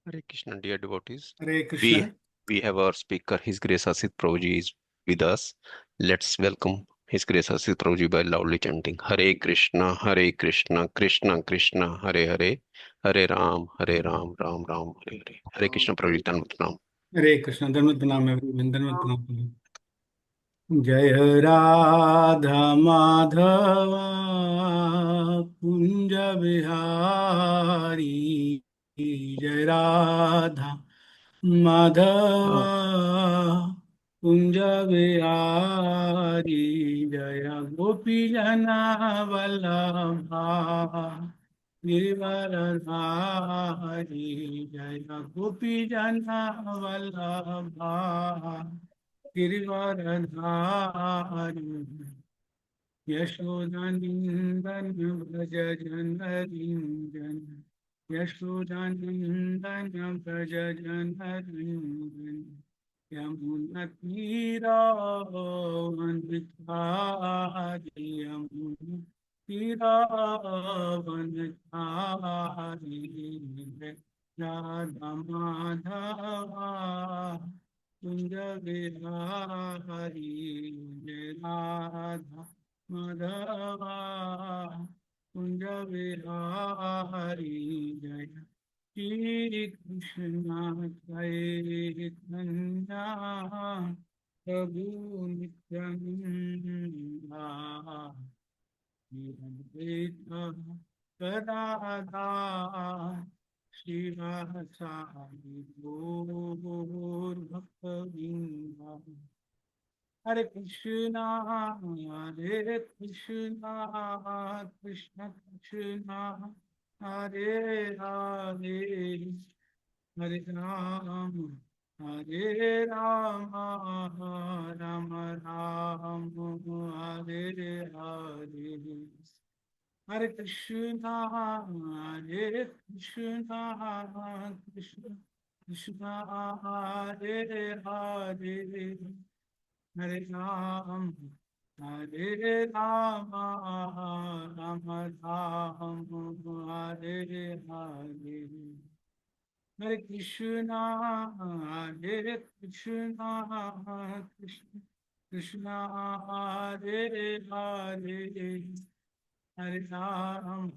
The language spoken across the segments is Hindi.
Hare Krishna, dear devotees. Hare Krishna. We we have our speaker, His Grace Asit Prabhuji is with us. Let's welcome His Grace Asit Prabhuji by loudly chanting Hare Krishna, Hare Krishna, Krishna Krishna, Hare Hare, Hare Ram, Hare Ram, Ram Ram, Hare Hare. Hare Krishna Prabhuji, Tanmutnam. हरे कृष्ण। धन्यवाद प्रणाम एवरीवन, धन्यवाद प्रणाम। जय राधा माधव कुंज बिहारी, जय राधा माधव कुंज बिहारी, जय गोपी जना वल्लभा गिरिवरधारी, जय गोपी जना वल्लभा गिरिवरधारी, यशोदानंदन व्रज जनरिंदन, यशोदानंदन व्रज जनरिंदन, यमुनतीरावनचारि, यमुनतीरावनचारि, राधा माधवा कुंज बिहारी, जय राधा माधवा कुंज बिहारी, जय श्री कृष्ण चैतन्य प्रभु नित्यानंदा, श्री राधा शिवासादि गौर भक्तवृंदा। हरे कृष्णा कृष्ण कृष्णा हरे हरे, हरे राम राम राम हरे हरे, हरे कृष्णा कृष्ण कृष्णा हरे हरे, हरे राम राम राम हरे हरे, हरे कृष्णा कृष्ण कृष्णा हरे हरे, हरे राम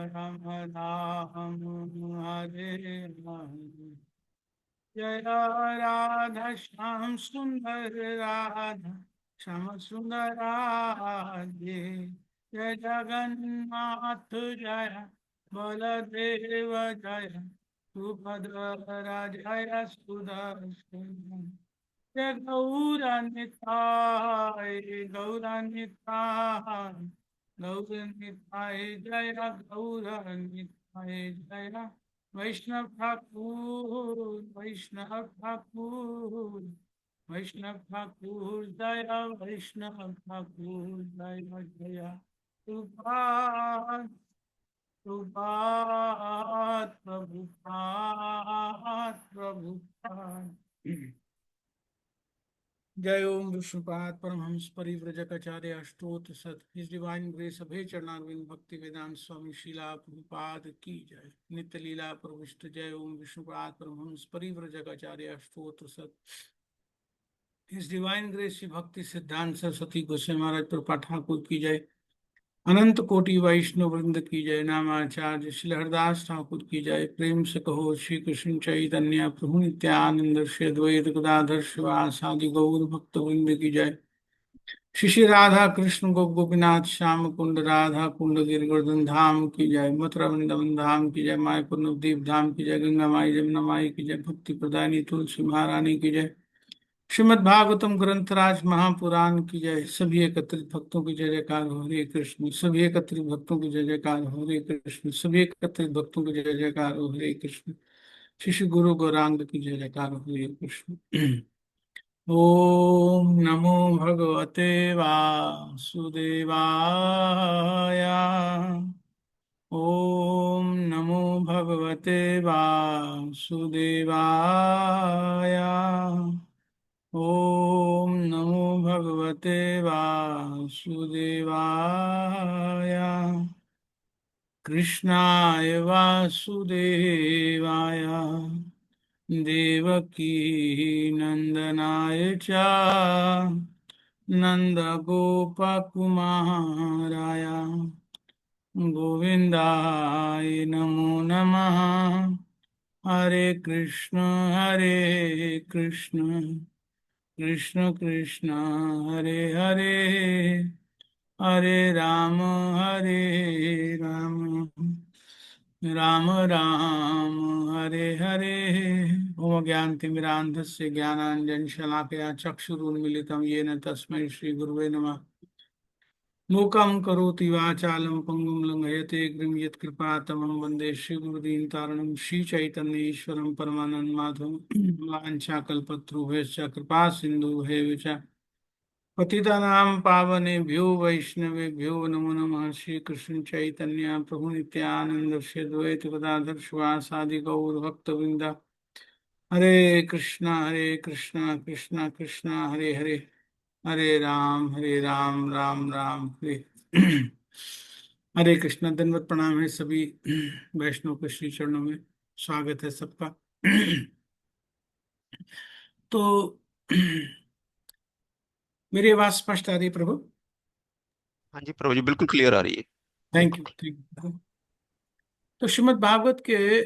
राम राम हरे हरे, जय राधा श्याम सुंदर राधा श्याम सुंदर राधे, जय जगन्नाथ जय बलदेव जय सुभद्र जय सुदर्शन, जय गौरानिताय गौरानिताय गौरानिताय, जय गौरानिताय, जय वैष्णव ठाकुर वैष्णव ठाकुर वैष्णव ठाकुर, जय वैष्णव ठाकुर, जय जय प्रभुपाद प्रभुपाद प्रभुपाद प्रभुपाद। जय ओम विष्णुपाद परमहंस परिव्रजकाचार्य अष्टोत्र सत, हिज डिवाइन ग्रेस अभय चरणारविंद भक्ति वेदांत स्वामी शीला प्रभुपाद की जय। नित्य लीला प्रविष्ट, जय ओम विष्णुपाद परमहंस परिव्रजकाचार्य अष्टोत्र सत, हिज डिवाइन ग्रेस श्री भक्ति सिद्धांत सरस्वती गोस्वामी महाराज प्रपा ठाकुर की जय। अनंत कोटि वैष्णव वृंद की जय। नामाचार्य श्री हरदास ठाकुर की जय। प्रेम से कहो श्री कृष्ण चैतन्य प्रभु नित्यानंद श्री अद्वैत गदाधर शिवासादि गौर भक्त वृंद की जय। श्री श्री राधा कृष्ण गोपीनाथ श्याम कुंड राधा कुंड गिरिवर्धन धाम की जय। मथुरा वृंदावन धाम की जय। मायापुर नवदीप धाम की जय। गंगा माई जमुना माई की जय। भक्ति प्रदायिनी तुलसी महारानी की जय। श्रीमद् भागवतम ग्रंथराज महापुराण की जय। सभी एकत्रित भक्तों की जय जयकार हो हरे कृष्ण। सभी एकत्रित भक्तों की जय जयकार हो हरे कृष्ण। सभी एकत्रित भक्तों की जय जयकार हो हरे कृष्ण। श्री श्री गुरु गौरांग की जय जयकार हो हरे कृष्ण। ओम नमो भगवते वासुदेवाय। ओम नमो भगवते वासुदेवाय। ओम नमो भगवते वासुदेवाय। कृष्णाय वासुदेवाय देवकी नंदनाय च नंदगोपकुमाराय गोविन्दाय नमो नमः। हरे कृष्ण कृष्ण कृष्ण कृष्ण हरे हरे, हरे राम राम राम हरे हरे। ओम ज्ञानतिमिरान्धस्य ज्ञानाञ्जनशलाकया चक्षुरुन्मीलितं येन तस्मै श्रीगुरुवे नमः। मूकं करोति वाचालं पङ्गुं लङ्घयते गिरिं यत्कृपातमं वन्दे श्रीगुरुदीनतारणं श्रीचैतन्येश्वरं परमानन्दमाधवं। वाञ्छाकल्पतरुभ्यश्च कृपा सिन्धुभ्येव च पतितानां पावनेभ्यो वैष्णवेभ्यो नमो नमः। श्रीकृष्ण चैतन्य प्रभु नित्यानंद श्री द्वैत गदाधर शिवासादि गौर भक्तवृंद। हरे कृष्णा कृष्णा कृष्णा हरे हरे, हरे राम राम राम हरे। हरे कृष्णा। दंडवत प्रणाम है सभी वैष्णव के श्री चरणों में। स्वागत है सबका। तो मेरी आवाज स्पष्ट आ रही है प्रभु? हाँ जी प्रभु जी, बिल्कुल क्लियर आ रही है। थैंक यू, बिल्कुल। Thank you. तो श्रीमद् भागवत के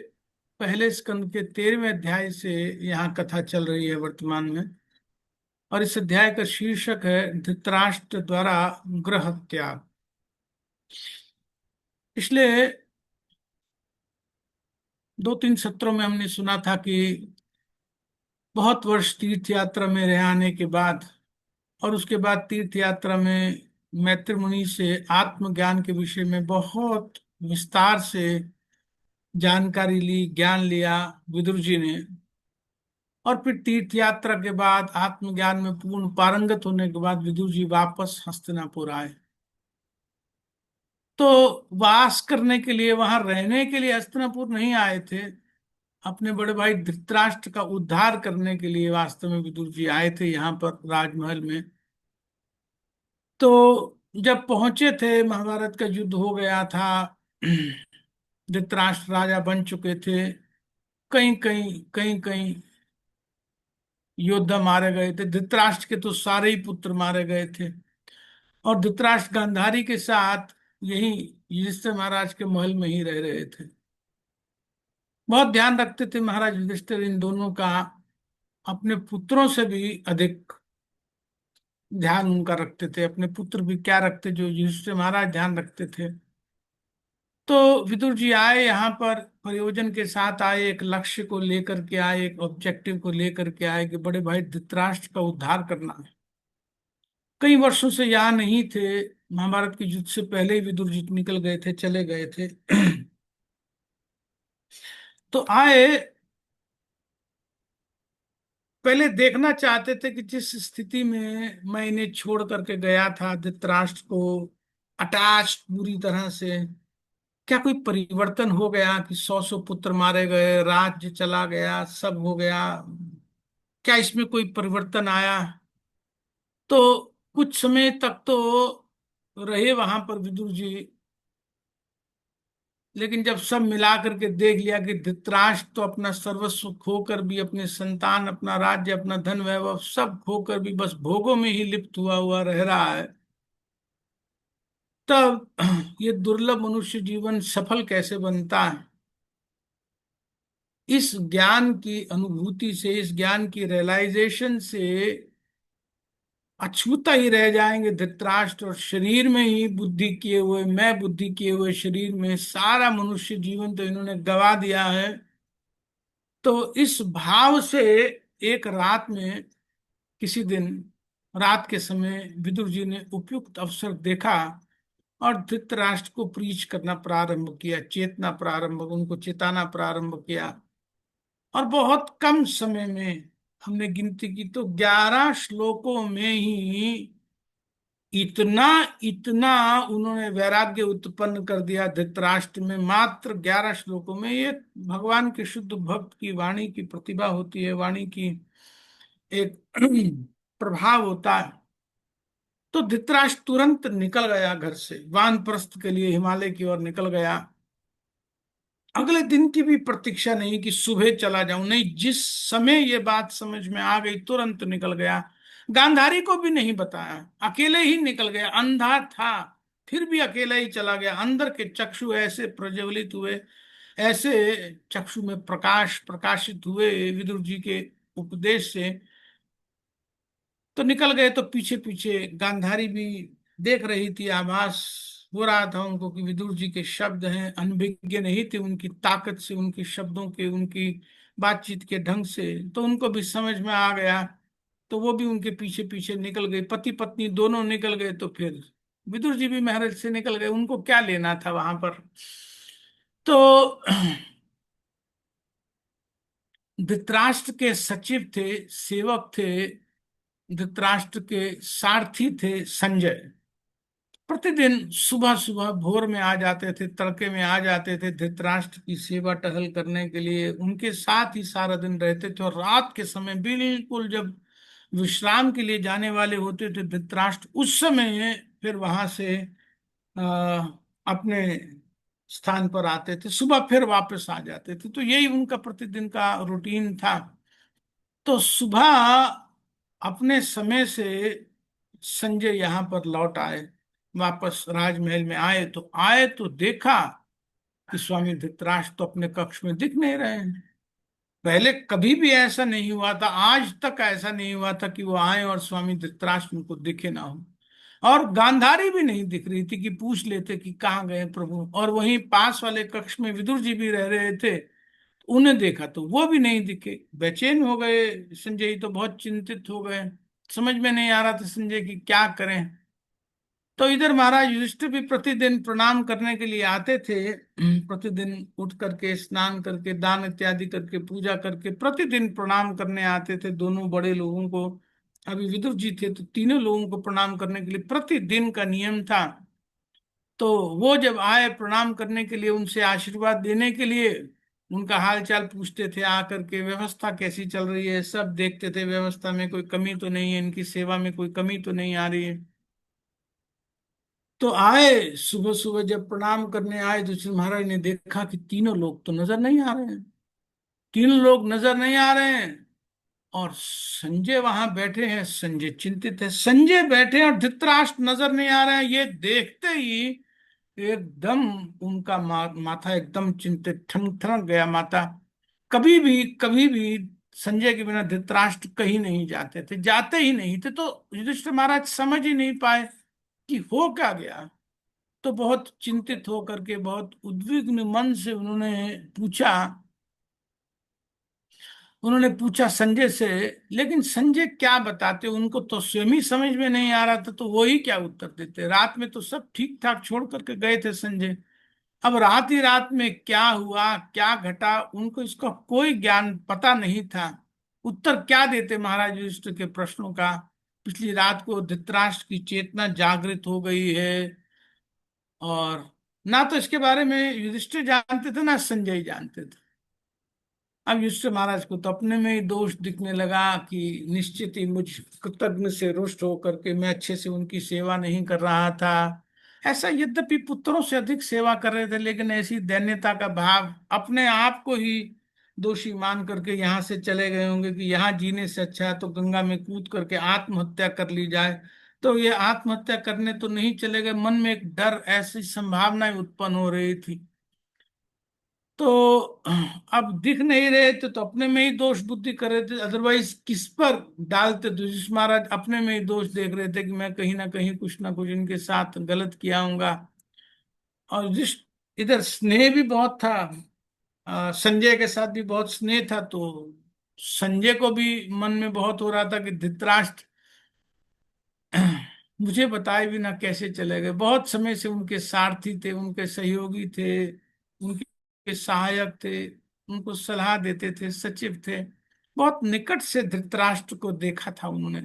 पहले स्कंद के 13वें अध्याय से यहाँ कथा चल रही है वर्तमान में। और इस अध्याय का शीर्षक है धृतराष्ट्र द्वारा गृह त्याग। पिछले 2-3 सत्रों में हमने सुना था कि बहुत वर्ष तीर्थ यात्रा में रह आने के बाद और उसके बाद तीर्थ यात्रा में मैत्री मुनि से आत्मज्ञान के विषय में बहुत विस्तार से जानकारी ली, ज्ञान लिया विदुर जी ने। और फिर तीर्थ यात्रा के बाद आत्मज्ञान में पूर्ण पारंगत होने के बाद विदुर जी वापस हस्तिनापुर आए। तो वास करने के लिए, वहां रहने के लिए हस्तिनापुर नहीं आए थे। अपने बड़े भाई धृतराष्ट्र का उद्धार करने के लिए वास्तव में विदुर जी आए थे यहाँ पर राजमहल में। तो जब पहुंचे थे, महाभारत का युद्ध हो गया था। धृतराष्ट्र राजा बन चुके थे। कहीं कहीं योद्धा मारे गए थे। धृतराष्ट्र के तो सारे ही पुत्र मारे गए थे। और धृतराष्ट्र गांधारी के साथ यही युधिष्ठिर महाराज के महल में ही रह रहे थे। बहुत ध्यान रखते थे महाराज युधिष्ठिर इन दोनों का। अपने पुत्रों से भी अधिक ध्यान उनका रखते थे। अपने पुत्र भी क्या रखते जो युधिष्ठिर महाराज ध्यान रखते थे। तो विदुर जी आए यहाँ पर, प्रयोजन के साथ आए, एक लक्ष्य को लेकर के आए, एक ऑब्जेक्टिव को लेकर के आए कि बड़े भाई धृतराष्ट्र का उद्धार करना है। कई वर्षों से यहाँ नहीं थे। महाभारत के युद्ध से पहले ही विदुर जी निकल गए थे, चले गए थे। तो आए, पहले देखना चाहते थे कि जिस स्थिति में मैं इन्हें छोड़ करके गया था धृतराष्ट्र को, अटैच पूरी तरह से, क्या कोई परिवर्तन हो गया कि 100 पुत्र मारे गए, राज्य चला गया, सब हो गया? क्या इसमें कोई परिवर्तन आया? तो कुछ समय तक तो रहे वहां पर विदुर जी। लेकिन जब सब मिला करके देख लिया कि धृतराष्ट्र तो अपना सर्वस्व खोकर भी, अपने संतान, अपना राज्य, अपना धन वैभव सब खोकर भी बस भोगों में ही लिप्त हुआ हुआ रह रहा है, तब ये दुर्लभ मनुष्य जीवन सफल कैसे बनता है? इस ज्ञान की अनुभूति से, इस ज्ञान की रियलाइजेशन से अछूता ही रह जाएंगे धृतराष्ट्र। और शरीर में ही बुद्धि किए हुए, मैं बुद्धि किए हुए शरीर में सारा मनुष्य जीवन तो इन्होंने गवा दिया है। तो इस भाव से एक रात में, किसी दिन रात के समय विदुर जी ने उपयुक्त अवसर देखा और धृतराष्ट्र को प्रीच करना प्रारंभ किया, चेतना प्रारंभ, उनको चेताना प्रारंभ किया। और बहुत कम समय में, हमने गिनती की तो 11 श्लोकों में ही इतना इतना उन्होंने वैराग्य उत्पन्न कर दिया धृतराष्ट्र में। मात्र 11 श्लोकों में। ये भगवान के शुद्ध भक्त की वाणी की प्रतिभा होती है, वाणी की एक प्रभाव होता है। तो धृतराष्ट्र तुरंत निकल गया घर से, वानप्रस्थ के लिए हिमालय की ओर निकल गया। अगले दिन की भी प्रतीक्षा नहीं कि सुबह चला जाऊं, नहीं, जिस समय ये बात समझ में आ गई तुरंत निकल गया। गांधारी को भी नहीं बताया, अकेले ही निकल गया। अंधा था फिर भी अकेला ही चला गया। अंदर के चक्षु ऐसे प्रज्वलित हुए, ऐसे चक्षु में प्रकाश प्रकाशित हुए विदुर जी के उपदेश से, तो निकल गए। तो पीछे पीछे गांधारी भी देख रही थी, आभास हो रहा था उनको कि विदुर जी के शब्द हैं। अनभिज्ञ नहीं थे उनकी ताकत से, उनके शब्दों के, उनकी बातचीत के ढंग से, तो उनको भी समझ में आ गया। तो वो भी उनके पीछे पीछे निकल गए, पति पत्नी दोनों निकल गए। तो फिर विदुर जी भी महल से निकल गए, उनको क्या लेना था वहां पर। तो धृतराष्ट्र के सचिव थे, सेवक थे, धृतराष्ट्र के सारथी थे संजय। प्रतिदिन सुबह सुबह भोर में आ जाते थे, तड़के में आ जाते थे धृतराष्ट्र की सेवा टहल करने के लिए, उनके साथ ही सारा दिन रहते थे। और रात के समय बिल्कुल जब विश्राम के लिए जाने वाले होते थे धृतराष्ट्र, उस समय फिर वहां से अपने स्थान पर आते थे, सुबह फिर वापस आ जाते थे। तो यही उनका प्रतिदिन का रूटीन था। तो सुबह अपने समय से संजय यहाँ पर लौट आए, वापस राजमहल में आए तो देखा कि स्वामी धृतराष्ट्र तो अपने कक्ष में दिख नहीं रहे हैं। पहले कभी भी ऐसा नहीं हुआ था, आज तक ऐसा नहीं हुआ था कि वो आए और स्वामी धृतराष्ट्र उनको दिखे ना हो। और गांधारी भी नहीं दिख रही थी कि पूछ लेते कि कहाँ गए प्रभु। और वहीं पास वाले कक्ष में विदुर जी भी रह रहे थे, उन्हें देखा तो वो भी नहीं दिखे। बेचैन हो गए संजय, तो बहुत चिंतित हो गए। समझ में नहीं आ रहा था संजय की क्या करें। तो इधर महाराज युधिष्ठिर भी प्रतिदिन प्रणाम करने के लिए आते थे। प्रतिदिन उठ करके स्नान करके दान इत्यादि करके पूजा करके प्रतिदिन प्रणाम करने आते थे दोनों बड़े लोगों को। अभी विदुर जी थे तो तीनों लोगों को प्रणाम करने के लिए प्रतिदिन का नियम था। तो वो जब आए प्रणाम करने के लिए, उनसे आशीर्वाद देने के लिए, उनका हाल चाल पूछते थे, आकर के व्यवस्था कैसी चल रही है, सब देखते थे व्यवस्था में कोई कमी तो नहीं है, इनकी सेवा में कोई कमी तो नहीं आ रही है। तो आए सुबह सुबह जब प्रणाम करने आए, तो श्री महाराज ने देखा कि तीनों लोग तो नजर नहीं आ रहे हैं, तीनों लोग नजर नहीं आ रहे हैं। और संजय वहां बैठे हैं, संजय चिंतित है, संजय बैठे हैं और धृतराष्ट्र नजर नहीं आ रहे हैं। ये देखते ही एकदम उनका माथा एकदम चिंतित, ठनक ठनक गया माथा। कभी भी संजय के बिना धृतराष्ट्र कहीं नहीं जाते थे, जाते ही नहीं थे। तो युधिष्ठिर महाराज समझ ही नहीं पाए कि हो क्या गया। तो बहुत चिंतित होकर के, बहुत उद्विग्न मन से उन्होंने पूछा संजय से। लेकिन संजय क्या बताते, उनको तो स्वयं ही समझ में नहीं आ रहा था, तो वो ही क्या उत्तर देते। रात में तो सब ठीक ठाक छोड़ करके गए थे संजय, अब रात ही रात में क्या हुआ क्या घटा उनको इसका कोई ज्ञान पता नहीं था। उत्तर क्या देते महाराज युधिष्ठिर के प्रश्नों का। पिछली रात को धृतराष्ट्र की चेतना जागृत हो गई है, और ना तो इसके बारे में युधिष्ठिर जानते थे ना संजय जानते थे। अब युधिष्ठिर महाराज को तो अपने में ही दोष दिखने लगा कि निश्चित ही मुझ कृतज्ञ से रुष्ट होकर के मैं अच्छे से उनकी सेवा नहीं कर रहा था। ऐसा यद्यपि पुत्रों से अधिक सेवा कर रहे थे, लेकिन ऐसी दैन्यता का भाव, अपने आप को ही दोषी मान करके यहाँ से चले गए होंगे कि यहाँ जीने से अच्छा है तो गंगा में कूद करके आत्महत्या कर ली जाए। तो ये आत्महत्या करने तो नहीं चले गए, मन में एक डर, ऐसी संभावनाएं उत्पन्न हो रही थी। तो अब दिख नहीं रहे थे तो अपने में ही दोष बुद्धि कर रहे थे, अदरवाइज किस पर डालते। तो युधिष्ठिर महाराज अपने में ही दोष देख रहे थे कि मैं कहीं ना कहीं कुछ ना कुछ इनके साथ गलत किया हूंगा। और इधर स्नेह भी बहुत था, संजय के साथ भी बहुत स्नेह था। तो संजय को भी मन में बहुत हो रहा था कि धृतराष्ट्र मुझे बताए बिना कैसे चले गए। बहुत समय से उनके सारथी थे, उनके सहयोगी थे, उनके सहायक थे, उनको सलाह देते थे, सचिव थे। बहुत निकट से धृतराष्ट्र को देखा था उन्होंने,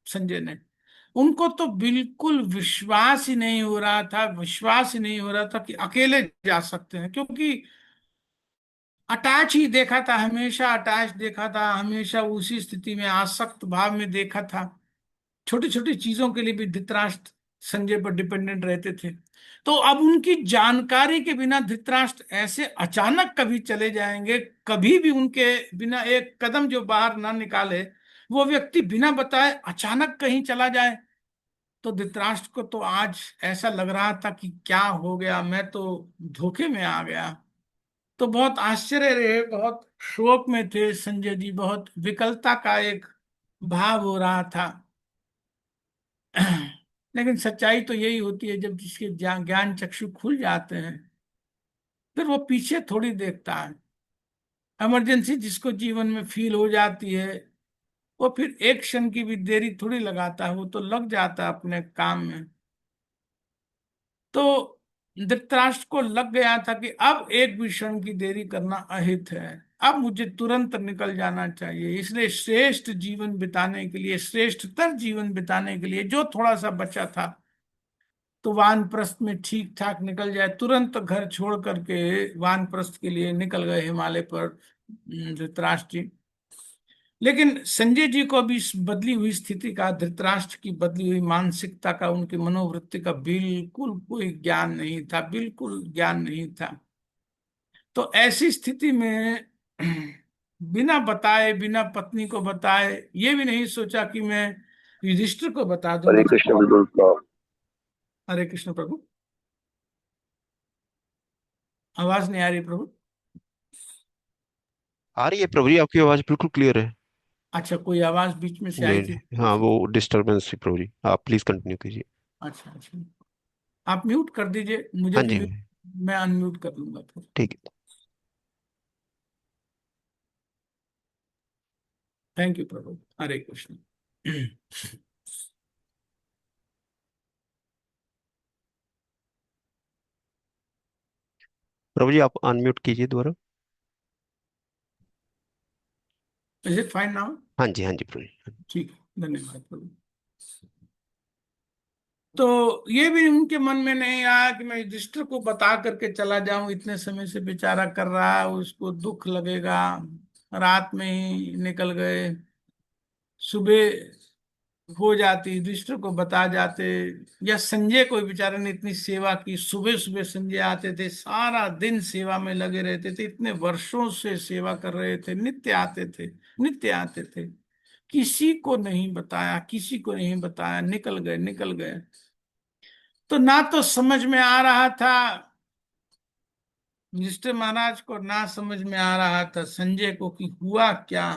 संजय ने। उनको तो बिल्कुल विश्वास ही नहीं हो रहा था, विश्वास ही नहीं हो रहा था कि अकेले जा सकते हैं, क्योंकि अटैच ही देखा था, हमेशा अटैच देखा था, हमेशा उसी स्थिति में आसक्त भाव में देखा था। छोटी छोटी चीजों के लिए भी धृतराष्ट्र संजय पर डिपेंडेंट रहते थे। तो अब उनकी जानकारी के बिना धृतराष्ट्र ऐसे अचानक कभी चले जाएंगे, कभी भी उनके बिना एक कदम जो बाहर ना निकाले, वो व्यक्ति बिना बताए अचानक कहीं चला जाए। तो धृतराष्ट्र को तो आज ऐसा लग रहा था कि क्या हो गया, मैं तो धोखे में आ गया। तो बहुत आश्चर्य रहे, बहुत शोक में थे संजय जी, बहुत विकलता का एक भाव हो रहा था। लेकिन सच्चाई तो यही होती है, जब जिसके ज्ञान चक्षु खुल जाते हैं फिर वो पीछे थोड़ी देखता है। इमरजेंसी जिसको जीवन में फील हो जाती है, वो फिर एक क्षण की भी देरी थोड़ी लगाता है, वो तो लग जाता है अपने काम में। तो धृतराष्ट्र को लग गया था कि अब एक भी क्षण की देरी करना अहित है, अब मुझे तुरंत निकल जाना चाहिए। इसलिए श्रेष्ठ जीवन बिताने के लिए, श्रेष्ठतर जीवन बिताने के लिए जो थोड़ा सा बचा था, तो वानप्रस्थ में ठीक ठाक निकल जाए, तुरंत घर छोड़ करके वानप्रस्थ के लिए निकल गए हिमालय पर धृतराष्ट्र जी। लेकिन संजय जी को भी इस बदली हुई स्थिति का, धृतराष्ट्र की बदली हुई मानसिकता का, उनकी मनोवृत्ति का बिल्कुल कोई ज्ञान नहीं था, बिल्कुल ज्ञान नहीं था। तो ऐसी स्थिति में बिना बताए, बिना पत्नी को बताए, ये भी नहीं सोचा कि मैं युधिष्ठिर को बता हरे दूंगा। कृष्ण बिल्कुल प्रणाम। हरे कृष्ण प्रभु। आवाज नहीं आ रही प्रभु। आ रही है प्रभु जी, आपकी आवाज बिल्कुल क्लियर है। अच्छा, कोई आवाज बीच में से आई नहीं थी। नहीं, हाँ वो डिस्टरबेंस थी प्रभु जी, आप प्लीज कंटिन्यू कीजिए। अच्छा अच्छा, आप म्यूट कर दीजिए, मुझे हाँ भी जी, हाँ म्यूट, जी, मैं अनम्यूट कर लूंगा फिर। ठीक है। थैंक यू प्रभु। हरे कृष्ण। प्रभु जी आप अनम्यूट कीजिए दोबारा। Is it fine now? हाँ जी, हाँ जी प्रभु जी। ठीक है, धन्यवाद प्रभु। तो ये भी उनके मन में नहीं आया कि मैं युधिष्ठिर को बता करके चला जाऊं, इतने समय से बेचारा कर रहा है, उसको दुख लगेगा। रात में ही निकल गए, सुबह हो जाती, युधिष्ठिर को बता जाते, या संजय को, बेचारे ने इतनी सेवा की, सुबह सुबह संजय आते थे, सारा दिन सेवा में लगे रहते थे, इतने वर्षों से सेवा कर रहे थे, नित्य आते थे, नित्य आते थे। किसी को नहीं बताया, किसी को नहीं बताया, निकल गए, निकल गए। तो ना तो समझ में आ रहा था युधिष्ठिर महाराज को, ना समझ में आ रहा था संजय को कि हुआ क्या।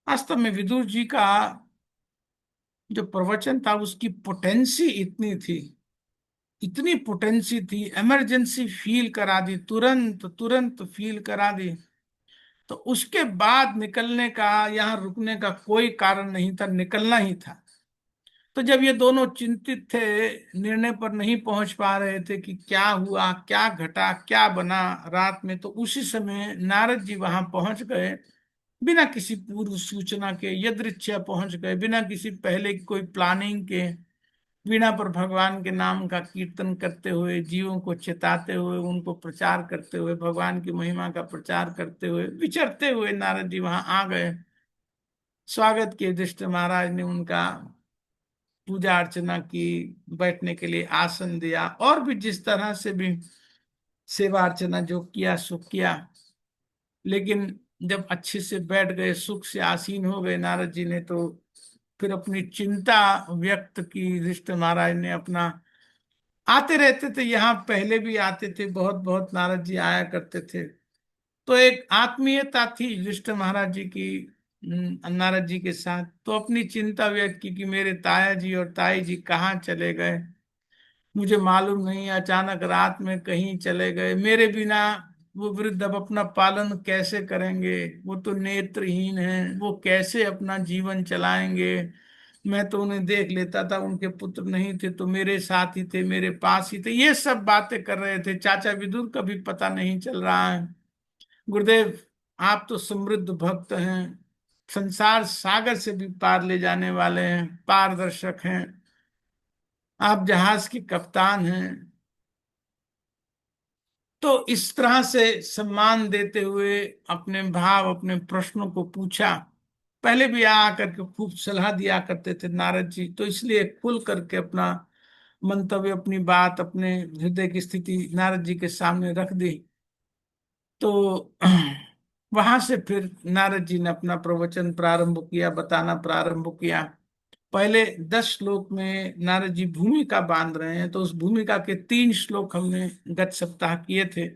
वास्तव में विदुर जी का जो प्रवचन था, उसकी पोटेंसी इतनी थी, इतनी पोटेंसी थी, इमरजेंसी फील करा दी, तुरंत तुरंत फील करा दी। तो उसके बाद निकलने का, यहाँ रुकने का कोई कारण नहीं था, निकलना ही था। तो जब ये दोनों चिंतित थे, निर्णय पर नहीं पहुंच पा रहे थे कि क्या हुआ, क्या घटा, क्या बना रात में, तो उसी समय नारद जी वहां पहुंच गए, बिना किसी पूर्व सूचना के, यदृच्छा पहुंच गए, बिना किसी पहले की कोई प्लानिंग के, वीणा पर भगवान के नाम का कीर्तन करते हुए, जीवों को चेताते हुए, उनको प्रचार करते हुए, भगवान की महिमा का प्रचार करते हुए, विचरते हुए नारद जी वहां आ गए। स्वागत किए, युधिष्ठिर महाराज ने उनका, पूजा अर्चना की, बैठने के लिए आसन दिया, और भी जिस तरह से भी सेवा अर्चना जो किया सो किया। लेकिन जब अच्छे से बैठ गए, सुख से आसीन हो गए नारद जी ने, तो फिर अपनी चिंता व्यक्त की। युधिष्ठिर महाराज ने अपना, आते रहते थे यहाँ, पहले भी आते थे, बहुत बहुत नारद जी आया करते थे। तो एक आत्मीयता थी युधिष्ठिर महाराज जी की नारद जी के साथ। तो अपनी चिंता व्यक्त की कि मेरे ताया जी और ताई जी कहाँ चले गए, मुझे मालूम नहीं, अचानक रात में कहीं चले गए, मेरे बिना वो वृद्ध अब अपना पालन कैसे करेंगे, वो तो नेत्रहीन हैं, वो कैसे अपना जीवन चलाएंगे। मैं तो उन्हें देख लेता था, उनके पुत्र नहीं थे तो मेरे साथ ही थे, मेरे पास ही थे, ये सब बातें कर रहे थे। चाचा विदुर का भी पता नहीं चल रहा है। गुरुदेव, आप तो समृद्ध भक्त हैं, संसार सागर से भी पार ले जाने वाले हैं, पारदर्शक हैं, आप जहाज के कप्तान हैं। तो इस तरह से सम्मान देते हुए अपने भाव, अपने प्रश्नों को पूछा। पहले भी आकर के खूब सलाह दिया करते थे नारद जी, तो इसलिए खुल करके अपना मंतव्य, अपनी बात, अपने हृदय की स्थिति नारद जी के सामने रख दी। तो वहां से फिर नारद जी ने अपना प्रवचन प्रारंभ किया, बताना प्रारंभ किया। पहले 10 श्लोक में नारद जी भूमिका बांध रहे हैं, तो उस भूमिका के 3 श्लोक हमने गत सप्ताह किए थे।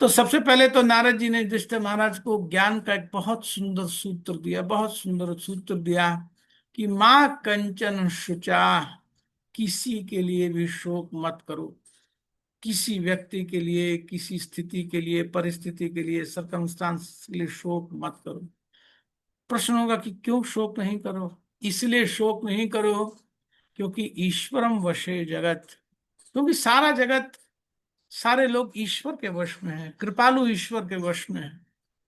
तो सबसे पहले तो नारद जी ने युधिष्ठिर महाराज को ज्ञान का एक बहुत सुंदर सूत्र दिया, बहुत सुंदर सूत्र दिया कि माँ कंचन शुचा, किसी के लिए भी शोक मत करो। किसी व्यक्ति के लिए, किसी स्थिति के लिए, परिस्थिति के लिए, सर्कमस्टांस के लिए शोक मत करो। प्रश्न होगा कि क्यों शोक नहीं करो? इसलिए शोक नहीं करो क्योंकि ईश्वरम वशे जगत, क्योंकि सारा जगत, सारे लोग ईश्वर के वश में है, कृपालु ईश्वर के वश में है,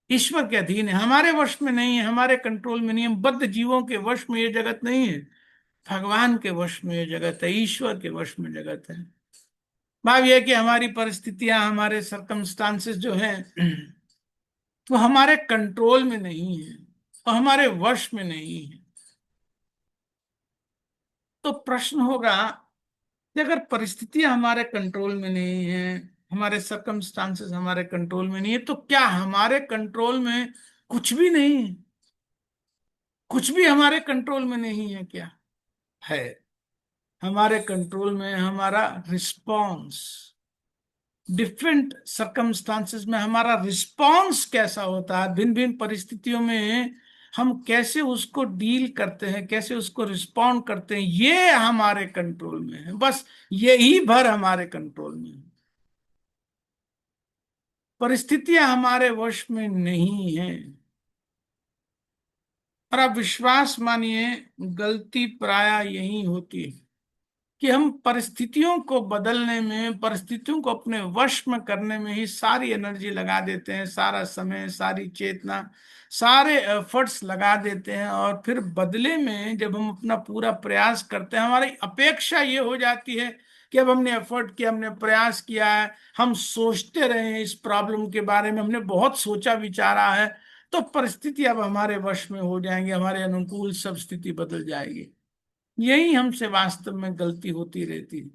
ईश्वर के अधीन है, हमारे वश में नहीं है, हमारे कंट्रोल में नहीं है, हम बद्ध जीवों के वश में ये जगत नहीं है। भगवान के वश में ये जगत है, ईश्वर के वश में जगत है। भाव यह है कि हमारी परिस्थितियां, हमारे सरकमस्टांसेस जो हैं वो हमारे कंट्रोल में नहीं है, वो हमारे वश में नहीं है। तो प्रश्न होगा कि अगर परिस्थितियां हमारे कंट्रोल में नहीं है, हमारे सरकमस्टांसेस हमारे कंट्रोल में नहीं है, तो क्या हमारे कंट्रोल में कुछ भी नहीं है? कुछ भी हमारे कंट्रोल में नहीं है क्या? है। हमारे कंट्रोल में हमारा रिस्पॉन्स, डिफरेंट सरकमस्टांसेस में हमारा रिस्पॉन्स कैसा होता है, भिन्न भिन्न परिस्थितियों में हम कैसे उसको डील करते हैं, कैसे उसको रिस्पॉन्ड करते हैं, ये हमारे कंट्रोल में है। बस यही भर हमारे कंट्रोल में है। परिस्थितियां हमारे वश में नहीं है। और आप विश्वास मानिए, गलती प्राय यही होती है कि हम परिस्थितियों को बदलने में, परिस्थितियों को अपने वश में करने में ही सारी एनर्जी लगा देते हैं, सारा समय, सारी चेतना, सारे एफर्ट्स लगा देते हैं। और फिर बदले में जब हम अपना पूरा प्रयास करते हैं, हमारी अपेक्षा ये हो जाती है कि अब हमने एफर्ट किया, हमने प्रयास किया है, हम सोचते रहे हैं इस प्रॉब्लम के बारे में, हमने बहुत सोचा विचारा है, तो परिस्थिति अब हमारे वश में हो जाएंगे, हमारे अनुकूल सब स्थिति बदल जाएगी। यही हमसे वास्तव में गलती होती रहती है।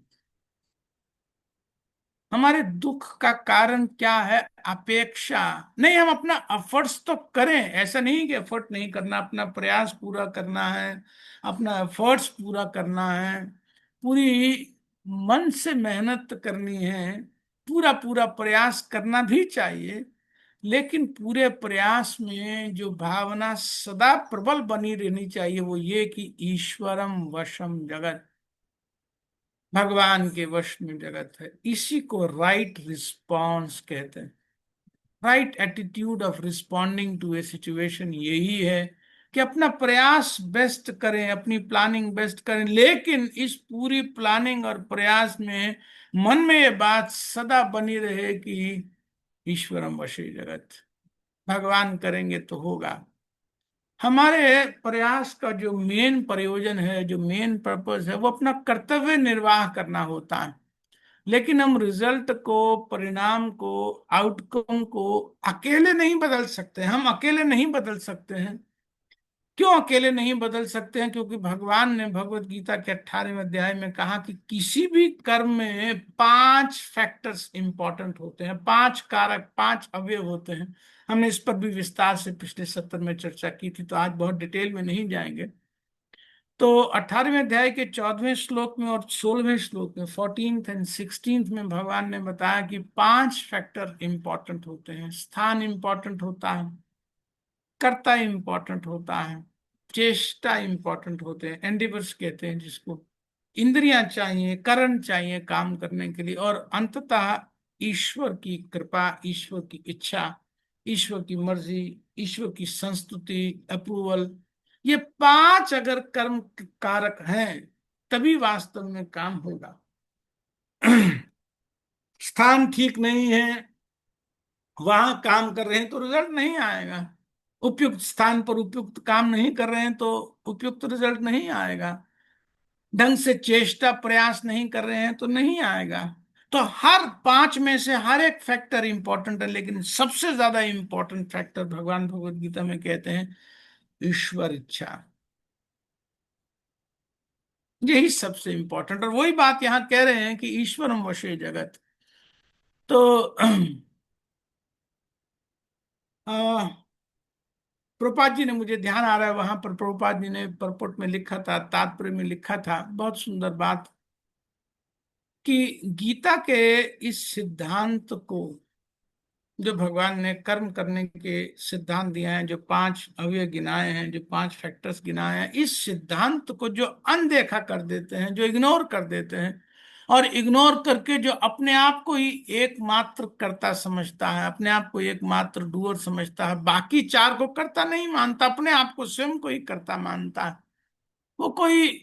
हमारे दुख का कारण क्या है? अपेक्षा। नहीं, हम अपना एफर्ट्स तो करें, ऐसा नहीं कि एफर्ट नहीं करना, अपना प्रयास पूरा करना है, अपना एफर्ट्स पूरा करना है, पूरी मन से मेहनत करनी है, पूरा पूरा प्रयास करना भी चाहिए। लेकिन पूरे प्रयास में जो भावना सदा प्रबल बनी रहनी चाहिए वो ये कि ईश्वरम वशम जगत, भगवान के वश में जगत है। इसी को राइट रिस्पॉन्स कहते हैं। Right attitude of responding to a situation यही है कि अपना प्रयास बेस्ट करें, अपनी प्लानिंग बेस्ट करें, लेकिन इस पूरी प्लानिंग और प्रयास में मन में ये बात सदा बनी रहे कि ईश्वरम वशे जगत, भगवान करेंगे तो होगा। हमारे प्रयास का जो मेन प्रयोजन है, जो मेन पर्पस है, वो अपना कर्तव्य निर्वाह करना होता है। लेकिन हम रिजल्ट को, परिणाम को, आउटकम को अकेले नहीं बदल सकते। हम अकेले नहीं बदल सकते हैं। क्यों अकेले नहीं बदल सकते हैं? क्योंकि भगवान ने भगवत गीता के 18वें अध्याय में कहा कि किसी भी कर्म में 5 फैक्टर्स इंपॉर्टेंट होते हैं, 5 कारक, 5 अवयव होते हैं। हमने इस पर भी विस्तार से पिछले सत्र में चर्चा की थी, तो आज बहुत डिटेल में नहीं जाएंगे। तो 18वें अध्याय के 14वें श्लोक में और 16वें श्लोक में, 14th एंड 16th में भगवान ने बताया कि 5 फैक्टर इंपॉर्टेंट होते हैं। स्थान इंपॉर्टेंट होता है, कर्ता इंपॉर्टेंट होता है, चेष्टा इंपॉर्टेंट होते हैं, एंडिवर्स कहते हैं जिसको, इंद्रियां चाहिए, करण चाहिए काम करने के लिए, और अंततः ईश्वर की कृपा, ईश्वर की इच्छा, ईश्वर की मर्जी, ईश्वर की संस्तुति, अप्रूवल। ये 5 अगर कर्म कारक हैं तभी वास्तव में काम होगा। स्थान ठीक नहीं है, वहां काम कर रहे हैं तो रिजल्ट नहीं आएगा। उपयुक्त स्थान पर उपयुक्त काम नहीं कर रहे हैं तो उपयुक्त रिजल्ट नहीं आएगा। ढंग से चेष्टा प्रयास नहीं कर रहे हैं तो नहीं आएगा। तो हर 5 में से हर एक फैक्टर इंपॉर्टेंट है, लेकिन सबसे ज्यादा इंपॉर्टेंट फैक्टर भगवान भगवत गीता में कहते हैं ईश्वर इच्छा। यही सबसे इंपॉर्टेंट, और वही बात यहाँ कह रहे हैं कि ईश्वरम वशे जगत। तो प्रभुपाद जी ने, मुझे ध्यान आ रहा है वहां पर प्रभुपाद जी ने परपोट में लिखा था, तात्पर्य में लिखा था, बहुत सुंदर बात, कि गीता के इस सिद्धांत को, जो भगवान ने कर्म करने के सिद्धांत दिए हैं, जो 5 अवयव गिनाए हैं, जो 5 फैक्टर्स गिनाए हैं, इस सिद्धांत को जो अनदेखा कर देते हैं, जो इग्नोर कर देते हैं, और इग्नोर करके जो अपने आप को ही एकमात्र कर्ता समझता है, अपने आप को एकमात्र डूअर समझता है, बाकी 4 को कर्ता नहीं मानता, अपने आप को स्वयं को ही कर्ता मानता है, वो कोई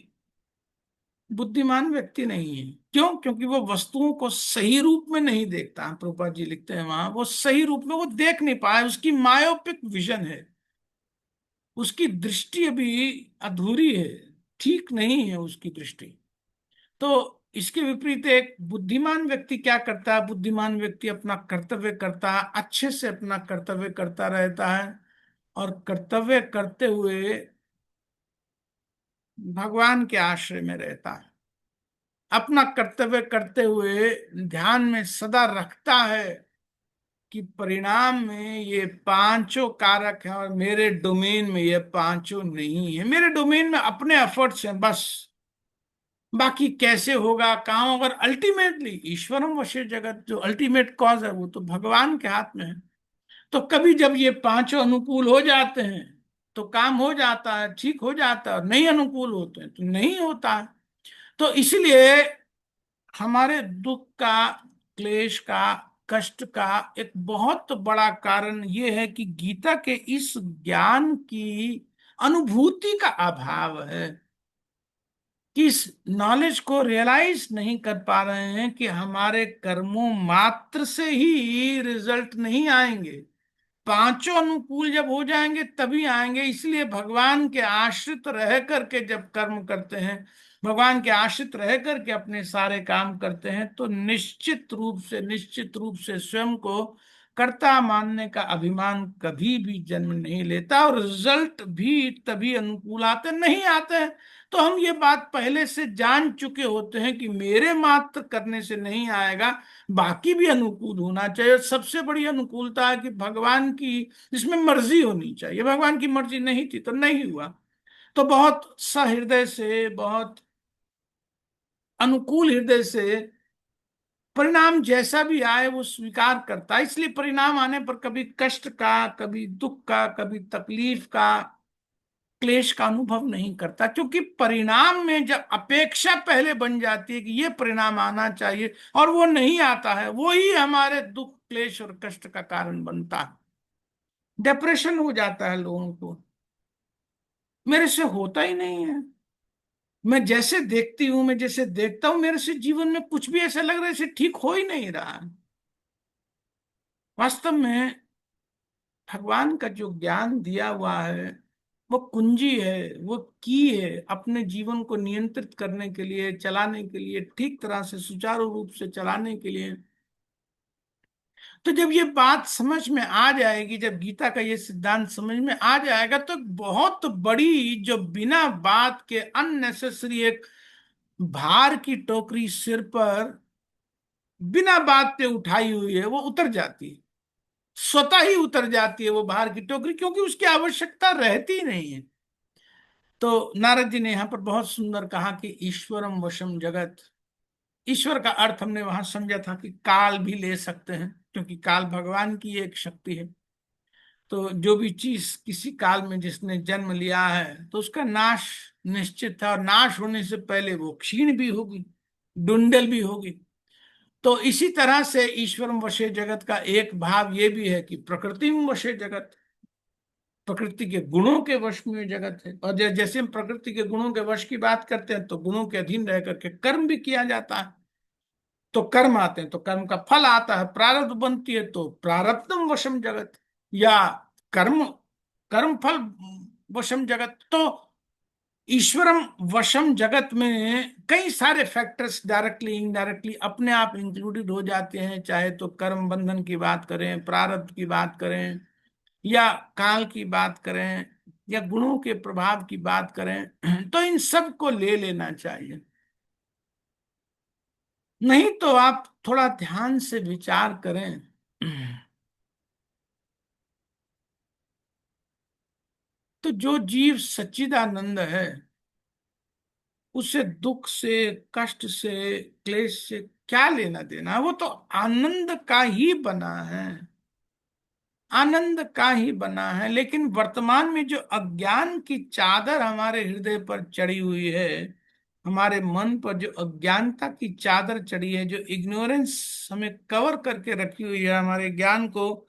बुद्धिमान व्यक्ति नहीं है। क्यों? क्योंकि वो वस्तुओं को सही रूप में नहीं देखता। प्रभुपाद जी लिखते हैं वहां, वो सही रूप में वो देख नहीं पाया, उसकी मायोपिक विजन है, उसकी दृष्टि अभी अधूरी है, ठीक नहीं है उसकी दृष्टि। तो इसके विपरीत एक बुद्धिमान व्यक्ति क्या करता है? बुद्धिमान व्यक्ति अपना कर्तव्य करता है, अच्छे से अपना कर्तव्य करता रहता है, और कर्तव्य करते हुए भगवान के आश्रय में रहता है, अपना कर्तव्य करते हुए ध्यान में सदा रखता है कि परिणाम में ये 5 कारक हैं, और मेरे डोमेन में ये 5 नहीं है, मेरे डोमेन में अपने एफर्ट्स हैं बस, बाकी कैसे होगा काम, अगर अल्टीमेटली ईश्वरम वशे जगत, जो अल्टीमेट कॉज है वो तो भगवान के हाथ में है। तो कभी जब ये 5 अनुकूल हो जाते हैं तो काम हो जाता है, ठीक हो जाता है, और नहीं अनुकूल होते हैं तो नहीं होता है। तो इसलिए हमारे दुख का, क्लेश का, कष्ट का एक बहुत बड़ा कारण ये है कि गीता के इस ज्ञान की अनुभूति का अभाव है, कि इस नॉलेज को रियलाइज नहीं कर पा रहे हैं कि हमारे कर्मों मात्र से ही रिजल्ट नहीं आएंगे, 5 अनुकूल जब हो जाएंगे तभी आएंगे। इसलिए भगवान के आश्रित रह करके जब कर्म करते हैं, भगवान के आश्रित रह करके अपने सारे काम करते हैं, तो निश्चित रूप से स्वयं को कर्ता मानने का अभिमान कभी भी जन्म नहीं लेता, और रिजल्ट भी तभी अनुकूल आते नहीं आते हैं। तो हम ये बात पहले से जान चुके होते हैं कि मेरे मात्र करने से नहीं आएगा, बाकी भी अनुकूल होना चाहिए। और सबसे बड़ी अनुकूलता है कि भगवान की इसमें मर्जी होनी चाहिए, भगवान की मर्जी नहीं थी तो नहीं हुआ। तो बहुत सहृदय से, बहुत अनुकूल हृदय से परिणाम जैसा भी आए वो स्वीकार करता है। इसलिए परिणाम आने पर कभी कष्ट का, कभी दुख का, कभी तकलीफ का, क्लेश का अनुभव नहीं करता, क्योंकि परिणाम में जब अपेक्षा पहले बन जाती है कि ये परिणाम आना चाहिए और वो नहीं आता है, वो ही हमारे दुख, क्लेश और कष्ट का कारण बनता है। डिप्रेशन हो जाता है लोगों को, मेरे से होता ही नहीं है, मैं जैसे देखती हूं, मैं जैसे देखता हूं, मेरे से जीवन में कुछ भी ऐसा लग रहा है जैसे ठीक हो ही नहीं रहा है। वास्तव में भगवान का जो ज्ञान दिया हुआ है वो कुंजी है, वो की है अपने जीवन को नियंत्रित करने के लिए, चलाने के लिए, ठीक तरह से सुचारू रूप से चलाने के लिए। तो जब ये बात समझ में आ जाएगी, जब गीता का ये सिद्धांत समझ में आ जाएगा, तो एक बहुत बड़ी, जो बिना बात के अननेसेसरी एक भार की टोकरी सिर पर बिना बात पे उठाई हुई है, वो उतर जाती है, स्वतः ही उतर जाती है वो भार की टोकरी, क्योंकि उसकी आवश्यकता रहती नहीं है। तो नारद जी ने यहाँ पर बहुत सुंदर कहा कि ईश्वरम वशम जगत। ईश्वर का अर्थ हमने वहां समझा था कि काल भी ले सकते हैं, क्योंकि काल भगवान की एक शक्ति है। तो जो भी चीज किसी काल में जिसने जन्म लिया है तो उसका नाश निश्चित है, और नाश होने से पहले वो क्षीण भी होगी, डुंडल भी होगी। तो इसी तरह से ईश्वरम वशे जगत का एक भाव ये भी है कि प्रकृति में वशे जगत, प्रकृति के गुणों के वश में जगत है। और जैसे हम प्रकृति के गुणों के वश की बात करते हैं तो गुणों के अधीन रह करके कर्म भी किया जाता है, तो कर्म आते हैं तो कर्म का फल आता है, प्रारब्ध बनती है तो प्रारब्धम वशम जगत, या कर्म, कर्म फल वशम जगत। तो ईश्वरम वशम जगत में कई सारे फैक्टर्स डायरेक्टली इनडायरेक्टली अपने आप इंक्लूडेड हो जाते हैं, चाहे तो कर्म बंधन की बात करें, प्रारब्ध की बात करें, या काल की बात करें, या गुणों के प्रभाव की बात करें तो इन सब को ले लेना चाहिए। नहीं तो आप थोड़ा ध्यान से विचार करें तो जो जीव सच्चिदानंद है उसे दुख से, कष्ट से, क्लेश से क्या लेना देना, वो तो आनंद का ही बना है, आनंद का ही बना है। लेकिन वर्तमान में जो अज्ञान की चादर हमारे हृदय पर चढ़ी हुई है, हमारे मन पर जो अज्ञानता की चादर चढ़ी है, जो इग्नोरेंस हमें कवर करके रखी हुई है, हमारे ज्ञान को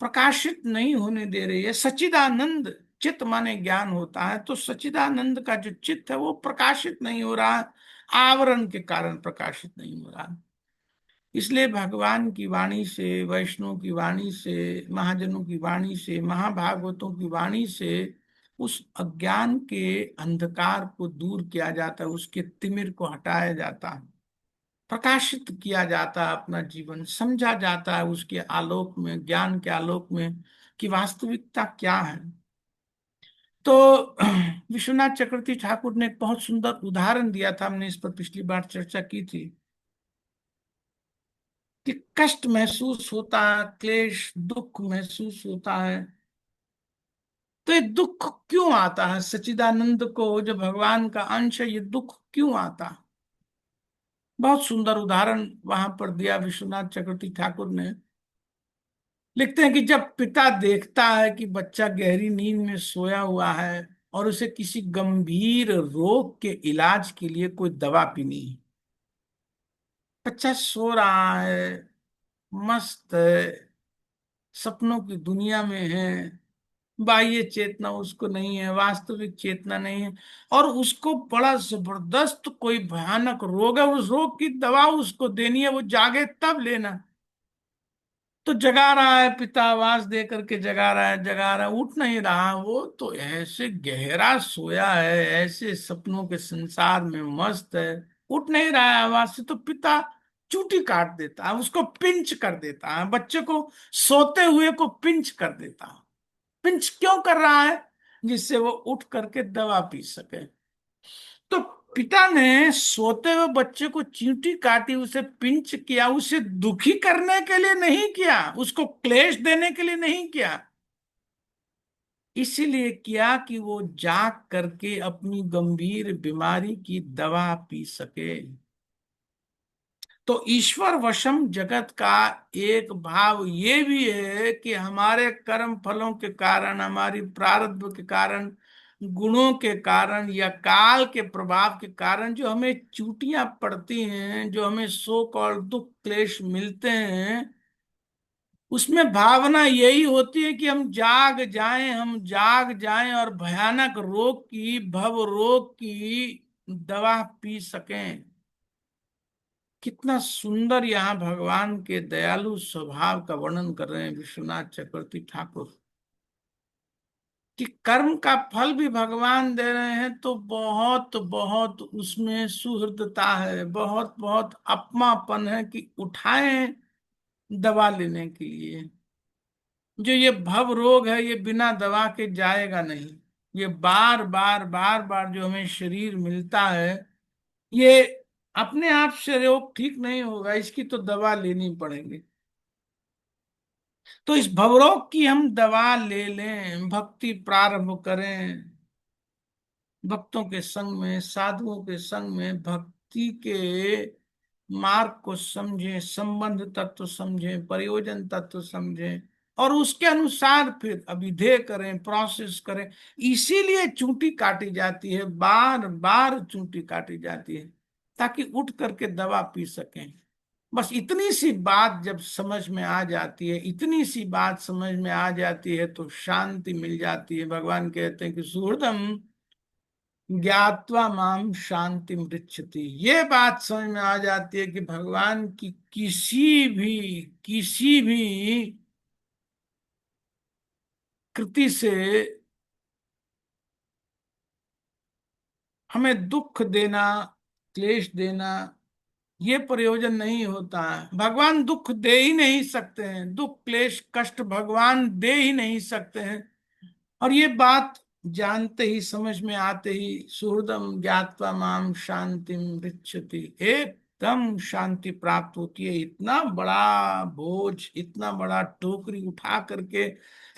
प्रकाशित नहीं होने दे रही है। सच्चिदानंद, चित्त माने ज्ञान होता है, तो सच्चिदानंद का जो चित्त है वो प्रकाशित नहीं हो रहा, आवरण के कारण प्रकाशित नहीं हो रहा। इसलिए भगवान की वाणी से, वैष्णव की वाणी से, महाजनों की वाणी से, महाभागवतों की वाणी से उस अज्ञान के अंधकार को दूर किया जाता है, उसके तिमिर को हटाया जाता है, प्रकाशित किया जाता है, अपना जीवन समझा जाता है उसके आलोक में, ज्ञान के आलोक में कि वास्तविकता क्या है। तो विश्वनाथ चक्रवर्ती ठाकुर ने एक बहुत सुंदर उदाहरण दिया था, हमने इस पर पिछली बार चर्चा की थी, कि कष्ट महसूस होता है, क्लेश, दुख महसूस होता है, तो ये दुख क्यों आता है? सच्चिदानंद को, जो भगवान का अंश है, ये दुख क्यों आता है? बहुत सुंदर उदाहरण वहां पर दिया विश्वनाथ चक्रवर्ती ठाकुर ने। लिखते हैं कि जब पिता देखता है कि बच्चा गहरी नींद में सोया हुआ है और उसे किसी गंभीर रोग के इलाज के लिए कोई दवा पीनी है, बच्चा सो रहा है, मस्त है, सपनों की दुनिया में है, बाह्य चेतना उसको नहीं है, वास्तविक चेतना नहीं है, और उसको बड़ा जबरदस्त कोई भयानक रोग है, उस रोग की दवा उसको देनी है, वो जागे तब लेना। तो जगा रहा है, पिता आवाज दे करके जगा रहा है, जगा रहा है, उठ नहीं रहा, वो तो ऐसे गहरा सोया है, ऐसे सपनों के संसार में मस्त है, उठ नहीं रहा है आवाज से। तो पिता चूटी काट देता है, उसको पिंच कर देता है, बच्चे को सोते हुए को पिंच कर देता है। पिंच क्यों कर रहा है? जिससे वो उठ करके दवा पी सके। तो पिता ने सोते हुए बच्चे को चींटी काटी, उसे पिंच किया, उसे दुखी करने के लिए नहीं किया, उसको क्लेश देने के लिए नहीं किया, इसीलिए किया कि वो जाग करके अपनी गंभीर बीमारी की दवा पी सके। तो ईश्वर वशम जगत का एक भाव ये भी है कि हमारे कर्म फलों के कारण, हमारी प्रारब्ध के कारण, गुणों के कारण या काल के प्रभाव के कारण जो हमें चूटियां पड़ती हैं, जो हमें शोक और दुख क्लेश मिलते हैं, उसमें भावना यही होती है कि हम जाग जाएं, हम जाग जाएं और भयानक रोग की, भव रोग की दवा पी सकें। कितना सुंदर यहाँ भगवान के दयालु स्वभाव का वर्णन कर रहे हैं विश्वनाथ चक्रवर्ती ठाकुर, कि कर्म का फल भी भगवान दे रहे हैं, तो बहुत बहुत उसमें सुहृदता है, बहुत बहुत अपनापन है कि उठाएं दवा लेने के लिए। जो ये भव रोग है, ये बिना दवा के जाएगा नहीं। ये बार बार बार बार जो हमें शरीर मिलता है, ये अपने आप से रोग ठीक नहीं होगा, इसकी तो दवा लेनी पड़ेगी। तो इस भवरोग की हम दवा ले लें, भक्ति प्रारंभ करें, भक्तों के संग में, साधुओं के संग में भक्ति के मार्ग को समझें, संबंध तत्व समझें, प्रयोजन तत्व समझें, और उसके अनुसार फिर अभिधेय करें, प्रोसेस करें। इसीलिए चूंटी काटी जाती है, बार बार चूंटी काटी जाती है, ताकि उठ करके दवा पी सकें। बस इतनी सी बात जब समझ में आ जाती है, इतनी सी बात समझ में आ जाती है, तो शांति मिल जाती है। भगवान कहते हैं कि सुहृदम ज्ञात्वा माम शांति मृच्छति। ये बात समझ में आ जाती है कि भगवान की किसी भी कृति से हमें दुख देना, क्लेश देना, ये प्रयोजन नहीं होता है। भगवान दुख दे ही नहीं सकते हैं, दुख क्लेश कष्ट भगवान दे ही नहीं सकते हैं। और ये बात जानते ही, समझ में आते ही, सुहृदम ज्ञात्वा माम शांतिम पृच्छति, एकदम शांति प्राप्त होती है। इतना बड़ा बोझ, इतना बड़ा टोकरी उठा करके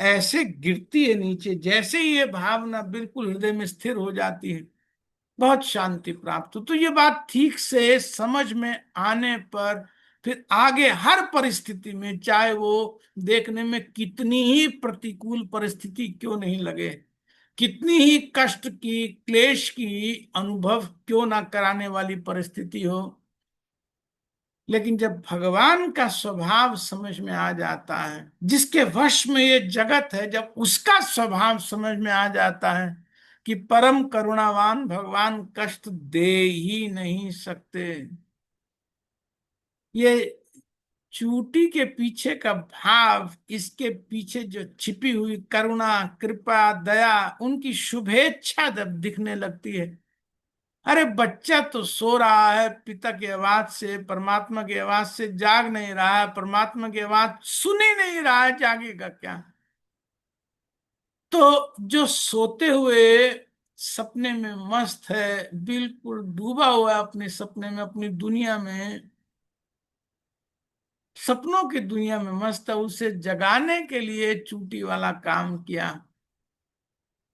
ऐसे गिरती है नीचे, जैसे ही ये भावना बिल्कुल हृदय में स्थिर हो जाती है, बहुत शांति प्राप्त हो। तो ये बात ठीक से समझ में आने पर फिर आगे हर परिस्थिति में, चाहे वो देखने में कितनी ही प्रतिकूल परिस्थिति क्यों नहीं लगे, कितनी ही कष्ट की, क्लेश की अनुभव क्यों ना कराने वाली परिस्थिति हो, लेकिन जब भगवान का स्वभाव समझ में आ जाता है, जिसके वश में ये जगत है, जब उसका स्वभाव समझ में आ जाता है कि परम करुणावान भगवान कष्ट दे ही नहीं सकते, ये चूटी के पीछे का भाव, इसके पीछे जो छिपी हुई करुणा, कृपा, दया, उनकी शुभेच्छा जब दिखने लगती है, अरे बच्चा तो सो रहा है, पिता की आवाज से, परमात्मा की आवाज से जाग नहीं रहा है, परमात्मा की आवाज सुन ही नहीं रहा है, जागेगा क्या। तो जो सोते हुए सपने में मस्त है, बिल्कुल डूबा हुआ है अपने सपने में, अपनी दुनिया में, सपनों की दुनिया में मस्त है, उसे जगाने के लिए चूटी वाला काम किया।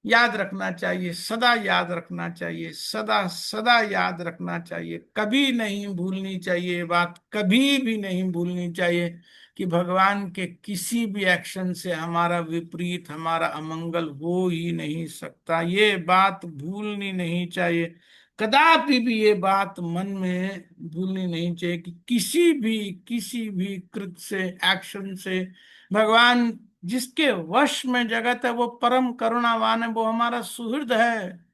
याद रखना चाहिए, सदा याद रखना चाहिए, सदा सदा याद रखना चाहिए, कभी नहीं भूलनी चाहिए ये बात, कभी भी नहीं भूलनी चाहिए कि भगवान के किसी भी एक्शन से हमारा विपरीत, हमारा अमंगल हो ही नहीं सकता। ये बात भूलनी नहीं चाहिए, कदापि भी ये बात मन में भूलनी नहीं चाहिए कि किसी भी कृत से, एक्शन से, भगवान जिसके वश में जगत है वो परम करुणावान है, वो हमारा सुहृद है,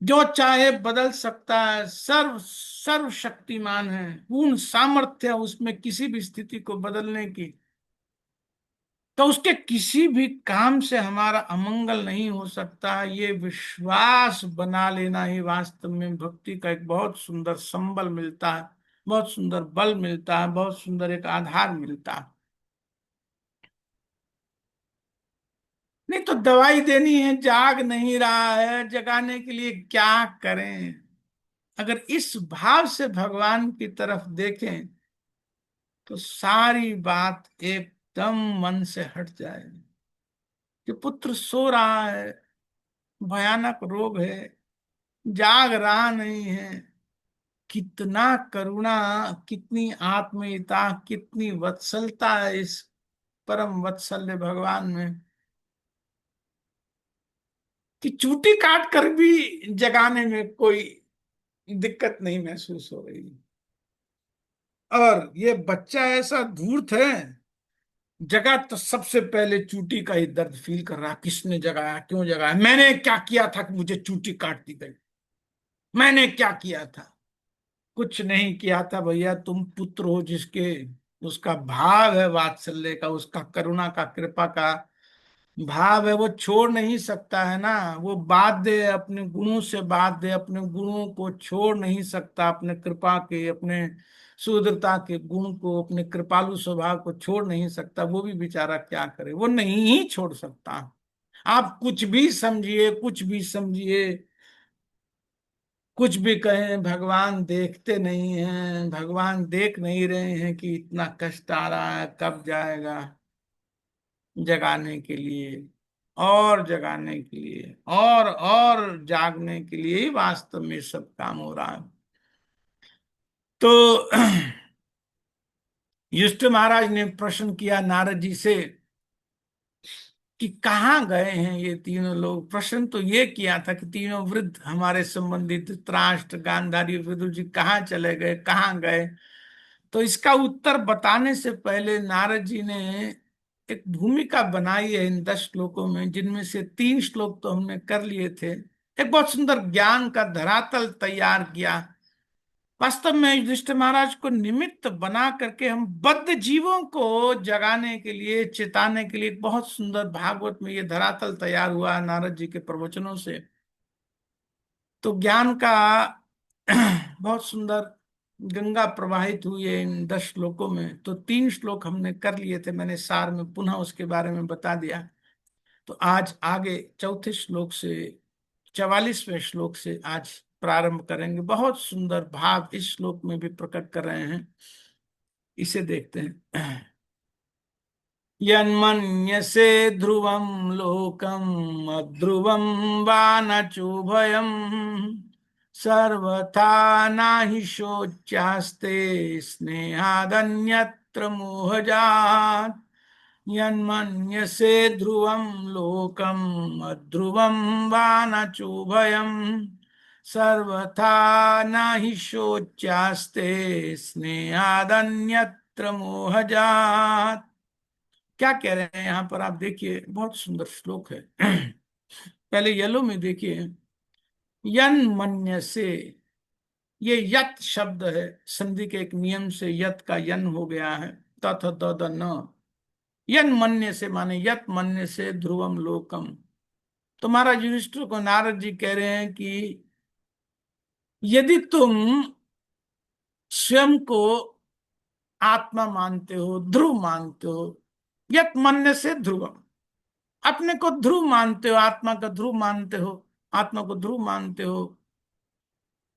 जो चाहे बदल सकता है, सर्व सर्व शक्तिमान है, पूर्ण सामर्थ्य है उसमें किसी भी स्थिति को बदलने की। तो उसके किसी भी काम से हमारा अमंगल नहीं हो सकता। ये विश्वास बना लेना ही वास्तव में भक्ति का एक बहुत सुंदर संबल मिलता है, बहुत सुंदर बल मिलता है, बहुत सुंदर एक आधार मिलता है। नहीं तो दवाई देनी है, जाग नहीं रहा है, जगाने के लिए क्या करें। अगर इस भाव से भगवान की तरफ देखें तो सारी बात एकदम मन से हट जाएगी कि पुत्र सो रहा है, भयानक रोग है, जाग रहा नहीं है, कितना करुणा, कितनी आत्मीयता, कितनी वत्सलता है इस परम वत्सल्य भगवान में कि चूटी काट कर भी जगाने में कोई दिक्कत नहीं महसूस हो रही। और ये बच्चा ऐसा धूर्त है, जगा तो सबसे पहले चूटी का ही दर्द फील कर रहा, किसने जगाया, क्यों जगाया, मैंने क्या किया था कि मुझे चूटी काट दी गई, मैंने क्या किया था। कुछ नहीं किया था भैया, तुम पुत्र हो जिसके, उसका भाव है वात्सल्य का, उसका करुणा का, कृपा का भाव है, वो छोड़ नहीं सकता है ना। वो बाध्य है, अपने गुणों से बाध्य है, अपने गुणों को छोड़ नहीं सकता, अपने कृपा के, अपने सुदृढ़ता के गुण को, अपने कृपालु स्वभाव को छोड़ नहीं सकता। वो भी बेचारा क्या करे, वो नहीं ही छोड़ सकता। आप कुछ भी समझिए, कुछ भी समझिए, कुछ भी कहें, भगवान देखते नहीं हैं, भगवान देख नहीं रहे हैं कि इतना कष्ट आ रहा है, कब जाएगा। जगाने के लिए, और जगाने के लिए, और जागने के लिए ही वास्तव में सब काम हो रहा है। तो युधिष्ठिर महाराज ने प्रश्न किया नारद जी से कि कहाँ गए हैं ये तीनों लोग। प्रश्न तो ये किया था कि तीनों वृद्ध हमारे संबंधित धृतराष्ट्र, गांधारी, विदुर जी कहाँ चले गए, कहाँ गए। तो इसका उत्तर बताने से पहले नारद जी ने एक भूमिका बनाई है इन 10 श्लोकों में, जिनमें से 3 श्लोक तो हमने कर लिए थे। एक बहुत सुंदर ज्ञान का धरातल तैयार किया। वास्तव में युधिष्ठिर महाराज को निमित्त बना करके हम बद्ध जीवों को जगाने के लिए, चेताने के लिए एक बहुत सुंदर भागवत में ये धरातल तैयार हुआ है नारद जी के प्रवचनों से। तो ज्ञान का बहुत सुंदर गंगा प्रवाहित हुई है इन 10 श्लोकों में। तो 3 श्लोक हमने कर लिए थे, मैंने सार में पुनः उसके बारे में बता दिया। तो आज आगे चौथे श्लोक से 44वें श्लोक से आज प्रारंभ करेंगे। बहुत सुंदर भाव इस श्लोक में भी प्रकट कर रहे हैं, इसे देखते हैं। यन्मन्यसे ध्रुवं लोकम् अध्रुवं वा न चोभयम् सर्वथा नाहि शोच्यास्ते स्नेहादन्यत्र मोहजात्। यन्मन्यसे ध्रुवं लोकम् अध्रुवं वा न चोभयम् सर्वथा नाहि शोच्यास्ते स्नेहादन्यत्र मोहजात्। क्या कह रहे हैं यहाँ पर, आप देखिए, बहुत सुंदर श्लोक है। पहले येलो में देखिए, यन मन्य से, ये यत शब्द है, संधि के एक नियम से यत का यन हो गया है, तथ द द न। यन मन्य से माने यत मन्य से ध्रुवम लोकम। तो महाराज युधिष्ठिर को नारद जी कह रहे हैं कि यदि तुम स्वयं को आत्मा मानते हो, ध्रुव मानते हो, यत मन्य से ध्रुवम, अपने को ध्रुव मानते हो, आत्मा का ध्रुव मानते हो, आत्मा को ध्रुव मानते हो,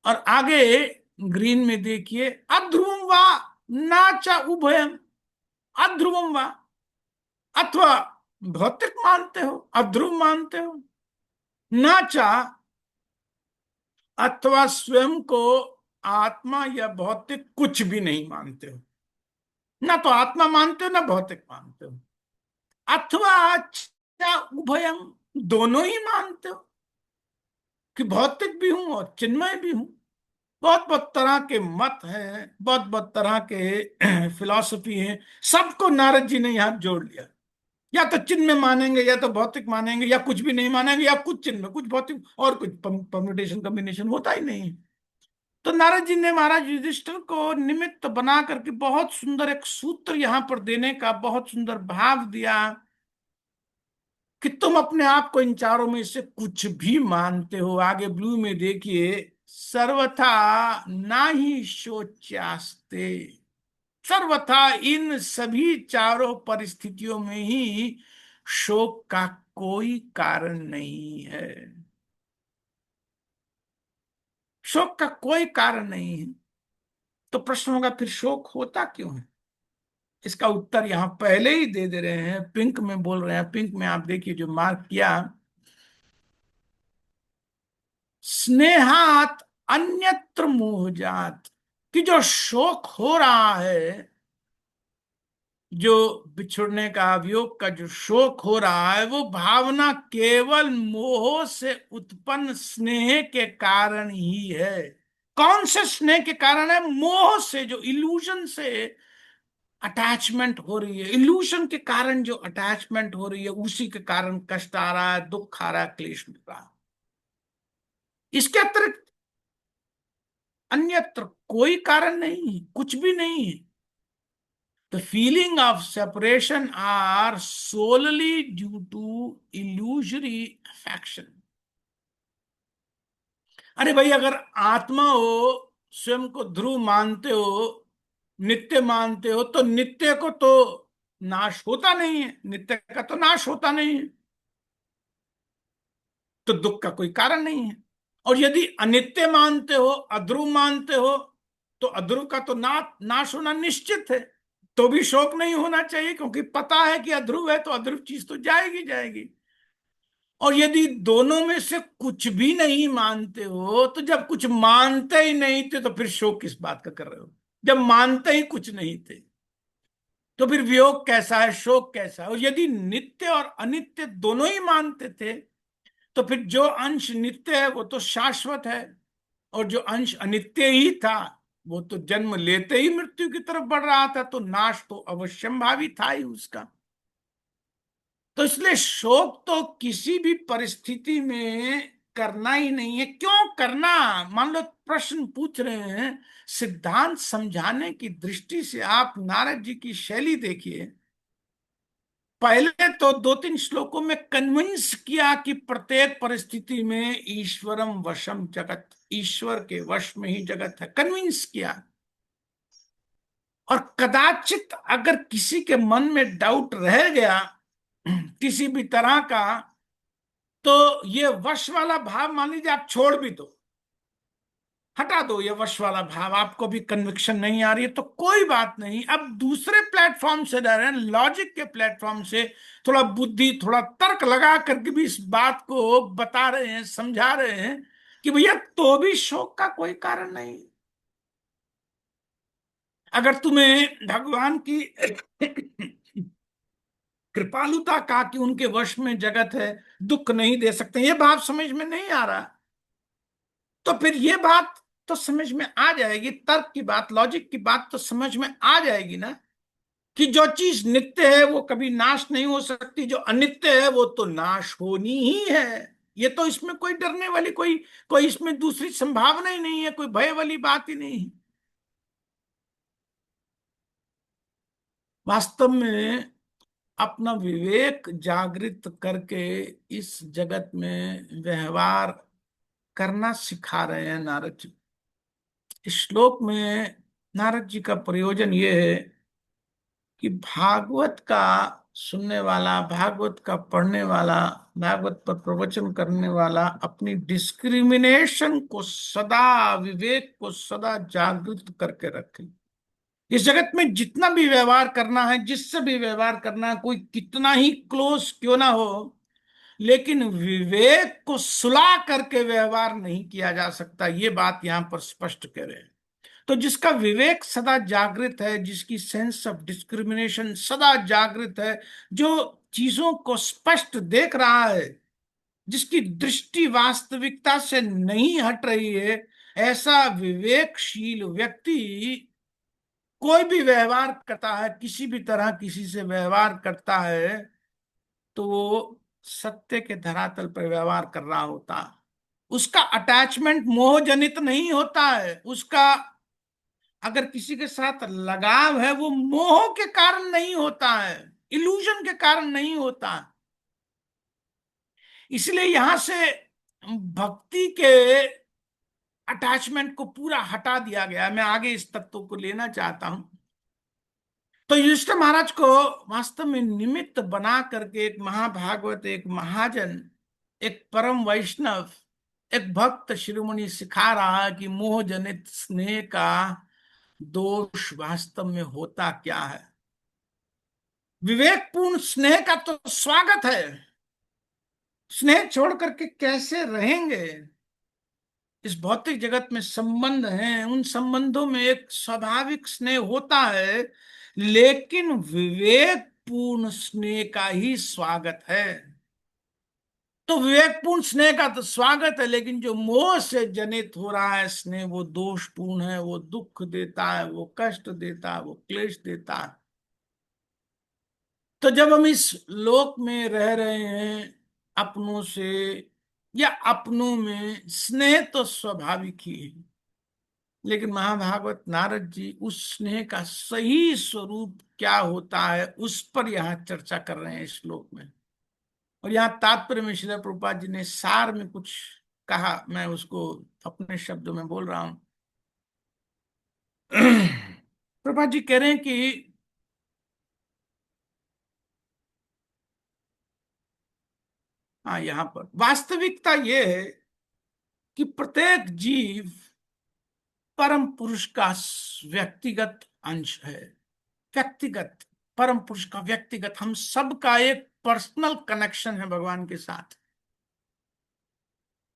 और आगे ग्रीन में देखिए, अध्रुवम वा नाचा उभयम, अध्रुवम वा, अथवा भौतिक मानते हो, अध्रुव मानते हो, नाचा, अथवा स्वयं को आत्मा या भौतिक कुछ भी नहीं मानते हो, ना तो आत्मा मानते हो ना भौतिक मानते हो, अथवा च उभयम, दोनों ही मानते हो कि भौतिक भी हूं और चिन्मय भी हूं। बहुत बहुत तरह के मत हैं, बहुत बहुत तरह के फिलॉसफी हैं, सबको नारद जी ने यहां जोड़ लिया। या तो चिन्ह में मानेंगे, या तो भौतिक मानेंगे, या कुछ भी नहीं मानेंगे, या कुछ चिन्ह में कुछ भौतिक, और कुछ परम्यूटेशन कॉम्बिनेशन होता ही नहीं है। तो नारद जी ने महाराज युधिष्ठिर को निमित्त बना करके बहुत सुंदर एक सूत्र यहां पर देने का बहुत सुंदर भाव दिया कि तुम अपने आप को इन चारों में से कुछ भी मानते हो। आगे ब्लू में देखिए, सर्वथा ना ही शोच्यास्ते, सर्वथा इन सभी चारों परिस्थितियों में ही शोक का कोई कारण नहीं है। शोक का कोई कारण नहीं है। तो प्रश्न होगा, फिर शोक होता क्यों है? इसका उत्तर यहां पहले ही दे दे रहे हैं, पिंक में बोल रहे हैं। पिंक में आप देखिए जो मार्क किया, स्नेहात अन्यत्र मोहजात, कि जो शोक हो रहा है, जो बिछुड़ने का, वियोग का जो शोक हो रहा है, वो भावना केवल मोह से उत्पन्न स्नेह के कारण ही है। कौन से स्नेह के कारण है? मोह से, जो इल्यूजन से अटैचमेंट हो रही है, इल्यूशन के कारण जो अटैचमेंट हो रही है, उसी के कारण कष्ट आ रहा है, दुख आ रहा है, क्लेश मिल रहा है। इसके अतिरिक्त अन्यत्र कोई कारण नहीं है, कुछ भी नहीं है। The feeling of separation are solely due to illusory affection. अरे भाई, अगर आत्मा हो, स्वयं को ध्रुव मानते हो, नित्य मानते हो, तो नित्य को तो नाश होता नहीं है, नित्य का तो नाश होता नहीं है, तो दुख का कोई कारण नहीं है। और यदि अनित्य मानते हो, अध्रुव मानते हो, तो अध्रुव का तो नाश होना निश्चित है, तो भी शोक नहीं होना चाहिए, क्योंकि पता है कि अध्रुव है तो अध्रुव चीज तो जाएगी जाएगी। और यदि दोनों में से कुछ भी नहीं मानते हो, तो जब कुछ मानते ही नहीं थे तो फिर शोक किस बात का कर रहे हो? जब मानते ही कुछ नहीं थे तो फिर वियोग कैसा है, शोक कैसा है? और यदि नित्य और अनित्य दोनों ही मानते थे, तो फिर जो अंश नित्य है वो तो शाश्वत है, और जो अंश अनित्य ही था वो तो जन्म लेते ही मृत्यु की तरफ बढ़ रहा था, तो नाश तो अवश्यंभावी था ही उसका। तो इसलिए शोक तो किसी भी परिस्थिति में करना ही नहीं है। क्यों करना? मान लो प्रश्न पूछ रहे हैं, सिद्धांत समझाने की दृष्टि से आप नारद जी की शैली देखिए। पहले तो दो तीन श्लोकों में कन्विंस किया कि प्रत्येक परिस्थिति में ईश्वरम वशम जगत, ईश्वर के वश में ही जगत है, कन्विंस किया। और कदाचित अगर किसी के मन में डाउट रह गया किसी भी तरह का, तो ये वश वाला भाव मान लीजिए आप छोड़ भी दो, हटा दो ये वश वाला भाव, आपको भी कन्विक्शन नहीं आ रही है, तो कोई बात नहीं। अब दूसरे प्लेटफॉर्म से रह रहे हैं, लॉजिक के प्लेटफॉर्म से थोड़ा बुद्धि थोड़ा तर्क लगा करके भी इस बात को बता रहे हैं, समझा रहे हैं कि भैया तो भी शोक का कोई कारण नहीं। अगर तुम्हें भगवान की कृपालुता का कि उनके वश में जगत है, दुख नहीं दे सकते, ये बात समझ में नहीं आ रहा, तो फिर ये बात तो समझ में आ जाएगी, तर्क की बात, लॉजिक की बात तो समझ में आ जाएगी ना, कि जो चीज नित्य है वो कभी नाश नहीं हो सकती, जो अनित्य है वो तो नाश होनी ही है। ये तो इसमें कोई डरने वाली, कोई कोई इसमें दूसरी संभावना ही नहीं है, कोई भय वाली बात ही नहीं है। वास्तव में अपना विवेक जागृत करके इस जगत में व्यवहार करना सिखा रहे हैं नारद जी। इस श्लोक में नारद जी का प्रयोजन ये है कि भागवत का सुनने वाला, भागवत का पढ़ने वाला, भागवत पर प्रवचन करने वाला अपनी डिस्क्रिमिनेशन को सदा, विवेक को सदा जागृत करके रखे। इस जगत में जितना भी व्यवहार करना है, जिससे भी व्यवहार करना है, कोई कितना ही क्लोज क्यों ना हो, लेकिन विवेक को सुला करके व्यवहार नहीं किया जा सकता, ये बात यहां पर स्पष्ट कह रहे हैं। तो जिसका विवेक सदा जागृत है, जिसकी सेंस ऑफ डिस्क्रिमिनेशन सदा जागृत है, जो चीजों को स्पष्ट देख रहा है, जिसकी दृष्टि वास्तविकता से नहीं हट रही है, ऐसा विवेकशील व्यक्ति कोई भी व्यवहार करता है, किसी भी तरह किसी से व्यवहार करता है, तो वो सत्य के धरातल पर व्यवहार कर रहा होता है। उसका अटैचमेंट मोह जनित नहीं होता है, उसका अगर किसी के साथ लगाव है वो मोह के कारण नहीं होता है, इल्यूजन के कारण नहीं होता। इसलिए यहां से भक्ति के अटैचमेंट को पूरा हटा दिया गया। मैं आगे इस तत्व को लेना चाहता हूं। तो युधिष्ठिर महाराज को वास्तव में निमित्त बना करके एक महाभागवत, एक महाजन, एक परम वैष्णव, एक भक्त शिरोमणि सिखा रहा है कि मोह जनित स्नेह का दोष वास्तव में होता क्या है। विवेकपूर्ण स्नेह का तो स्वागत है, स्नेह छोड़ करके कैसे रहेंगे। इस भौतिक जगत में संबंध हैं, उन संबंधों में एक स्वाभाविक स्नेह होता है, लेकिन विवेकपूर्ण स्नेह का ही स्वागत है। तो विवेकपूर्ण स्नेह का तो स्वागत है, लेकिन जो मोह से जनित हो रहा है स्नेह, वो दोषपूर्ण है, वो दुख देता है, वो कष्ट देता है, वो क्लेश देता है। तो जब हम इस लोक में रह रहे हैं अपनों से, या अपनों में स्नेह तो स्वाभाविक ही है, लेकिन महाभागवत नारद जी उस स्नेह का सही स्वरूप क्या होता है उस पर यहाँ चर्चा कर रहे हैं इस श्लोक में। और यहाँ तात्पर्य में श्रील प्रभुपाद जी ने सार में कुछ कहा, मैं उसको अपने शब्दों में बोल रहा हूं। प्रभुपाद जी कह रहे हैं कि हाँ, यहाँ पर वास्तविकता ये है कि प्रत्येक जीव परम पुरुष का व्यक्तिगत अंश है। व्यक्तिगत, परम पुरुष का व्यक्तिगत, हम सबका एक पर्सनल कनेक्शन है भगवान के साथ।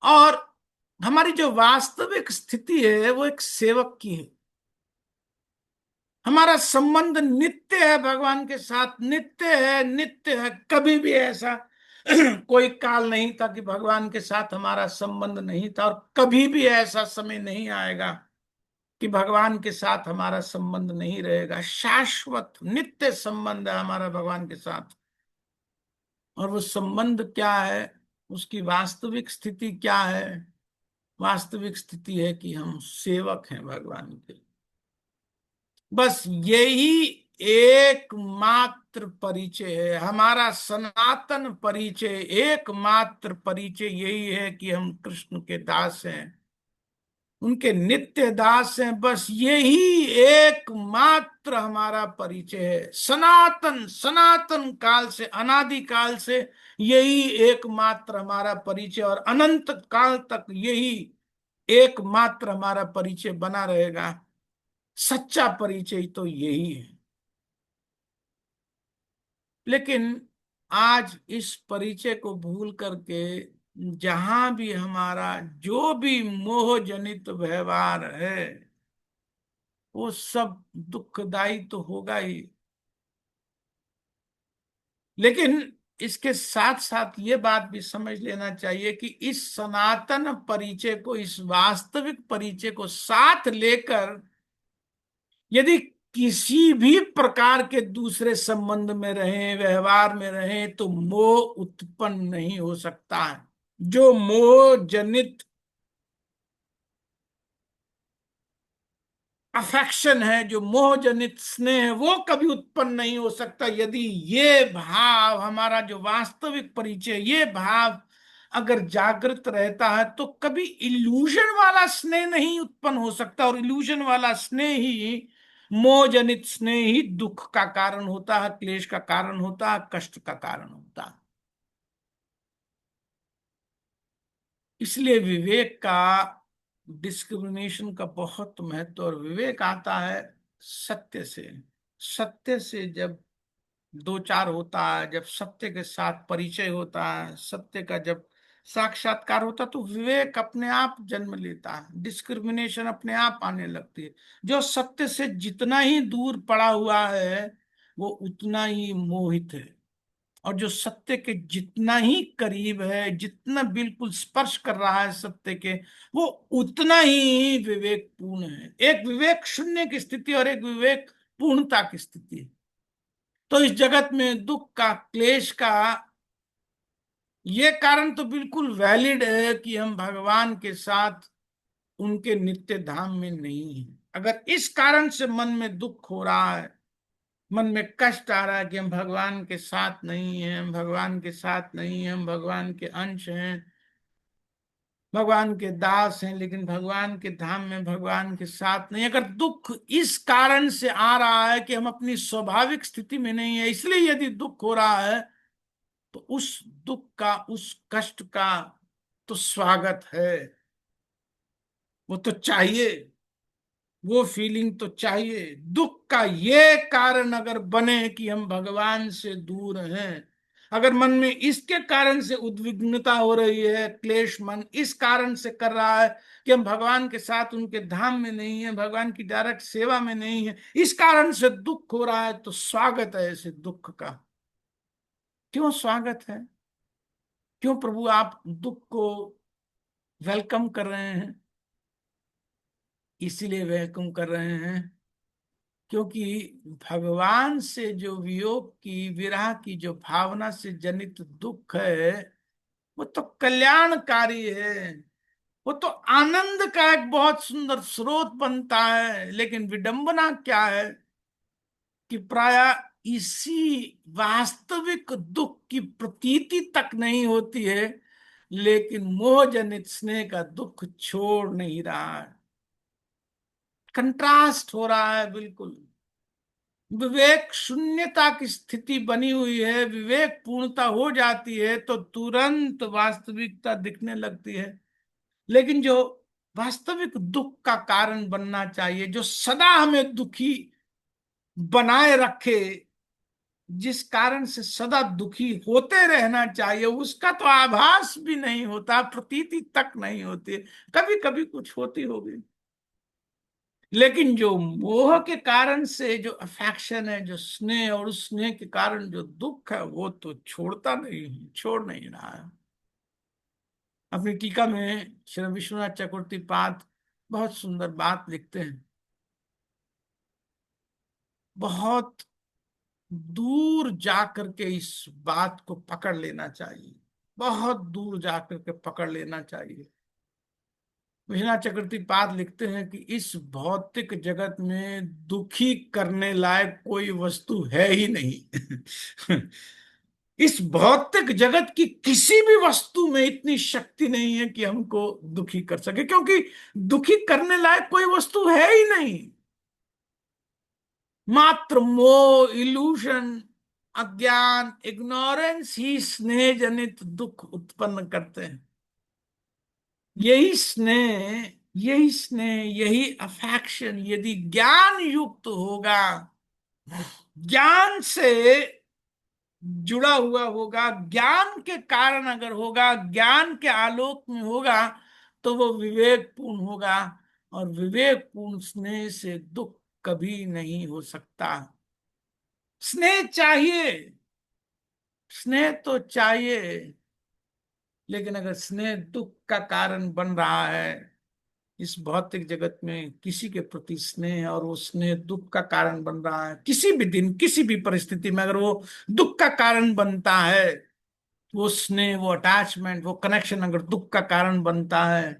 और हमारी जो वास्तविक स्थिति है वो एक सेवक की है। हमारा संबंध नित्य है भगवान के साथ, नित्य है, नित्य है। कभी भी ऐसा कोई काल नहीं था कि भगवान के साथ हमारा संबंध नहीं था, और कभी भी ऐसा समय नहीं आएगा कि भगवान के साथ हमारा संबंध नहीं रहेगा। शाश्वत नित्य संबंध है हमारा भगवान के साथ। और वो संबंध क्या है, उसकी वास्तविक स्थिति क्या है? वास्तविक स्थिति है कि हम सेवक हैं भगवान के। बस यही एकमात्र परिचय है हमारा, सनातन परिचय, एकमात्र परिचय यही है कि हम कृष्ण के दास हैं। उनके नित्य दास हैं। बस यही एकमात्र हमारा परिचय है, सनातन सनातन काल से, अनादि काल से यही एकमात्र हमारा परिचय, और अनंत काल तक यही एकमात्र हमारा परिचय बना रहेगा। सच्चा परिचय तो यही है। लेकिन आज इस परिचय को भूल करके जहां भी हमारा जो भी मोह जनित व्यवहार है, वो सब दुखदाई तो होगा ही। लेकिन इसके साथ साथ ये बात भी समझ लेना चाहिए कि इस सनातन परिचय को, इस वास्तविक परिचय को साथ लेकर यदि किसी भी प्रकार के दूसरे संबंध में रहें, व्यवहार में रहें, तो मोह उत्पन्न नहीं हो सकता है। जो मोह जनित अफेक्शन है, जो मोह जनित स्नेह है, वो कभी उत्पन्न नहीं हो सकता यदि ये भाव, हमारा जो वास्तविक परिचय, ये भाव अगर जागृत रहता है, तो कभी इल्यूजन वाला स्नेह नहीं उत्पन्न हो सकता। और इल्यूजन वाला स्नेह ही, मोह जनित स्नेह ही दुख का कारण होता है, क्लेश का कारण होता है, कष्ट का कारण होता है। इसलिए विवेक का, डिस्क्रिमिनेशन का बहुत महत्व। और विवेक आता है सत्य से। सत्य से जब दो चार होता है, जब सत्य के साथ परिचय होता है, सत्य का जब साक्षात्कार होता है, तो विवेक अपने आप जन्म लेता है, डिस्क्रिमिनेशन अपने आप आने लगती है। जो सत्य से जितना ही दूर पड़ा हुआ है, वो उतना ही मोहित है। और जो सत्य के जितना ही करीब है, जितना बिल्कुल स्पर्श कर रहा है सत्य के, वो उतना ही विवेक पूर्ण है। एक विवेक शून्य की स्थिति और एक विवेक पूर्णता की स्थिति है। तो इस जगत में दुख का, क्लेश का ये कारण तो बिल्कुल वैलिड है कि हम भगवान के साथ उनके नित्य धाम में नहीं है। अगर इस कारण से मन में दुख हो रहा है, मन में कष्ट आ रहा है कि हम भगवान के साथ नहीं हैं, हम भगवान के साथ नहीं हैं, हम भगवान के अंश हैं, भगवान के दास हैं, लेकिन भगवान के धाम में भगवान के साथ नहीं। अगर दुख इस कारण से आ रहा है कि हम अपनी स्वाभाविक स्थिति में नहीं है, इसलिए यदि दुख हो रहा है, तो उस दुख का, उस कष्ट का तो स्वागत है। वो तो चाहिए, वो फीलिंग तो चाहिए। दुख का ये कारण अगर बने कि हम भगवान से दूर हैं, अगर मन में इसके कारण से उद्विग्नता हो रही है, क्लेश मन इस कारण से कर रहा है कि हम भगवान के साथ उनके धाम में नहीं है, भगवान की डायरेक्ट सेवा में नहीं है, इस कारण से दुख हो रहा है, तो स्वागत है ऐसे दुख का। क्यों स्वागत है? क्यों प्रभु आप दुख को वेलकम कर रहे हैं? इसीलिए वेलकम कर रहे हैं क्योंकि भगवान से जो वियोग की, विरह की जो भावना से जनित दुख है, वो तो कल्याणकारी है। वो तो आनंद का एक बहुत सुंदर स्रोत बनता है। लेकिन विडंबना क्या है कि प्राय इसी वास्तविक दुख की प्रतीति तक नहीं होती है, लेकिन मोह जनित स्नेह का दुख छोड़ नहीं रहा है। कंट्रास्ट हो रहा है बिल्कुल। विवेक शून्यता की स्थिति बनी हुई है, विवेक पूर्णता हो जाती है तो तुरंत वास्तविकता दिखने लगती है। लेकिन जो वास्तविक दुख का कारण बनना चाहिए, जो सदा हमें दुखी बनाए रखे, जिस कारण से सदा दुखी होते रहना चाहिए, उसका तो आभास भी नहीं होता, प्रतीति तक नहीं होती। कभी कभी कुछ होती होगी, लेकिन जो मोह के कारण से जो अफेक्शन है, जो स्नेह, और उस स्नेह के कारण जो दुख है, वो तो छोड़ता नहीं, छोड़ नहीं रहा है। अपनी टीका में श्री विश्वनाथ चक्रवर्ती पाद बहुत सुंदर बात लिखते हैं। बहुत दूर जाकर के इस बात को पकड़ लेना चाहिए, बहुत दूर जाकर के पकड़ लेना चाहिए। विश्वनाथ चक्रवर्ती पाद लिखते हैं कि इस भौतिक जगत में दुखी करने लायक कोई वस्तु है ही नहीं। इस भौतिक जगत की किसी भी वस्तु में इतनी शक्ति नहीं है कि हमको दुखी कर सके, क्योंकि दुखी करने लायक कोई वस्तु है ही नहीं। मात्र मोह, इल्यूशन, अज्ञान, इग्नोरेंस ही स्नेह जनित दुख उत्पन्न करते हैं। यही स्नेह, यही स्नेह, यही अफेक्शन यदि ज्ञान युक्त होगा, ज्ञान से जुड़ा हुआ होगा, ज्ञान के कारण अगर होगा, ज्ञान के आलोक में होगा, तो वो विवेकपूर्ण होगा। और विवेकपूर्ण स्नेह से दुख कभी नहीं हो सकता। स्नेह चाहिए, स्नेह तो चाहिए, लेकिन अगर स्नेह दुख का कारण बन रहा है, इस भौतिक जगत में किसी के प्रति स्नेह, और वो स्नेह दुख का कारण बन रहा है, किसी भी दिन किसी भी परिस्थिति में अगर वो दुख का कारण बनता है, वो स्नेह, वो अटैचमेंट, वो कनेक्शन अगर दुख का कारण बनता है,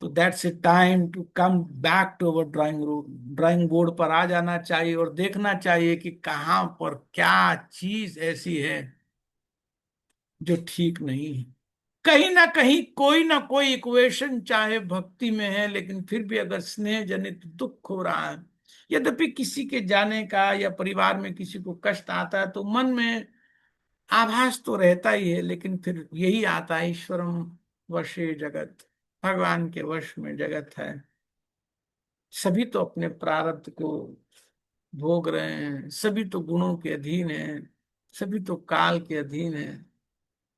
तो that's a time to come back to our drawing board पर आ जाना चाहिए और देखना चाहिए कि कहाँ पर क्या चीज ऐसी है जो ठीक नहीं है। कहीं ना कोई इक्वेशन चाहे भक्ति में है, लेकिन फिर भी अगर स्नेह जनित दुख हो रहा है, यद्यपि किसी के जाने का या परिवार में किसी को कष्ट आता है, तो मन में आभास तो रहता ही है, लेकिन फिर यही आता है, ईश्वरम वशे जगत, भगवान के वश में जगत है। सभी तो अपने प्रारब्ध को भोग रहे हैं, सभी तो गुणों के अधीन हैं, सभी तो काल के अधीन हैं।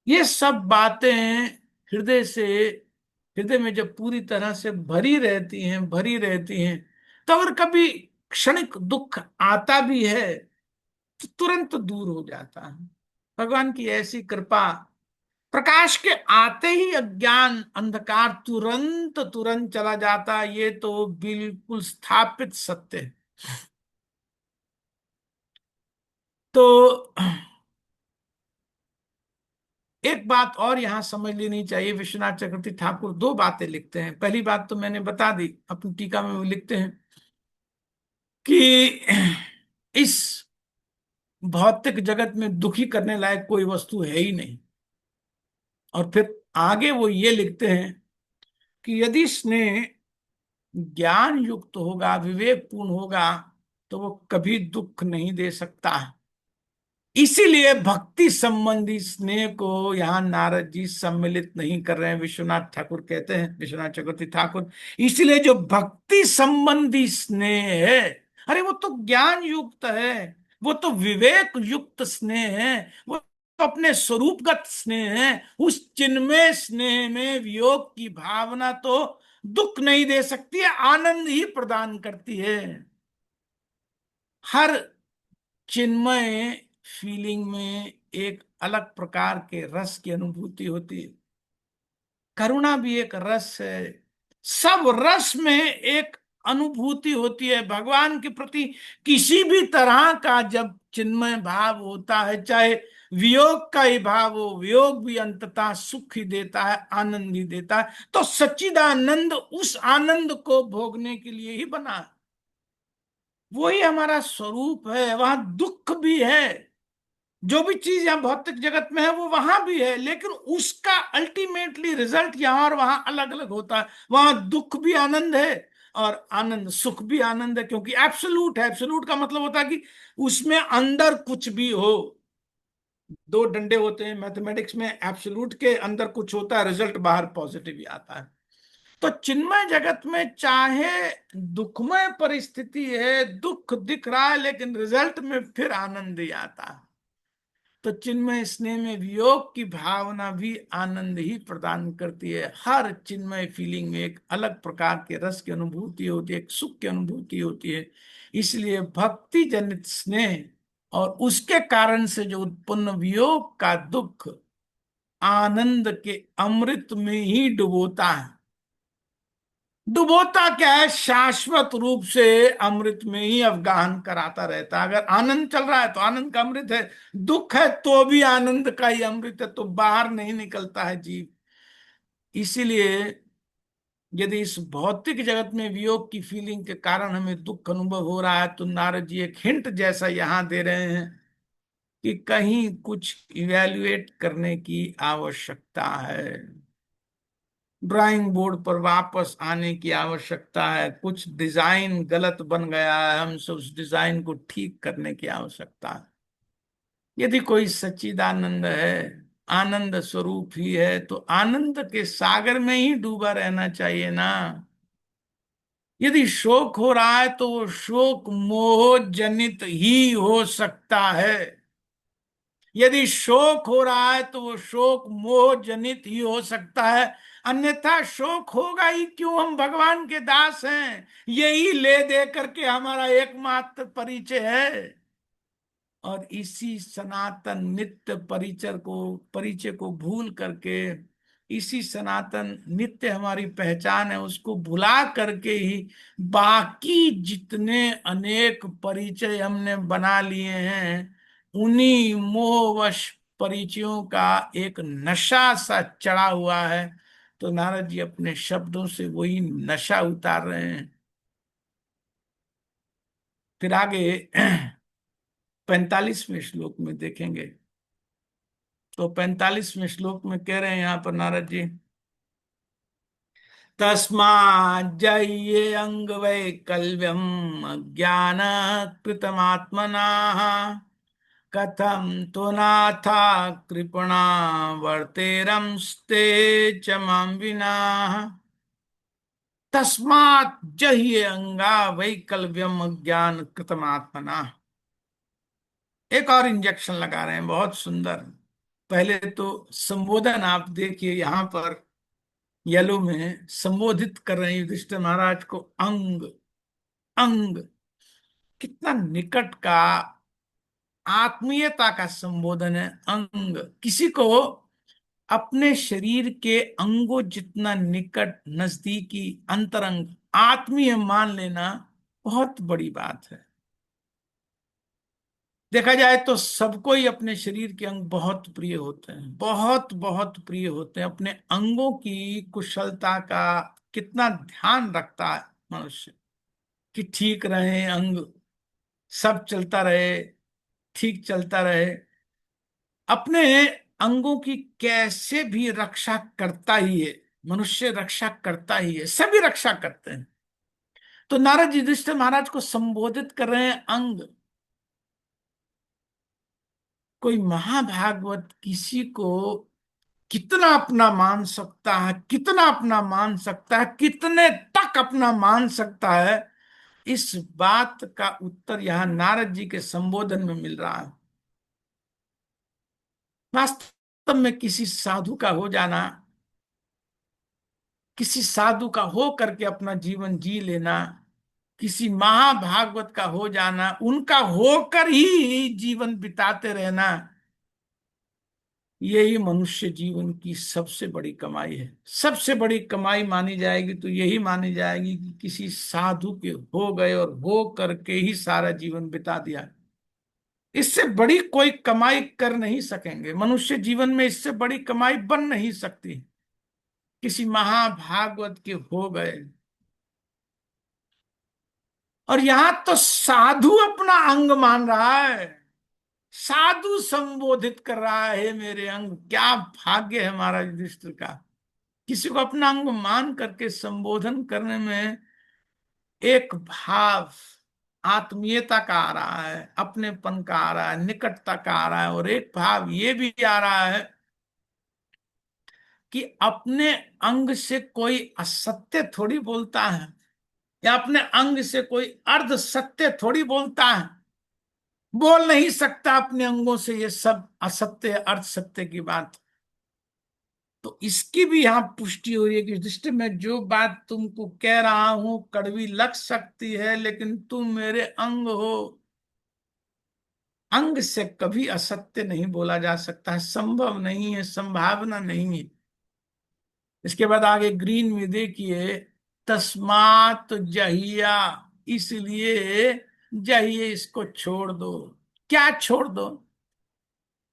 ये सब बातें हृदय में जब पूरी तरह से भरी रहती हैं, तो अगर कभी क्षणिक दुख आता भी है, तो तुरंत दूर हो जाता है। भगवान की ऐसी कृपा, प्रकाश के आते ही अज्ञान अंधकार तुरंत तुरंत चला जाता है, ये तो बिल्कुल स्थापित सत्य है। तो एक बात और यहां समझ लेनी चाहिए। विश्वनाथ चक्रवर्ती ठाकुर दो बातें लिखते हैं। पहली बात तो मैंने बता दी, अपनी टीका में वो लिखते हैं कि इस भौतिक जगत में दुखी करने लायक कोई वस्तु है ही नहीं। और फिर आगे वो ये लिखते हैं कि यदि स्नेह ज्ञान युक्त होगा, विवेकपूर्ण होगा, तो वो कभी दुख नहीं दे सकता। इसीलिए भक्ति संबंधी स्नेह को यहाँ नारद जी सम्मिलित नहीं कर रहे हैं। विश्वनाथ ठाकुर कहते हैं, विश्वनाथ चक्रवर्ती ठाकुर, इसीलिए जो भक्ति संबंधी स्नेह है, अरे वो तो ज्ञान युक्त है, वो तो विवेक युक्त स्नेह है, वो तो अपने स्वरूपगत स्नेह है। उस चिन्मय स्नेह में वियोग की भावना तो दुख नहीं दे सकती है, आनंद ही प्रदान करती है। हर चिन्मय फीलिंग में एक अलग प्रकार के रस की अनुभूति होती है। करुणा भी एक रस है। सब रस में एक अनुभूति होती है भगवान के प्रति। किसी भी तरह का जब चिन्मय भाव होता है, चाहे वियोग का ही भाव हो, वियोग भी अंततः सुख ही देता है, आनंद ही देता है। तो सच्चिदानंद उस आनंद को भोगने के लिए ही बना है। वही हमारा स्वरूप है। वहां दुख भी है, जो भी चीज यहाँ भौतिक जगत में है वो वहां भी है, लेकिन उसका अल्टीमेटली रिजल्ट यहाँ और वहां अलग अलग होता है। वहां दुख भी आनंद है, और आनंद सुख भी आनंद है, क्योंकि एब्सोल्यूट है। एब्सोल्यूट का मतलब होता है कि उसमें अंदर कुछ भी हो। दो डंडे होते हैं मैथमेटिक्स में, एब्सोल्यूट के अंदर कुछ होता है, रिजल्ट बाहर पॉजिटिव ही आता है। तो चिन्मय जगत में चाहे दुखमय परिस्थिति है, दुख दिख रहा है, लेकिन रिजल्ट में फिर आनंद ही आता है। तो चिन्मय स्नेह में वियोग की भावना भी आनंद ही प्रदान करती है। हर चिन्मय फीलिंग में एक अलग प्रकार के रस की अनुभूति होती है, एक सुख की अनुभूति होती है। इसलिए भक्ति जनित स्नेह और उसके कारण से जो उत्पन्न वियोग का दुख आनंद के अमृत में ही डुबोता है। डुबोता क्या है, शाश्वत रूप से अमृत में ही अवगाहन कराता रहता है। अगर आनंद चल रहा है तो आनंद का अमृत है, दुख है तो भी आनंद का ही अमृत है, तो बाहर नहीं निकलता है जीव। इसीलिए यदि इस भौतिक जगत में वियोग की फीलिंग के कारण हमें दुख अनुभव हो रहा है, तो नारद जी एक हिंट जैसा यहां दे रहे हैं कि कहीं कुछ इवैल्यूएट करने की आवश्यकता है, ड्राइंग बोर्ड पर वापस आने की आवश्यकता है, कुछ डिजाइन गलत बन गया है, हम सब उस डिजाइन को ठीक करने की आवश्यकता है। यदि कोई सच्चिदानंद है, आनंद स्वरूप ही है, तो आनंद के सागर में ही डूबा रहना चाहिए ना। यदि शोक हो रहा है तो वो शोक मोह जनित ही हो सकता है। यदि शोक हो रहा है तो वो शोक मोह जनित ही हो सकता है, अन्यथा शोक होगा ही क्यों। हम भगवान के दास हैं, यही ले दे करके हमारा एकमात्र परिचय है। और इसी सनातन नित्य परिचय को भूल करके, इसी सनातन नित्य हमारी पहचान है, उसको भुला करके ही बाकी जितने अनेक परिचय हमने बना लिए हैं, उन्हीं मोहवश परिचयों का एक नशा सा चढ़ा हुआ है। तो नारद जी अपने शब्दों से वही नशा उतार रहे हैं। फिर आगे 45वें श्लोक में देखेंगे, तो 45वें श्लोक में कह रहे हैं यहाँ पर नारद जी, तस्मात् जह्ये अंग वैकल्यम ज्ञान कृतमात्मनाः कथम तो नाथा कृपणा वर्तेरंस्ते च मां विना। तस्मात् जह्ये अंगा वैकल्यम ज्ञान कृतमात्मना। एक और इंजेक्शन लगा रहे हैं, बहुत सुंदर। पहले तो संबोधन आप देखिए, यहां पर येलो में संबोधित कर रहे हैं युधिष्ठिर महाराज को, अंग अंग। कितना निकट का, आत्मीयता का संबोधन है अंग। किसी को अपने शरीर के अंगों जितना निकट, नजदीकी, अंतरंग, आत्मीय मान लेना बहुत बड़ी बात है। देखा जाए तो सबको ही अपने शरीर के अंग बहुत प्रिय होते हैं, बहुत बहुत प्रिय होते हैं। अपने अंगों की कुशलता का कितना ध्यान रखता है मनुष्य, कि ठीक रहे अंग, सब चलता रहे, ठीक चलता रहे। अपने अंगों की कैसे भी रक्षा करता ही है मनुष्य, रक्षा करता ही है, सभी रक्षा करते हैं। तो नारद युधिष्ठिर महाराज को संबोधित कर रहे हैं अंग। कोई महाभागवत किसी को कितना अपना मान सकता है, कितना अपना मान सकता है, कितने तक अपना मान सकता है, इस बात का उत्तर यहां नारद जी के संबोधन में मिल रहा है। वास्तव में किसी साधु का हो जाना, किसी साधु का हो करके अपना जीवन जी लेना, किसी महाभागवत का हो जाना, उनका होकर ही जीवन बिताते रहना, यही मनुष्य जीवन की सबसे बड़ी कमाई है। सबसे बड़ी कमाई मानी जाएगी तो यही मानी जाएगी कि किसी साधु के हो गए और हो करके ही सारा जीवन बिता दिया। इससे बड़ी कोई कमाई कर नहीं सकेंगे मनुष्य जीवन में, इससे बड़ी कमाई बन नहीं सकती। किसी महाभागवत के हो गए, और यहां तो साधु अपना अंग मान रहा है, साधु संबोधित कर रहा है मेरे अंग। क्या भाग्य है हमारा युधिष्ठिर का, किसी को अपना अंग मान करके संबोधन करने में एक भाव आत्मीयता का आ रहा है, अपनेपन का आ रहा है, निकटता का आ रहा है, और एक भाव ये भी आ रहा है कि अपने अंग से कोई असत्य थोड़ी बोलता है, या अपने अंग से कोई अर्ध सत्य थोड़ी बोलता है। बोल नहीं सकता अपने अंगों से ये सब असत्य अर्ध सत्य की बात। तो इसकी भी यहां पुष्टि हो रही है कि दृष्टि में जो बात तुमको कह रहा हूं कड़वी लग सकती है, लेकिन तुम मेरे अंग हो। अंग से कभी असत्य नहीं बोला जा सकता है, संभव नहीं है, संभावना नहीं है। इसके बाद आगे ग्रीन में देखिए, तस्मात जहिया, इसलिए जहिए, इसको छोड़ दो। क्या छोड़ दो?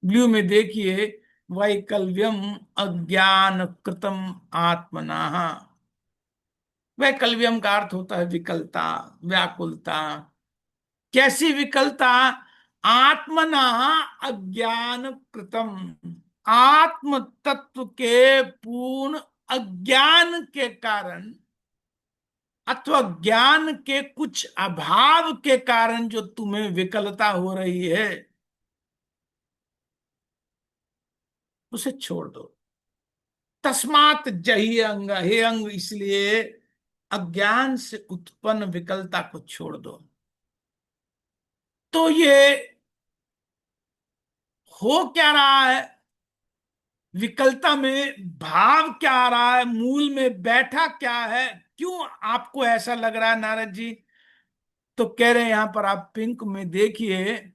ब्लू में देखिए, वैकल्यम अज्ञान कृतम आत्मना। वैकल्यम का अर्थ होता है विकलता, व्याकुलता। कैसी विकलता? आत्मना अज्ञान कृतम, आत्म तत्व के पूर्ण अज्ञान के कारण अथवा ज्ञान के कुछ अभाव के कारण जो तुम्हें विकलता हो रही है, उसे छोड़ दो। तस्मात जही अंग, हे अंग, इसलिए अज्ञान से उत्पन्न विकलता को छोड़ दो। तो ये हो क्या रहा है, विकलता में भाव क्या आ रहा है, मूल में बैठा क्या है, क्यों आपको ऐसा लग रहा है नारद जी? तो कह रहे हैं यहां पर, आप पिंक में देखिए,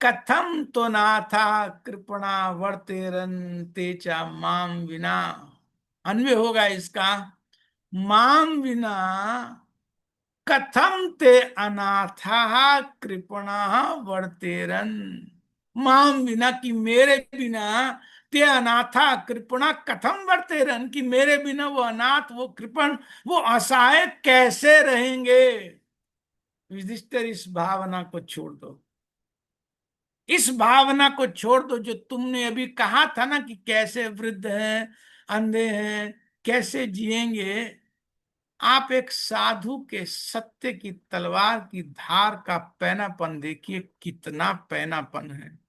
कथम तो नाथा कृपणा वर्तेरन तेचा माम विना। अन्वय होगा इसका, माम विना कथम ते अनाथा कृपणा वर्तेरन। माम बिना, कि मेरे बिना, ते अनाथा कृपणा कथम वर्तेरन, कि मेरे बिना वो अनाथ, वो कृपण, वो असहाय कैसे रहेंगे। युधिष्ठिर, इस भावना को छोड़ दो। इस भावना को छोड़ दो जो तुमने अभी कहा था ना, कि कैसे वृद्ध हैं, अंधे हैं, कैसे जिएंगे। आप एक साधु के सत्य की तलवार की धार का पैनापन देखिए, कितना पैनापन है।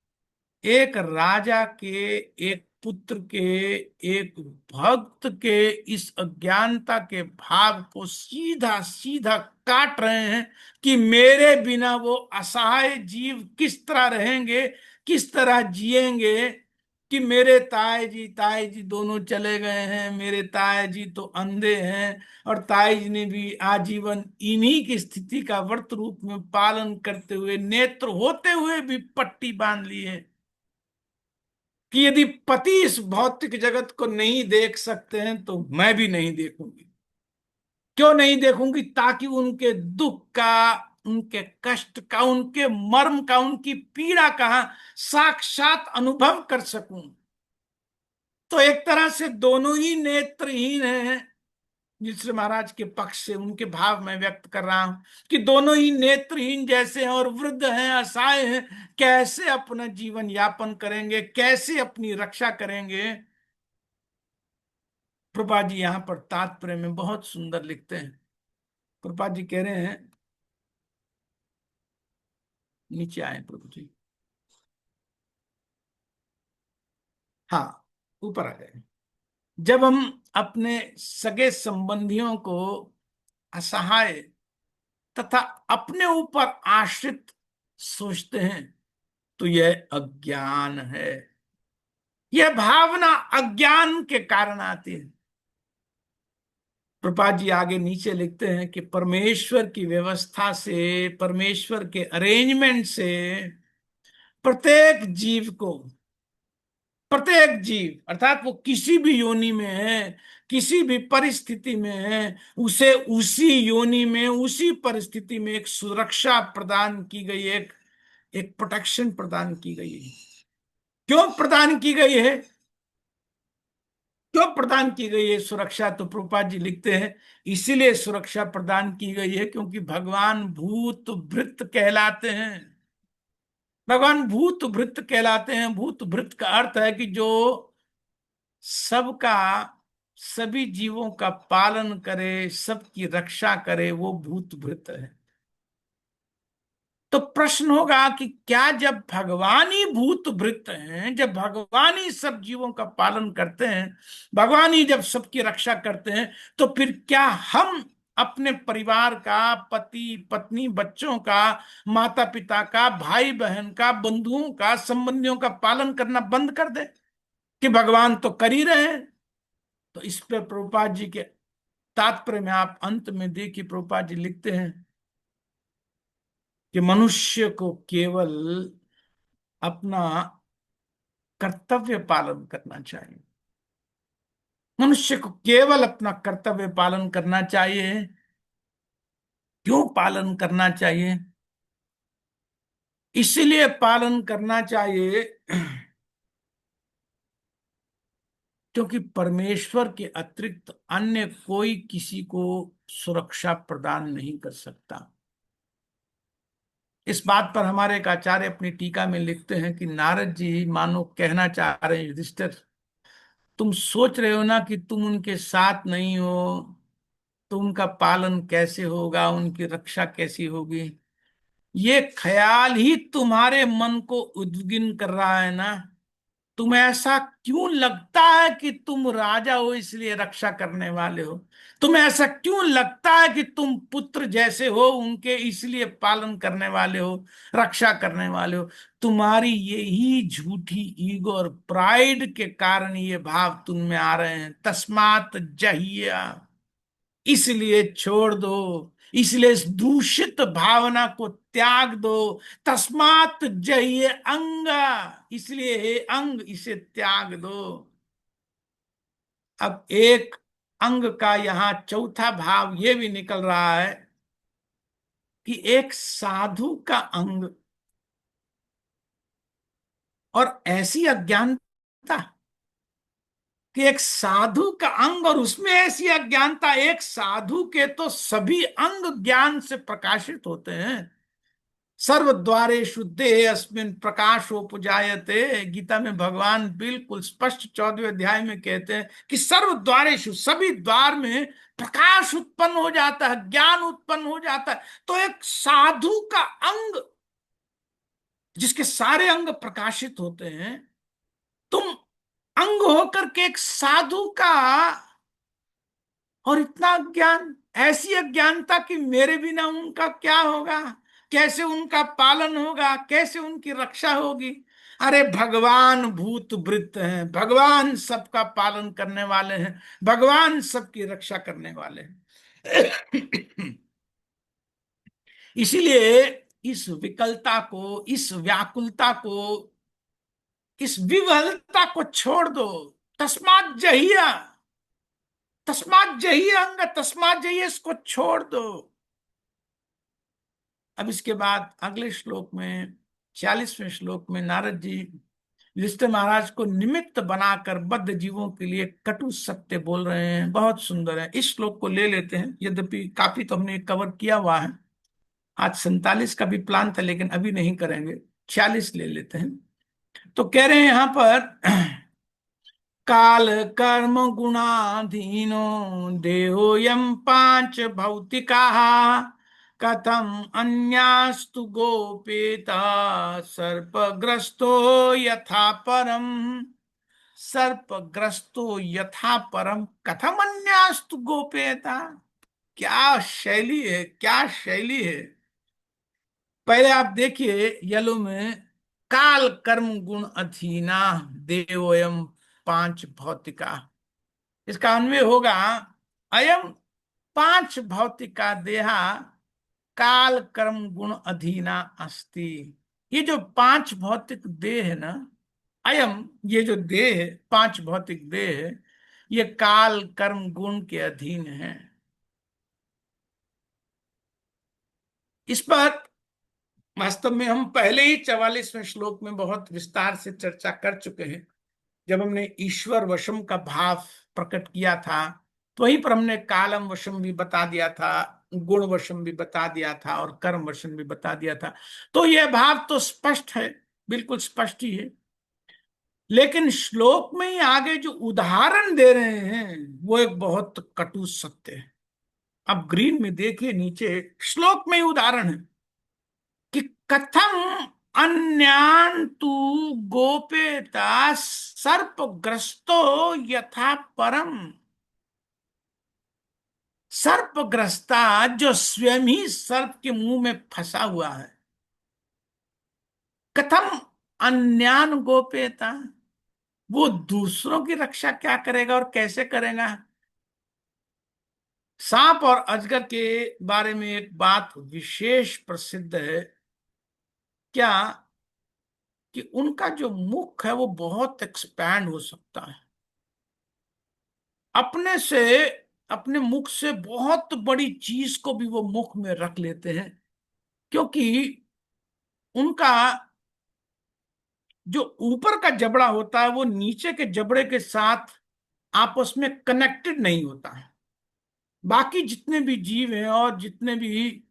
एक राजा के, एक पुत्र के, एक भक्त के इस अज्ञानता के भाव को सीधा सीधा काट रहे हैं, कि मेरे बिना वो असहाय जीव किस तरह रहेंगे, किस तरह जिएंगे। कि मेरे ताई जी दोनों चले गए हैं, मेरे ताई जी तो अंधे हैं, और ताई जी ने भी आजीवन इन्हीं की स्थिति का व्रत रूप में पालन करते हुए, नेत्र होते हुए भी पट्टी बांध ली है। कि यदि पति इस भौतिक जगत को नहीं देख सकते हैं, तो मैं भी नहीं देखूंगी। क्यों नहीं देखूंगी? ताकि उनके दुख का, उनके कष्ट का, उनके मर्म का, उनकी पीड़ा का साक्षात अनुभव कर सकूं। तो एक तरह से दोनों ही नेत्रहीन हैं। जिस महाराज के पक्ष से उनके भाव में व्यक्त कर रहा हूं, कि दोनों ही नेत्रहीन जैसे हैं और वृद्ध हैं, असहाय हैं, कैसे अपना जीवन यापन करेंगे, कैसे अपनी रक्षा करेंगे। प्रभा जी यहां पर तात्पर्य में बहुत सुंदर लिखते हैं। प्रभा जी कह रहे हैं, नीचे आए प्रभु जी, हाँ, ऊपर आ गए। जब हम अपने सगे संबंधियों को असहाय तथा अपने ऊपर आश्रित सोचते हैं, तो यह अज्ञान है। यह भावना अज्ञान के कारण आती है। प्रपात जी आगे नीचे लिखते हैं कि परमेश्वर की व्यवस्था से, परमेश्वर के अरेंजमेंट से प्रत्येक जीव को, प्रत्येक जीव अर्थात वो किसी भी योनि में है, किसी भी परिस्थिति में है, उसे उसी योनि में, उसी परिस्थिति में एक सुरक्षा प्रदान की गई, एक एक प्रोटेक्शन प्रदान की गई है। क्यों प्रदान की गई है? क्यों प्रदान की गई है सुरक्षा? तो प्रभुपाद जी लिखते हैं, इसीलिए सुरक्षा प्रदान की गई है क्योंकि भगवान भूत भृत कहलाते हैं। भगवान भूत भृत कहलाते हैं। भूत भृत का अर्थ है कि जो सबका, सभी जीवों का पालन करे, सबकी रक्षा करे, वो भूत भृत है। तो प्रश्न होगा कि क्या जब भगवान ही भूत भृत हैं, जब भगवान ही सब जीवों का पालन करते हैं, भगवान ही जब सबकी रक्षा करते हैं, तो फिर क्या हम अपने परिवार का, पति पत्नी, बच्चों का, माता पिता का, भाई बहन का, बंधुओं का, संबंधियों का पालन करना बंद कर दें? कि भगवान तो कर ही रहे हैं। तो इस पे प्रभुपाद जी के तात्पर्य में आप अंत में देखिए, प्रभुपाद जी लिखते हैं कि मनुष्य को केवल अपना कर्तव्य पालन करना चाहिए। मनुष्य को केवल अपना कर्तव्य पालन करना चाहिए। क्यों पालन करना चाहिए? इसलिए पालन करना चाहिए क्योंकि परमेश्वर के अतिरिक्त अन्य कोई किसी को सुरक्षा प्रदान नहीं कर सकता। इस बात पर हमारे एक आचार्य अपनी टीका में लिखते हैं कि नारद जी मानो कहना चाह रहे हैं, युधिष्ठिर तुम सोच रहे हो ना कि तुम उनके साथ नहीं हो, तो उनका पालन कैसे होगा, उनकी रक्षा कैसी होगी। ये ख्याल ही तुम्हारे मन को उद्विग्न कर रहा है ना। तुम्हें ऐसा क्यों लगता है कि तुम राजा हो इसलिए रक्षा करने वाले हो? तुम्हें ऐसा क्यों लगता है कि तुम पुत्र जैसे हो उनके इसलिए पालन करने वाले हो, रक्षा करने वाले हो? तुम्हारी यही झूठी ईगो और प्राइड के कारण ये भाव तुम में आ रहे हैं। तस्मात जहिया, इसलिए छोड़ दो, इसलिए इस दूषित भावना को त्याग दो। तस्मात जहिये अंग, इसलिए हे अंग इसे त्याग दो। अब एक अंग का यहां चौथा भाव यह भी निकल रहा है कि एक साधु का अंग और ऐसी अज्ञानता कि एक साधु का अंग और उसमें ऐसी अज्ञानता। एक साधु के तो सभी अंग ज्ञान से प्रकाशित होते हैं। सर्वद्वारेषु देहे अस्मिन् प्रकाशोपजायते, गीता में भगवान बिल्कुल स्पष्ट 14वें अध्याय में कहते हैं कि सर्वद्वारेषु, सभी द्वार में प्रकाश उत्पन्न हो जाता है, ज्ञान उत्पन्न हो जाता है। तो एक साधु का अंग जिसके सारे अंग प्रकाशित होते हैं, तुम अंग होकर के एक साधु का, और इतना अज्ञान, ऐसी अज्ञानता कि मेरे बिना उनका क्या होगा, कैसे उनका पालन होगा, कैसे उनकी रक्षा होगी। अरे भगवान भूत वृत्त हैं, भगवान सबका पालन करने वाले हैं, भगवान सबकी रक्षा करने वाले हैं। इसीलिए इस विकलता को, इस व्याकुलता को, इस विवलता को छोड़ दो। तस्मात जहिया, तस्मात जहिया अंग, तस्मात जहिया, इसको छोड़ दो। अब इसके बाद अगले श्लोक में, 46वें श्लोक में, नारद जी युधिष्ठिर महाराज को निमित्त बनाकर बद्ध जीवों के लिए कटु सत्य बोल रहे हैं। बहुत सुंदर है। इस श्लोक को ले लेते हैं, यद्यपि काफी तो हमने कवर किया हुआ है। आज 47 का भी प्लान था लेकिन अभी नहीं करेंगे, 46 ले लेते हैं। तो कह रहे हैं यहां पर काल कर्म गुणाधीनो देहोयम पांच भौतिका, कथम अन्यास्तु गोपेता सर्पग्रस्तो यथा परम। सर्पग्रस्तो यथा परम, कथम अन्यास्तु गोपेता। क्या शैली है, क्या शैली है। पहले आप देखिए येलो में, काल कर्म गुण अधीना देवोयम पांच भौतिका। इसका अन्वय होगा अयम पांच भौतिका देहा काल कर्म गुण अधीना अस्ति। ये जो पांच भौतिक देह है ना, अयम, ये जो देह है, पांच भौतिक देह है, ये काल कर्म गुण के अधीन है। इस पर वास्तव में हम पहले ही 44वें श्लोक में बहुत विस्तार से चर्चा कर चुके हैं, जब हमने ईश्वर वशम का भाव प्रकट किया था। तो वहीं पर हमने कालम वशम भी बता दिया था, गुण वशम भी बता दिया था, और कर्म वशम भी बता दिया था। तो यह भाव तो स्पष्ट है, बिल्कुल स्पष्ट ही है। लेकिन श्लोक में ही आगे जो उदाहरण दे रहे हैं वो एक बहुत कटु सत्य है। अब ग्रीन में देखिए, नीचे श्लोक में ही उदाहरण है कि कथम अन्यान तू गोपेता सर्पग्रस्तो यथा परम। सर्पग्रस्ता जो स्वयं ही सर्प के मुंह में फंसा हुआ है, कथम अन्यान गोपेता, वो दूसरों की रक्षा क्या करेगा और कैसे करेगा। सांप और अजगर के बारे में एक बात विशेष प्रसिद्ध है, क्या, कि उनका जो मुख है वो बहुत एक्सपैंड हो सकता है। अपने से, अपने मुख से बहुत बड़ी चीज को भी वो मुख में रख लेते हैं, क्योंकि उनका जो ऊपर का जबड़ा होता है वो नीचे के जबड़े के साथ आपस में कनेक्टेड नहीं होता है। बाकी जितने भी जीव हैं और जितने भी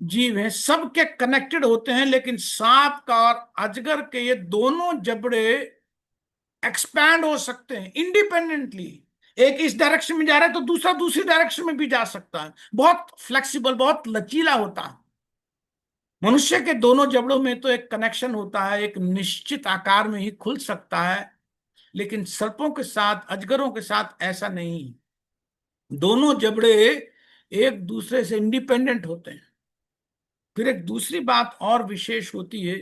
जीव हैं, सबके कनेक्टेड होते हैं, लेकिन सांप का और अजगर के ये दोनों जबड़े एक्सपैंड हो सकते हैं इंडिपेंडेंटली। एक इस डायरेक्शन में जा रहा है तो दूसरा दूसरी डायरेक्शन में भी जा सकता है। बहुत फ्लेक्सिबल, बहुत लचीला होता है। मनुष्य के दोनों जबड़ों में तो एक कनेक्शन होता है, एक निश्चित आकार में ही खुल सकता है, लेकिन सर्पों के साथ, अजगरों के साथ ऐसा नहीं। दोनों जबड़े एक दूसरे से इंडिपेंडेंट होते हैं। फिर एक दूसरी बात और विशेष होती है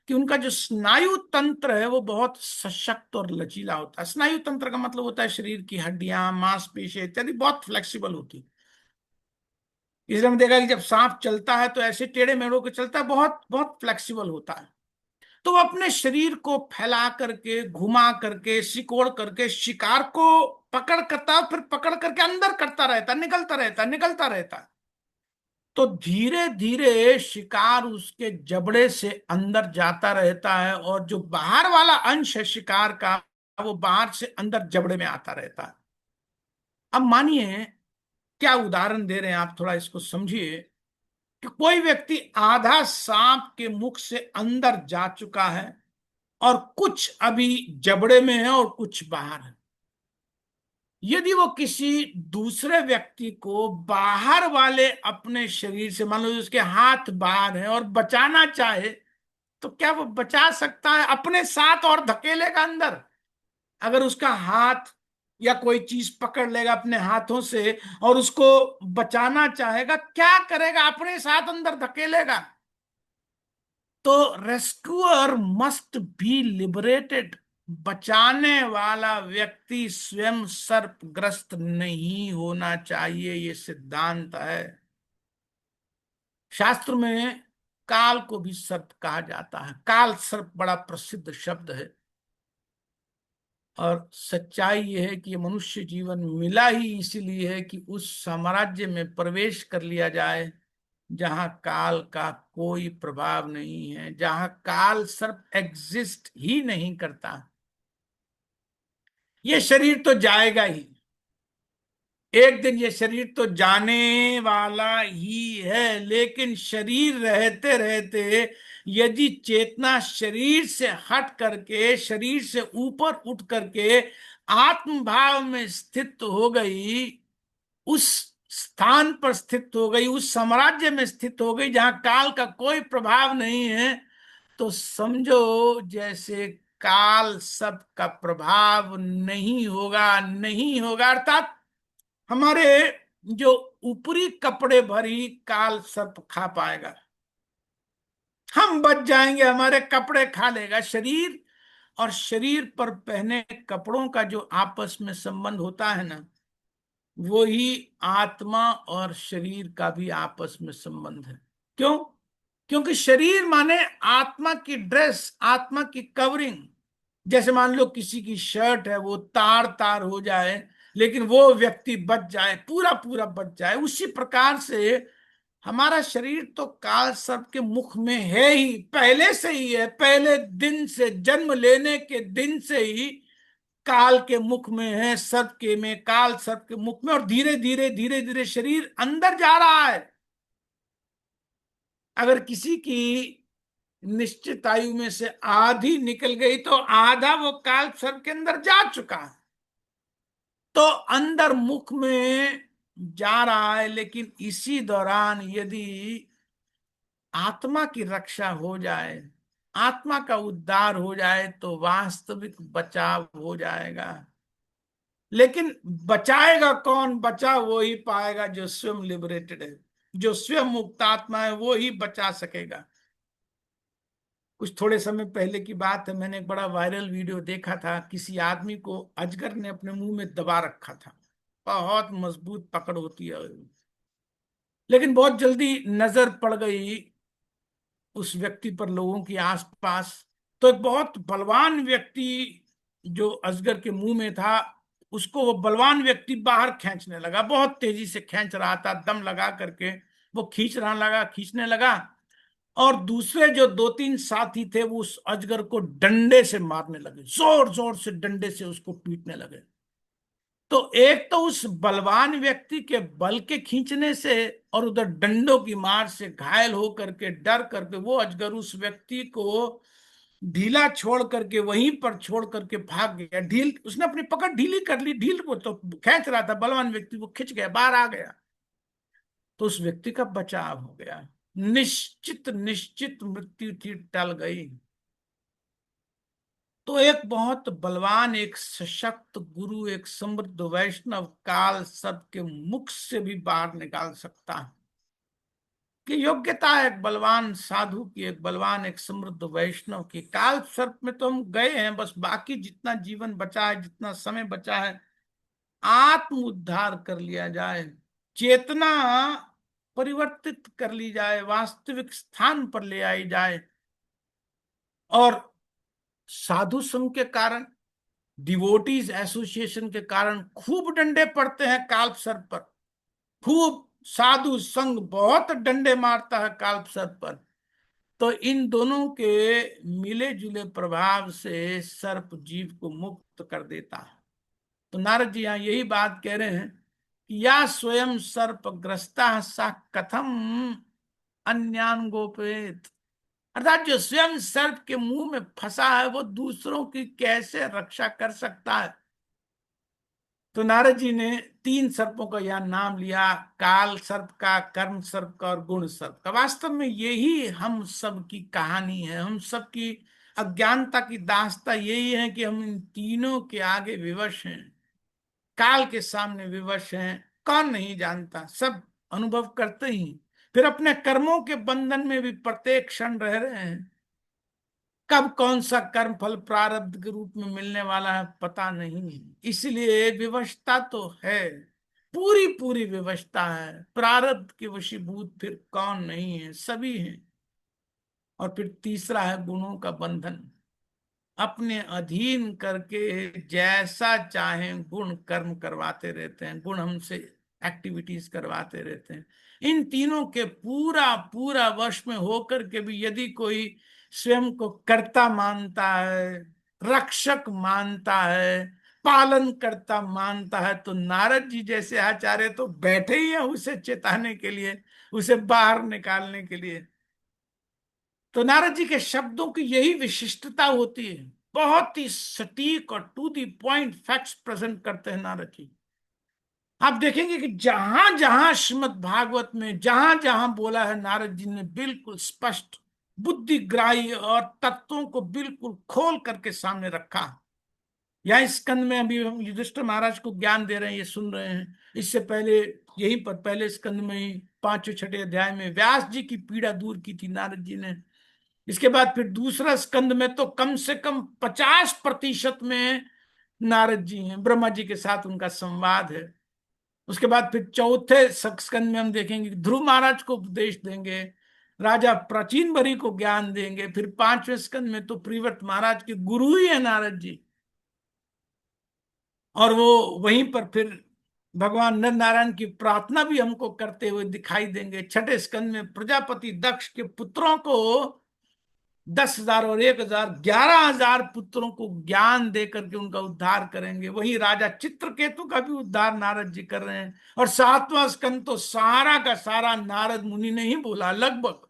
कि उनका जो स्नायु तंत्र है वो बहुत सशक्त और लचीला होता है। स्नायु तंत्र का मतलब होता है शरीर की हड्डियां, मांसपेशियां इत्यादि बहुत फ्लेक्सिबल होती है। इसलिए हमने देखा कि जब सांप चलता है तो ऐसे टेढ़े मेढ़ों के चलता है, बहुत बहुत फ्लेक्सिबल होता है। तो वो अपने शरीर को फैला करके, घुमा करके, सिकोड़ करके शिकार को पकड़ करता है, फिर पकड़ करके अंदर करता रहता है, निकलता रहता है, निकलता रहता है। तो धीरे धीरे शिकार उसके जबड़े से अंदर जाता रहता है, और जो बाहर वाला अंश है शिकार का, वो बाहर से अंदर जबड़े में आता रहता है। अब मानिए, क्या उदाहरण दे रहे हैं आप, थोड़ा इसको समझिए कि कोई व्यक्ति आधा सांप के मुख से अंदर जा चुका है और कुछ अभी जबड़े में है और कुछ बाहर है। यदि वो किसी दूसरे व्यक्ति को बाहर वाले अपने शरीर से, मान लो उसके हाथ बाहर है, और बचाना चाहे, तो क्या वो बचा सकता है? अपने साथ और धकेलेगा अंदर। अगर उसका हाथ या कोई चीज पकड़ लेगा अपने हाथों से और उसको बचाना चाहेगा, क्या करेगा? अपने साथ अंदर धकेलेगा। तो रेस्क्यूअर मस्ट बी लिबरेटेड। बचाने वाला व्यक्ति स्वयं सर्पग्रस्त नहीं होना चाहिए, ये सिद्धांत है। शास्त्र में काल को भी सर्प कहा जाता है। काल सर्प बड़ा प्रसिद्ध शब्द है, और सच्चाई यह है कि ये मनुष्य जीवन मिला ही इसीलिए है कि उस साम्राज्य में प्रवेश कर लिया जाए जहां काल का कोई प्रभाव नहीं है, जहां काल सर्प एग्जिस्ट ही नहीं करता। ये शरीर तो जाएगा ही, एक दिन ये शरीर तो जाने वाला ही है, लेकिन शरीर रहते रहते यदि चेतना शरीर से हट करके, शरीर से ऊपर उठ करके आत्म भाव में स्थित हो गई, उस स्थान पर स्थित हो गई, उस साम्राज्य में स्थित हो गई जहां काल का कोई प्रभाव नहीं है, तो समझो जैसे काल सब का प्रभाव नहीं होगा, नहीं होगा। अर्थात हमारे जो ऊपरी कपड़े भरी काल सर्प खा पाएगा, हम बच जाएंगे, हमारे कपड़े खा लेगा शरीर। और शरीर पर पहने कपड़ों का जो आपस में संबंध होता है ना, वो ही आत्मा और शरीर का भी आपस में संबंध है। क्यों? क्योंकि शरीर माने आत्मा की ड्रेस, आत्मा की कवरिंग। जैसे मान लो किसी की शर्ट है, वो तार तार हो जाए लेकिन वो व्यक्ति बच जाए, पूरा पूरा बच जाए, उसी प्रकार से हमारा शरीर तो काल सर्प के मुख में है ही, पहले से ही है। पहले दिन से, जन्म लेने के दिन से ही काल के मुख में है, सर्प के में, काल सर्प के मुख में, और धीरे धीरे धीरे धीरे शरीर अंदर जा रहा है। अगर किसी की निश्चित आयु में से आधी निकल गई तो आधा वो काल सर्प के अंदर जा चुका है। तो अंदर मुख में जा रहा है, लेकिन इसी दौरान यदि आत्मा की रक्षा हो जाए, आत्मा का उद्धार हो जाए, तो वास्तविक बचाव हो जाएगा। लेकिन बचाएगा कौन? बचा वो ही पाएगा जो स्वयं लिबरेटेड है, जो स्वयं मुक्त आत्मा है, वो ही बचा सकेगा। कुछ थोड़े समय पहले की बात है, मैंने एक बड़ा वायरल वीडियो देखा था। किसी आदमी को अजगर ने अपने मुंह में दबा रखा था। बहुत मजबूत पकड़ होती है, लेकिन बहुत जल्दी नजर पड़ गई उस व्यक्ति पर, लोगों की आसपास। तो एक बहुत बलवान व्यक्ति जो अजगर के मुंह में था, उसको वो बलवान व्यक्ति बाहर खींचने लगा, बहुत तेजी से खींच रहा था, दम लगा करके वो खींचने लगा। और दूसरे जो दो तीन साथी थे वो उस अजगर को डंडे से मारने लगे, जोर जोर से डंडे से उसको पीटने लगे। तो एक तो उस बलवान व्यक्ति के बल के खींचने से और उधर डंडों की मार से घायल होकर के डर करके वो अजगर उस व्यक्ति को ढीला छोड़ करके वहीं पर छोड़ करके भाग गया। ढील उसने अपनी पकड़ ढीली कर ली, ढील को तो खींच रहा था बलवान व्यक्ति, वो खिंच गया, बाहर आ गया, तो उस व्यक्ति का बचाव हो गया। निश्चित निश्चित मृत्यु थी, टल गई। तो एक बहुत बलवान, एक सशक्त गुरु, एक समृद्ध वैष्णव काल सर्प के मुख से भी बाहर निकाल सकता है। कि योग्यता है एक बलवान साधु की, एक बलवान, एक समृद्ध वैष्णव की। काल सर्प में तो हम गए हैं, बस बाकी जितना जीवन बचा है, जितना समय बचा है, आत्म उद्धार कर लिया जाए, चेतना परिवर्तित कर ली जाए, वास्तविक स्थान पर ले आई जाए। और साधु संघ के कारण, डिवोटीज एसोसिएशन के कारण खूब डंडे पड़ते हैं काल्प सर्प पर, खूब साधु संघ बहुत डंडे मारता है काल्प सर्प पर। तो इन दोनों के मिले जुले प्रभाव से सर्प जीव को मुक्त कर देता है। तो नारद जी यहाँ यही बात कह रहे हैं कि या स्वयं सर्प ग्रस्ता सा कथम अन्यान गोपेत। अर्थात जो स्वयं सर्प के मुंह में फंसा है वो दूसरों की कैसे रक्षा कर सकता है। तो नारद जी ने तीन सर्पों का यह नाम लिया, काल सर्प का, कर्म सर्प का और गुण सर्प का। वास्तव में यही हम सब की कहानी है, हम सब की अज्ञानता की दास्ता यही है कि हम इन तीनों के आगे विवश हैं, काल के सामने विवश हैं। कौन नहीं जानता, सब अनुभव करते ही, फिर अपने कर्मों के बंधन में भी प्रत्येक क्षण रह रहे हैं। कब कौन सा कर्म फल प्रारब्ध के रूप में मिलने वाला है पता नहीं। इसलिए विवशता तो है, पूरी पूरी विवशता है। प्रारब्ध के वशीभूत फिर कौन नहीं है, सभी हैं। और फिर तीसरा है गुणों का बंधन, अपने अधीन करके जैसा चाहे गुण कर्म करवाते रहते हैं, गुण हमसे एक्टिविटीज करवाते रहते हैं। इन तीनों के पूरा पूरा वश में होकर के भी यदि कोई स्वयं को कर्ता मानता है, रक्षक मानता है, पालन करता मानता है, तो नारद जी जैसे आचार्य तो बैठे ही हैं उसे चेताने के लिए, उसे बाहर निकालने के लिए। तो नारद जी के शब्दों की यही विशिष्टता होती है, बहुत ही सटीक और to the point facts present करते हैं नारद जी। आप देखेंगे कि जहां जहां श्रीमद् भागवत में जहां जहां बोला है, नारद जी ने बिल्कुल स्पष्ट बुद्धिग्राही और तत्वों को बिल्कुल खोल करके सामने रखा। या इस स्कंद में अभी हम युधिष्ठिर महाराज को ज्ञान दे रहे हैं, ये सुन रहे हैं। इससे पहले यहीं पर पहले स्कंद में ही पांचवें छठे अध्याय में व्यास जी की पीड़ा दूर की थी नारद जी ने। इसके बाद फिर दूसरा स्कंद में तो कम से कम 50% में नारद जी हैं, ब्रह्मा जी के साथ उनका संवाद है। उसके बाद फिर चौथे स्कंद में हम देखेंगे कि ध्रुव महाराज को उपदेश देंगे, राजा प्राचीन बरी को ज्ञान देंगे। फिर पांचवें स्कंद में तो प्रिव्रत महाराज के गुरु ही है नारद जी, और वो वहीं पर फिर भगवान नर नारायण की प्रार्थना भी हमको करते हुए दिखाई देंगे। छठे स्कंद में प्रजापति दक्ष के पुत्रों को 10,000 और 1,000, 11,000 पुत्रों को ज्ञान दे करके उनका उद्धार करेंगे। वही राजा चित्रकेतु का भी उद्धार नारद जी कर रहे हैं। और सातवां स्कंद तो सारा का सारा नारद मुनि ने ही बोला लगभग।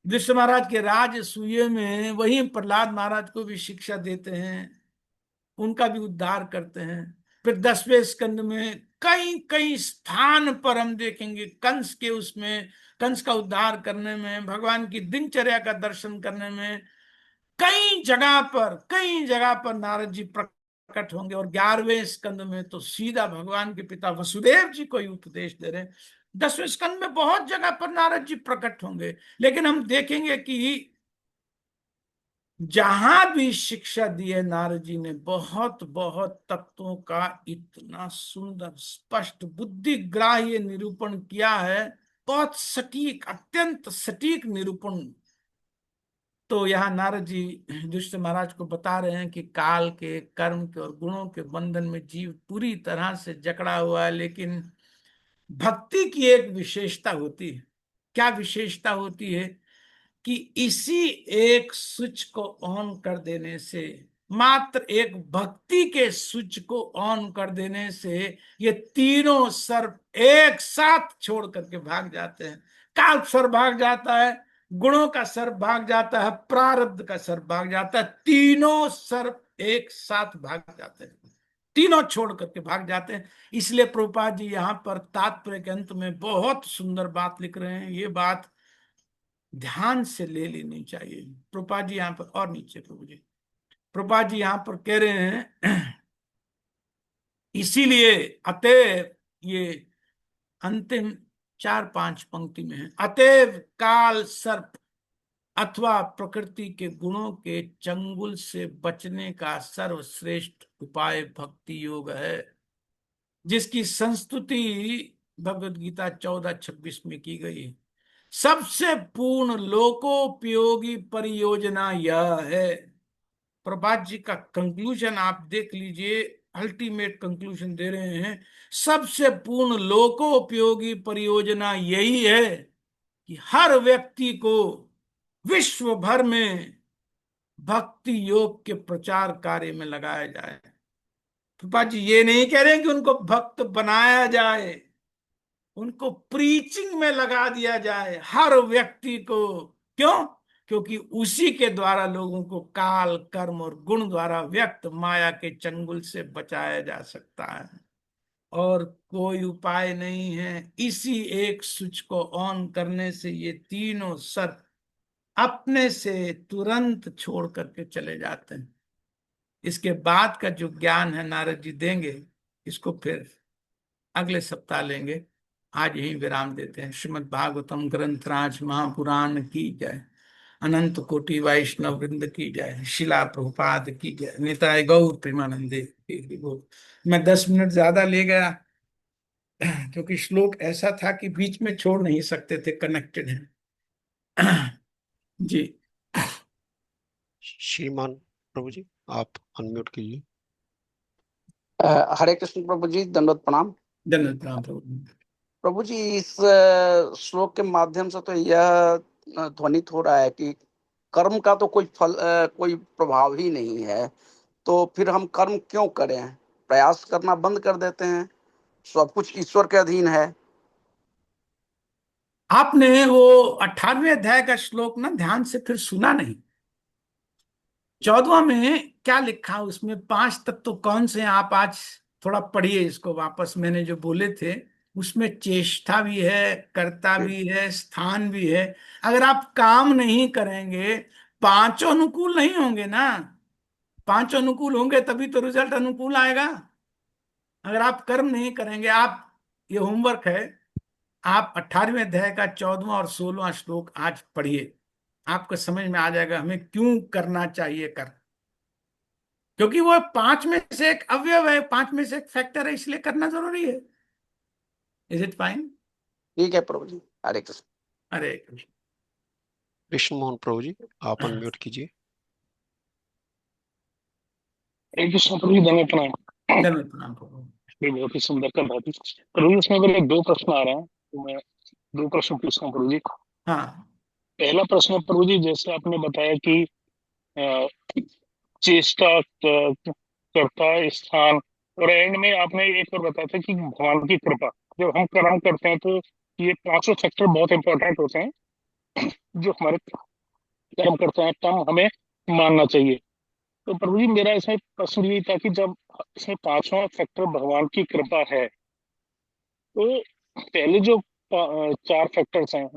विश्व महाराज के राज सूय में वही प्रहलाद महाराज को भी शिक्षा देते हैं, उनका भी उद्धार करते हैं। फिर 10वें स्कंद में कई कई स्थान पर हम देखेंगे कंस के, उसमें कंस का उद्धार करने में, भगवान की दिनचर्या का दर्शन करने में, कई जगह पर नारद जी प्रकट होंगे। और 11वें स्कंद में तो सीधा भगवान के पिता वसुदेव जी को ही उपदेश दे रहे हैं। 10वें स्कंद में बहुत जगह पर नारद जी प्रकट होंगे, लेकिन हम देखेंगे कि जहां भी शिक्षा दी है नारद जी ने, बहुत बहुत तत्वों का इतना सुंदर स्पष्ट बुद्धिग्राह्य निरूपण किया है, बहुत सटीक, अत्यंत सटीक निरूपण। तो यहाँ नारद जी युधिष्ठिर महाराज को बता रहे हैं कि काल के, कर्म के और गुणों के बंधन में जीव पूरी तरह से जकड़ा हुआ है, लेकिन भक्ति की एक विशेषता होती है। क्या विशेषता होती है? कि इसी एक स्विच को ऑन कर देने से मात्र एक भक्ति के स्विच को ऑन कर देने से ये तीनों सर्प एक साथ छोड़ करके भाग जाते हैं। काल सर्प भाग जाता है, गुणों का सर्प भाग जाता है, प्रारब्ध का सर्प भाग जाता है। तीनों सर्प एक साथ भाग जाते हैं, तीनों छोड़ करके भाग जाते हैं। इसलिए प्रभुपाद जी यहाँ पर तात्पर्य के अंत में बहुत सुंदर बात लिख रहे हैं। ये बात ध्यान से ले लेनी चाहिए। प्रभुपाद जी यहाँ पर, और नीचे प्रभु जी, प्रभुपाद जी यहाँ पर कह रहे हैं इसीलिए अतएव, ये अंतिम 4-5 पंक्ति में है, अतएव काल सर्प अथवा प्रकृति के गुणों के चंगुल से बचने का सर्वश्रेष्ठ उपाय भक्ति योग है, जिसकी संस्तुति भगवद गीता 14:26 में की गई है। सबसे पूर्ण लोकोपयोगी परियोजना यह है। प्रभात जी का कंक्लूजन आप देख लीजिए, अल्टीमेट कंक्लूजन दे रहे हैं। सबसे पूर्ण लोकोपयोगी परियोजना यही है कि हर व्यक्ति को विश्व भर में भक्ति योग के प्रचार कार्य में लगाया जाए। प्रभुपाद जी ये नहीं कह रहे हैं कि उनको भक्त बनाया जाए, उनको प्रीचिंग में लगा दिया जाए हर व्यक्ति को। क्यों? क्योंकि उसी के द्वारा लोगों को काल कर्म और गुण द्वारा व्यक्त माया के चंगुल से बचाया जा सकता है, और कोई उपाय नहीं है। इसी एक स्विच को ऑन करने से ये तीनों सर्प अपने से तुरंत छोड़ करके चले जाते हैं। इसके बाद का जो ज्ञान है नारद जी देंगे, इसको फिर अगले सप्ताह लेंगे। आज यही विराम देते हैं। श्रीमद् भागवतम ग्रंथ राज महापुराण की जय, अनंत कोटि वैष्णव वृंद की जय, शिला प्रभुपाद की जय, निताय गौर प्रेमानंदे की गौर। मैं 10 मिनट ज्यादा ले गया क्योंकि श्लोक ऐसा था कि बीच में छोड़ नहीं सकते थे, कनेक्टेड है। जी। श्रीमान प्रभु जी, आप अनम्यूट कीजिए। हरे कृष्ण प्रभु जी, दंडवत प्रणाम। धन्यवाद प्रणाम प्रभु। प्रभु जी, इस श्लोक के माध्यम से तो यह ध्वनित हो रहा है कि कर्म का तो कोई फल, कोई प्रभाव ही नहीं है, तो फिर हम कर्म क्यों करें? प्रयास करना बंद कर देते हैं, सब कुछ ईश्वर के अधीन है। आपने वो 18वें अध्याय का श्लोक ना ध्यान से फिर सुना नहीं। 14वां में क्या लिखा, उसमें 5 तत्व कौन से हैं? आप आज थोड़ा पढ़िए इसको वापस, मैंने जो बोले थे उसमें चेष्टा भी है, कर्ता भी है, स्थान भी है। अगर आप काम नहीं करेंगे, पांचों अनुकूल नहीं होंगे ना। पांचों अनुकूल होंगे तभी तो रिजल्ट अनुकूल आएगा। अगर आप कर्म नहीं करेंगे, आप, ये होमवर्क है, आप 18वें अध्याय का 14वां और 16वां श्लोक आज पढ़िए। आपको समझ में आ जाएगा हमें क्यों करना चाहिए कर। क्योंकि वो 5 में से एक अवयव है, 5 में से एक फैक्टर है, इसलिए करना जरूरी है। Is it fine? ठीक है प्रभु जी, हरे कृष्ण। अरे कृष्ण। कृष्ण मोहन प्रभु जी, आप अनम्यूट कीजिए। एक प्रभु जी, धन्यवाद प्रणाम। धन्यवाद प्रणाम प्रभु। ये बहुत ही सुंदर कर रहा थी प्रभु जी। इसमें मेरे 2 प्रश्न आ रहे हैं, तो मैं 2 प्रश्न पूछता हूँ प्रभु जी। हाँ। पहला प्रश्न प्रभु जी, जैसे आपने बताया कि अ, चेष्टा करता स्थान, और एंड में आपने एक और बताया था कि भगवान की कृपा। जब हम कर्म करते हैं तो ये पांचों फैक्टर बहुत इंपॉर्टेंट होते हैं जो हमारे कर्म करते हैं तब हमें मानना चाहिए। तो प्रभु जी, मेरा इसमें प्रश्न ये था कि जब इसमें पांचवा फैक्टर भगवान की कृपा है, तो पहले जो 4 फैक्टर्स हैं,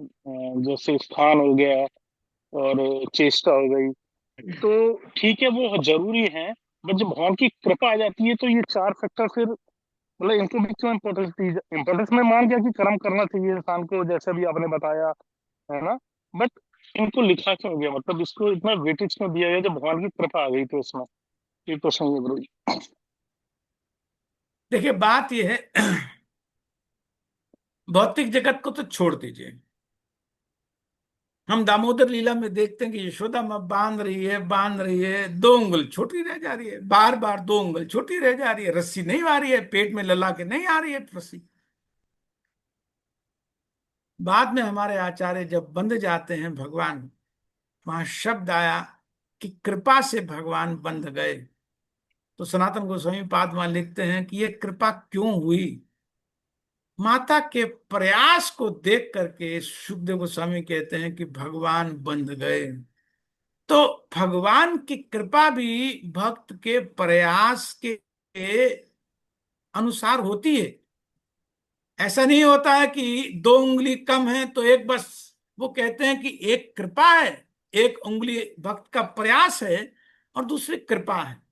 जैसे स्थान हो गया और चेष्टा हो गई, तो ठीक है वो जरूरी है। बट जब भगवान की कृपा आ जाती है तो ये 4 फैक्टर फिर, मतलब इनको भी क्यों इम्पोर्टेंस दी? इम्पोर्टेंस में मान गया कि कर्म करना चाहिए इंसान को, जैसे भी आपने बताया, है ना। बट इनको लिखा क्यों गया, मतलब इसको इतना वेटेज क्यों दिया गया जब भगवान की कृपा आ गई तो इसमें? ये क्वेश्चन है प्रभु जी। देखिए बात यह है, भौतिक जगत को तो छोड़ दीजिए। हम दामोदर लीला में देखते हैं कि यशोदा माँ बांध रही है, बांध रही है, 2 उंगल छोटी रह जा रही है, बार बार 2 उंगल छोटी रह जा रही है, रस्सी नहीं आ रही है, पेट में लला के नहीं आ रही है रस्सी। बाद में हमारे आचार्य जब बंध जाते हैं भगवान, वहां शब्द आया, कि कृपा से भगवान बंध गए। तो सनातन गोस्वामी पाद वहां लिखते हैं कि ये कृपा क्यों हुई। माता के प्रयास को देख करके सुखदेव गोस्वामी कहते हैं कि भगवान बंध गए। तो भगवान की कृपा भी भक्त के प्रयास के अनुसार होती है। ऐसा नहीं होता है कि दो उंगली कम है तो एक बस। वो कहते हैं कि एक कृपा है, एक उंगली भक्त का प्रयास है, और दूसरी कृपा है।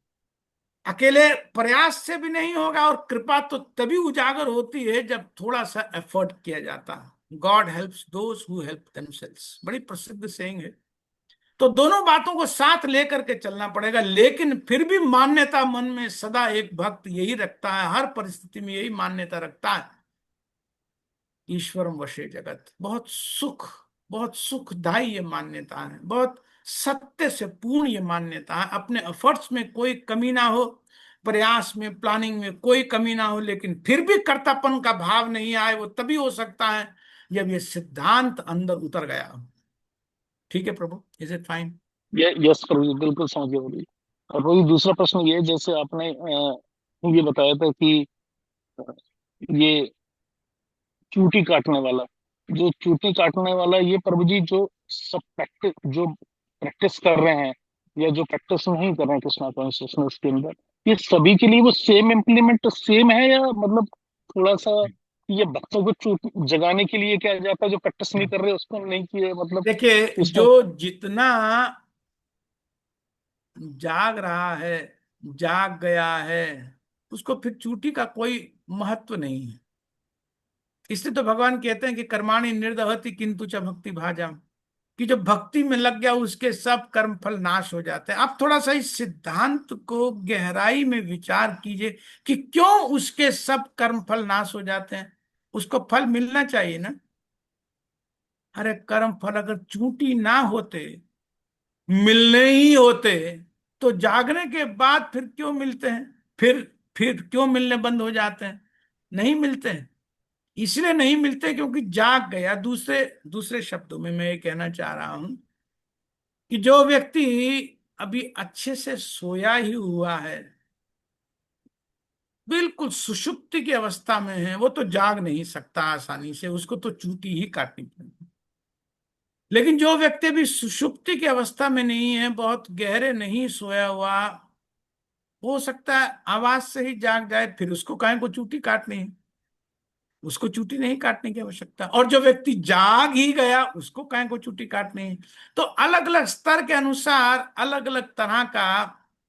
अकेले प्रयास से भी नहीं होगा, और कृपा तो तभी उजागर होती है जब थोड़ा सा एफर्ट किया जाता है। God helps those who help themselves, बड़ी प्रसिद्ध सेइंग है। तो दोनों बातों को साथ लेकर के चलना पड़ेगा। लेकिन फिर भी मान्यता मन में सदा एक भक्त यही रखता है, हर परिस्थिति में यही मान्यता रखता है, ईश्वरम वशे जगत। बहुत सुखदायी ये मान्यता है, बहुत सत्य से पूर्ण ये मान्यता है। अपने एफर्ट्स में कोई कमी ना हो, प्रयास में, प्लानिंग में कोई कमी ना हो, लेकिन फिर भी कर्तापन का भाव नहीं आए, वो तभी हो सकता है जब ये सिद्धांत अंदर उतर गया हो। ठीक है प्रभु, इज इट फाइन? ये यस प्रभु जी, बिल्कुल समझ गए प्रभु जी। और प्रभु जी, दूसरा प्रश्न ये है, जैसे आपने ये बताया था कि अ, ये चूटी काटने वाला, जो चूटी काटने वाला, ये प्रभु जी जो प्रैक्टिस कर रहे हैं या जो प्रैक्टिस नहीं कर रहे हैं कृष्णा कॉन्शियसनेस के अंदर, ये सभी के लिए वो सेम इम्प्लीमेंट सेम है, या मतलब थोड़ा सा ये भक्तों को चूट जगाने के लिए क्या जाता है, जो प्रैक्टिस नहीं कर रहे उसको नहीं किए, मतलब देखिए, इसमें। जो जितना जाग रहा है, जाग गया है, उसको फिर चूटी का कोई महत्व नहीं है। इसलिए तो भगवान कहते हैं कि कर्माणि निर्दहति किंतु च भक्ति भाजम, कि जो भक्ति में लग गया उसके सब कर्म फल नाश हो जाते हैं। आप थोड़ा सा इस सिद्धांत को गहराई में विचार कीजिए कि क्यों उसके सब कर्म फल नाश हो जाते हैं। उसको फल मिलना चाहिए ना। अरे कर्म फल अगर चूंटी ना होते, मिलने ही होते, तो जागने के बाद फिर क्यों मिलते हैं? फिर क्यों मिलने बंद हो जाते हैं? नहीं मिलते हैं। इसलिए नहीं मिलते क्योंकि जाग गया। दूसरे दूसरे शब्दों में मैं ये कहना चाह रहा हूं कि जो व्यक्ति अभी अच्छे से सोया ही हुआ है, बिल्कुल सुषुप्ति की अवस्था में है, वो तो जाग नहीं सकता आसानी से, उसको तो चूटी ही काटनी पड़ेगी। लेकिन जो व्यक्ति भी सुषुप्ति की अवस्था में नहीं है, बहुत गहरे नहीं सोया हुआ, हो सकता है आवाज से ही जाग जाए, फिर उसको काहे को चूटी काटनी है? उसको चूटी नहीं काटने की आवश्यकता। और जो व्यक्ति जाग ही गया, उसको काहे को चूटी काटनी है? तो अलग अलग स्तर के अनुसार अलग अलग तरह का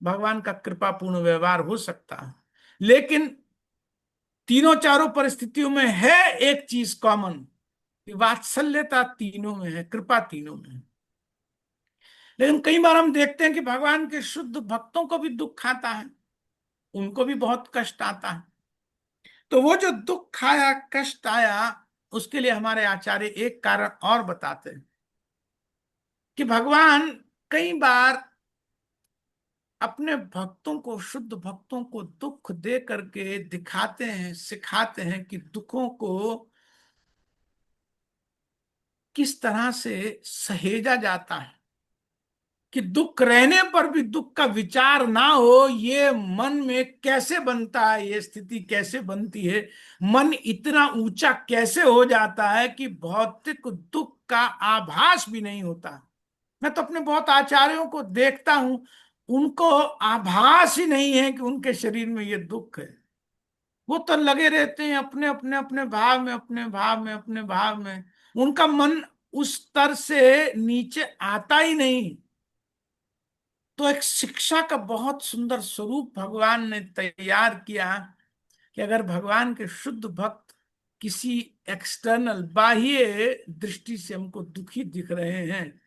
भगवान का कृपापूर्ण व्यवहार हो सकता है। लेकिन तीनों चारों परिस्थितियों में है एक चीज कॉमन, कि वात्सल्यता तीनों में है, कृपा तीनों में है। लेकिन कई बार हम देखते हैं कि भगवान के शुद्ध भक्तों को भी दुख आता है, उनको भी बहुत कष्ट आता है। तो वो जो दुख आया, कष्ट आया, उसके लिए हमारे आचार्य एक कारण और बताते हैं कि भगवान कई बार अपने भक्तों को, शुद्ध भक्तों को दुख दे करके दिखाते हैं, सिखाते हैं कि दुखों को किस तरह से सहेजा जाता है, कि दुख रहने पर भी दुख का विचार ना हो, ये मन में कैसे बनता है, ये स्थिति कैसे बनती है, मन इतना ऊंचा कैसे हो जाता है कि भौतिक दुख का आभास भी नहीं होता। मैं तो अपने बहुत आचार्यों को देखता हूं, उनको आभास ही नहीं है कि उनके शरीर में ये दुख है। वो तो लगे रहते हैं अपने अपने अपने भाव में, अपने भाव में, अपने भाव में। उनका मन उस स्तर से नीचे आता ही नहीं। तो एक शिक्षा का बहुत सुंदर स्वरूप भगवान ने तैयार किया कि अगर भगवान के शुद्ध भक्त किसी एक्सटर्नल, बाह्य दृष्टि से हमको दुखी दिख रहे हैं,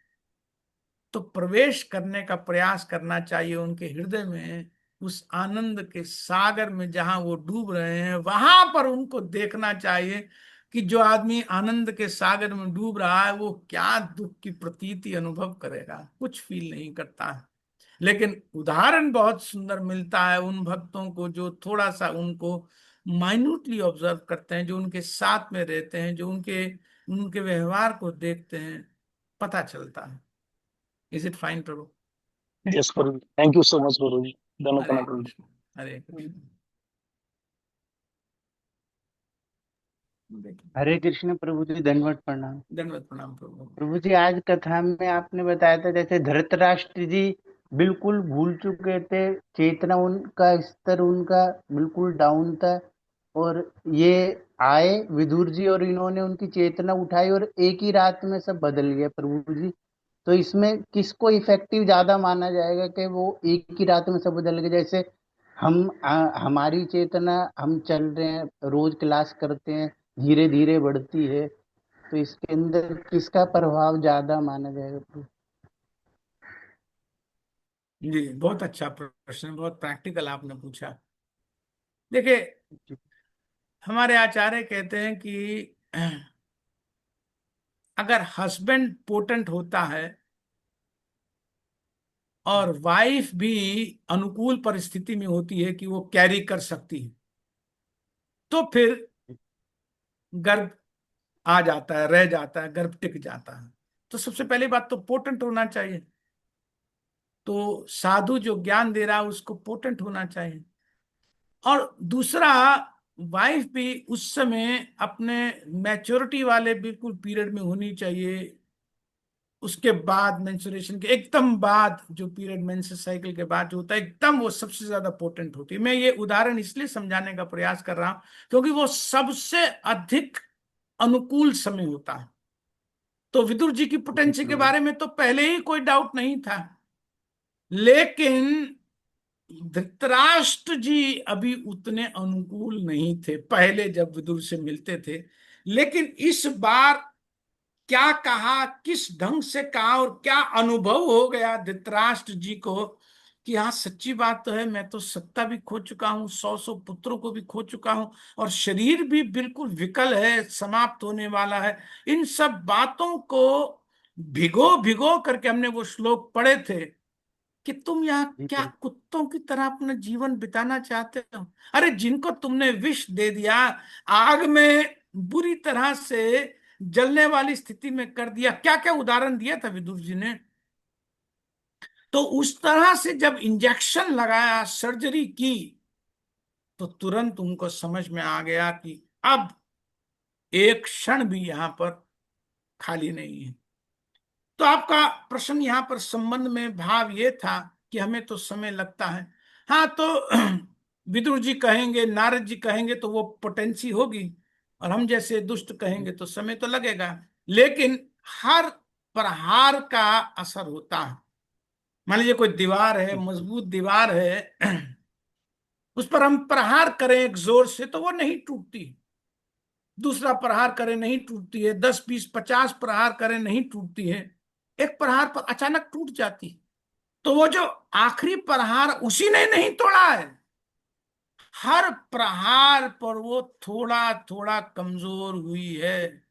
तो प्रवेश करने का प्रयास करना चाहिए उनके हृदय में, उस आनंद के सागर में जहां वो डूब रहे हैं, वहां पर उनको देखना चाहिए कि जो आदमी आनंद के सागर में डूब रहा है वो क्या दुख की प्रतीति अनुभव करेगा, कुछ फील नहीं करता है। लेकिन उदाहरण बहुत सुंदर मिलता है उन भक्तों को जो थोड़ा सा उनको माइन्यूटली ऑब्जर्व करते हैं, जो उनके साथ में रहते हैं, जो उनके उनके व्यवहार को देखते हैं, पता चलता है। इज इट फाइन प्रभु? यस प्रभु जी, थैंक यू सो मच प्रभु जी, दोनों हरे प्रभु जी। कृष्ण, हरे कृष्ण। देखिए, हरे कृष्ण प्रभु जी, दंडवत प्रणाम। दंडवत प्रणाम प्रभु। प्रभु जी, आज कथा में आपने बताया था जैसे धृतराष्ट्र जी बिल्कुल भूल चुके थे, चेतना उनका स्तर उनका बिल्कुल डाउन था, और ये आए विदुर जी और इन्होंने उनकी चेतना उठाई और एक ही रात में सब बदल गया प्रभु जी। तो इसमें किसको इफेक्टिव ज्यादा माना जाएगा कि वो एक ही रात में सब बदल गए? जैसे हमारी चेतना, हम चल रहे हैं, रोज क्लास करते हैं, धीरे धीरे बढ़ती है, तो इसके अंदर किसका प्रभाव ज्यादा माना जाएगा प्रभु? जी, बहुत अच्छा प्रश्न, बहुत प्रैक्टिकल आपने पूछा। देखिए, हमारे आचार्य कहते हैं कि अगर हस्बैंड पोटेंट होता है और वाइफ भी अनुकूल परिस्थिति में होती है कि वो कैरी कर सकती है, तो फिर गर्भ आ जाता है, रह जाता है, गर्भ टिक जाता है। तो सबसे पहली बात तो पोटेंट होना चाहिए। तो साधु जो ज्ञान दे रहा है उसको पोटेंट होना चाहिए। और दूसरा, वाइफ भी उस समय अपने मैच्योरिटी वाले बिल्कुल पीरियड में होनी चाहिए। उसके बाद मेंस्ट्रुएशन के एकदम बाद जो पीरियड, मेंसेस साइकिल के बाद जो होता है एकदम, वो सबसे ज्यादा पोटेंट होती है। मैं ये उदाहरण इसलिए समझाने का प्रयास कर रहा हूं क्योंकि वो सबसे अधिक अनुकूल समय होता है। तो विदुर जी की जी पोटेंसी के प्रभु। बारे में तो पहले ही कोई डाउट नहीं था, लेकिन धृतराष्ट्र जी अभी उतने अनुकूल नहीं थे पहले जब विदुर से मिलते थे। लेकिन इस बार क्या कहा, किस ढंग से कहा, और क्या अनुभव हो गया धृतराष्ट्र जी को कि हाँ, सच्ची बात तो है, मैं तो सत्ता भी खो चुका हूँ, 100 पुत्रों को भी खो चुका हूँ, और शरीर भी बिल्कुल विकल है, समाप्त होने वाला है। इन सब बातों को भिगो भिगो करके हमने वो श्लोक पढ़े थे कि तुम यहाँ जी क्या प्रभु। कुत्तों की तरह अपना जीवन बिताना चाहते हो? अरे, जिनको तुमने विष दे दिया, आग में बुरी तरह से जलने वाली स्थिति में कर दिया, क्या क्या उदाहरण दिया था विदुर जी ने। तो उस तरह से जब इंजेक्शन लगाया, सर्जरी की, तो तुरंत उनको समझ में आ गया कि अब एक क्षण भी यहां पर खाली नहीं है। तो आपका प्रश्न यहाँ पर संबंध में भाव ये था कि हमें तो समय लगता है। हाँ, तो विदुर जी कहेंगे, नारद जी कहेंगे तो वो पोटेंसी होगी, और हम जैसे दुष्ट कहेंगे तो समय तो लगेगा। लेकिन हर प्रहार का असर होता है। मान लीजिए कोई दीवार है, जी प्रभु। मजबूत दीवार है, उस पर हम प्रहार करें एक जोर से तो वो नहीं टूटती। दूसरा प्रहार करें, नहीं टूटती है। 10, 20, 50 प्रहार करें, नहीं टूटती है। एक प्रहार पर अचानक टूट जाती। तो वो जो आखिरी प्रहार, उसी ने नहीं तोड़ा है, हर प्रहार पर वो थोड़ा थोड़ा कमजोर हुई है।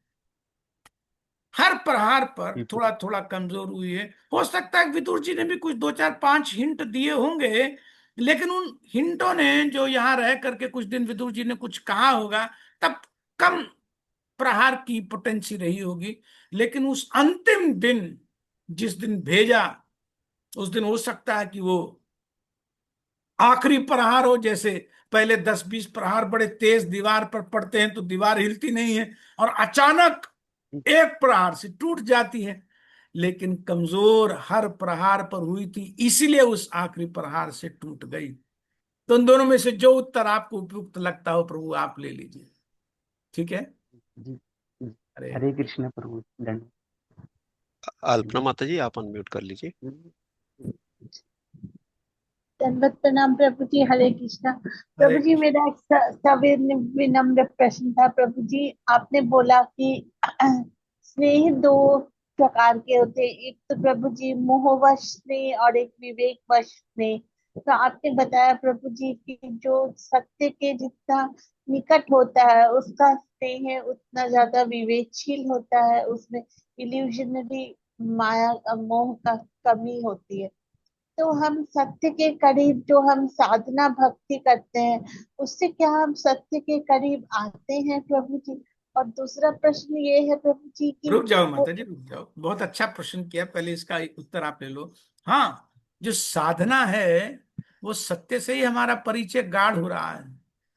हर प्रहार पर जी थोड़ा प्रभु। थोड़ा कमजोर हुई है। हो सकता है विदुर जी ने भी कुछ 2, 4, 5 हिंट दिए होंगे, लेकिन उन हिंटों ने जो यहाँ रह करके कुछ दिन विदुर जी ने कुछ कहा होगा, तब कम प्रहार की पोटेंसी रही होगी। लेकिन उस अंतिम दिन, जिस दिन भेजा, उस दिन हो सकता है कि वो आखिरी प्रहार हो। जैसे पहले 10, 20 प्रहार बड़े तेज दीवार पर पड़ते हैं तो दीवार हिलती नहीं है, और अचानक एक प्रहार से टूट जाती है। लेकिन कमजोर हर प्रहार पर हुई थी, इसीलिए उस आखिरी प्रहार से टूट गई। तो उन दोनों में से जो उत्तर आपको उपयुक्त लगता हो प्रभु, आप ले लीजिए। ठीक है। जी जी। अरे, हरे कृष्ण प्रभु, अल्पना माता जी, आप अनम्यूट कर लीजिए। दंड। दंडवत प्रणाम प्रभु जी। हरे कृष्णा हरे प्रभु जी। कृष्ण। मेरा एक विनम्र प्रश्न था प्रभु जी। आपने बोला कि स्नेह दो प्रकार के होते हैं, एक तो प्रभु जी मोहवश स्नेह और एक विवेकवश स्नेह। तो आपने बताया प्रभु जी कि जो सत्य के जितना निकट होता है उसका स्नेह उतना ज्यादा विवेकशील होता है, उसमें इल्यूजनरी माया मोह का कमी होती है। तो हम सत्य के करीब जो हम साधना भक्ति करते हैं, उससे क्या हम सत्य के करीब आते हैं प्रभु जी? और दूसरा प्रश्न ये है प्रभु जी की रुक जाओ माता जी, रुक जाओ। बहुत अच्छा प्रश्न किया, पहले इसका उत्तर आप ले लो। हाँ, जो साधना है वो सत्य से ही हमारा परिचय गाढ़ हो रहा है।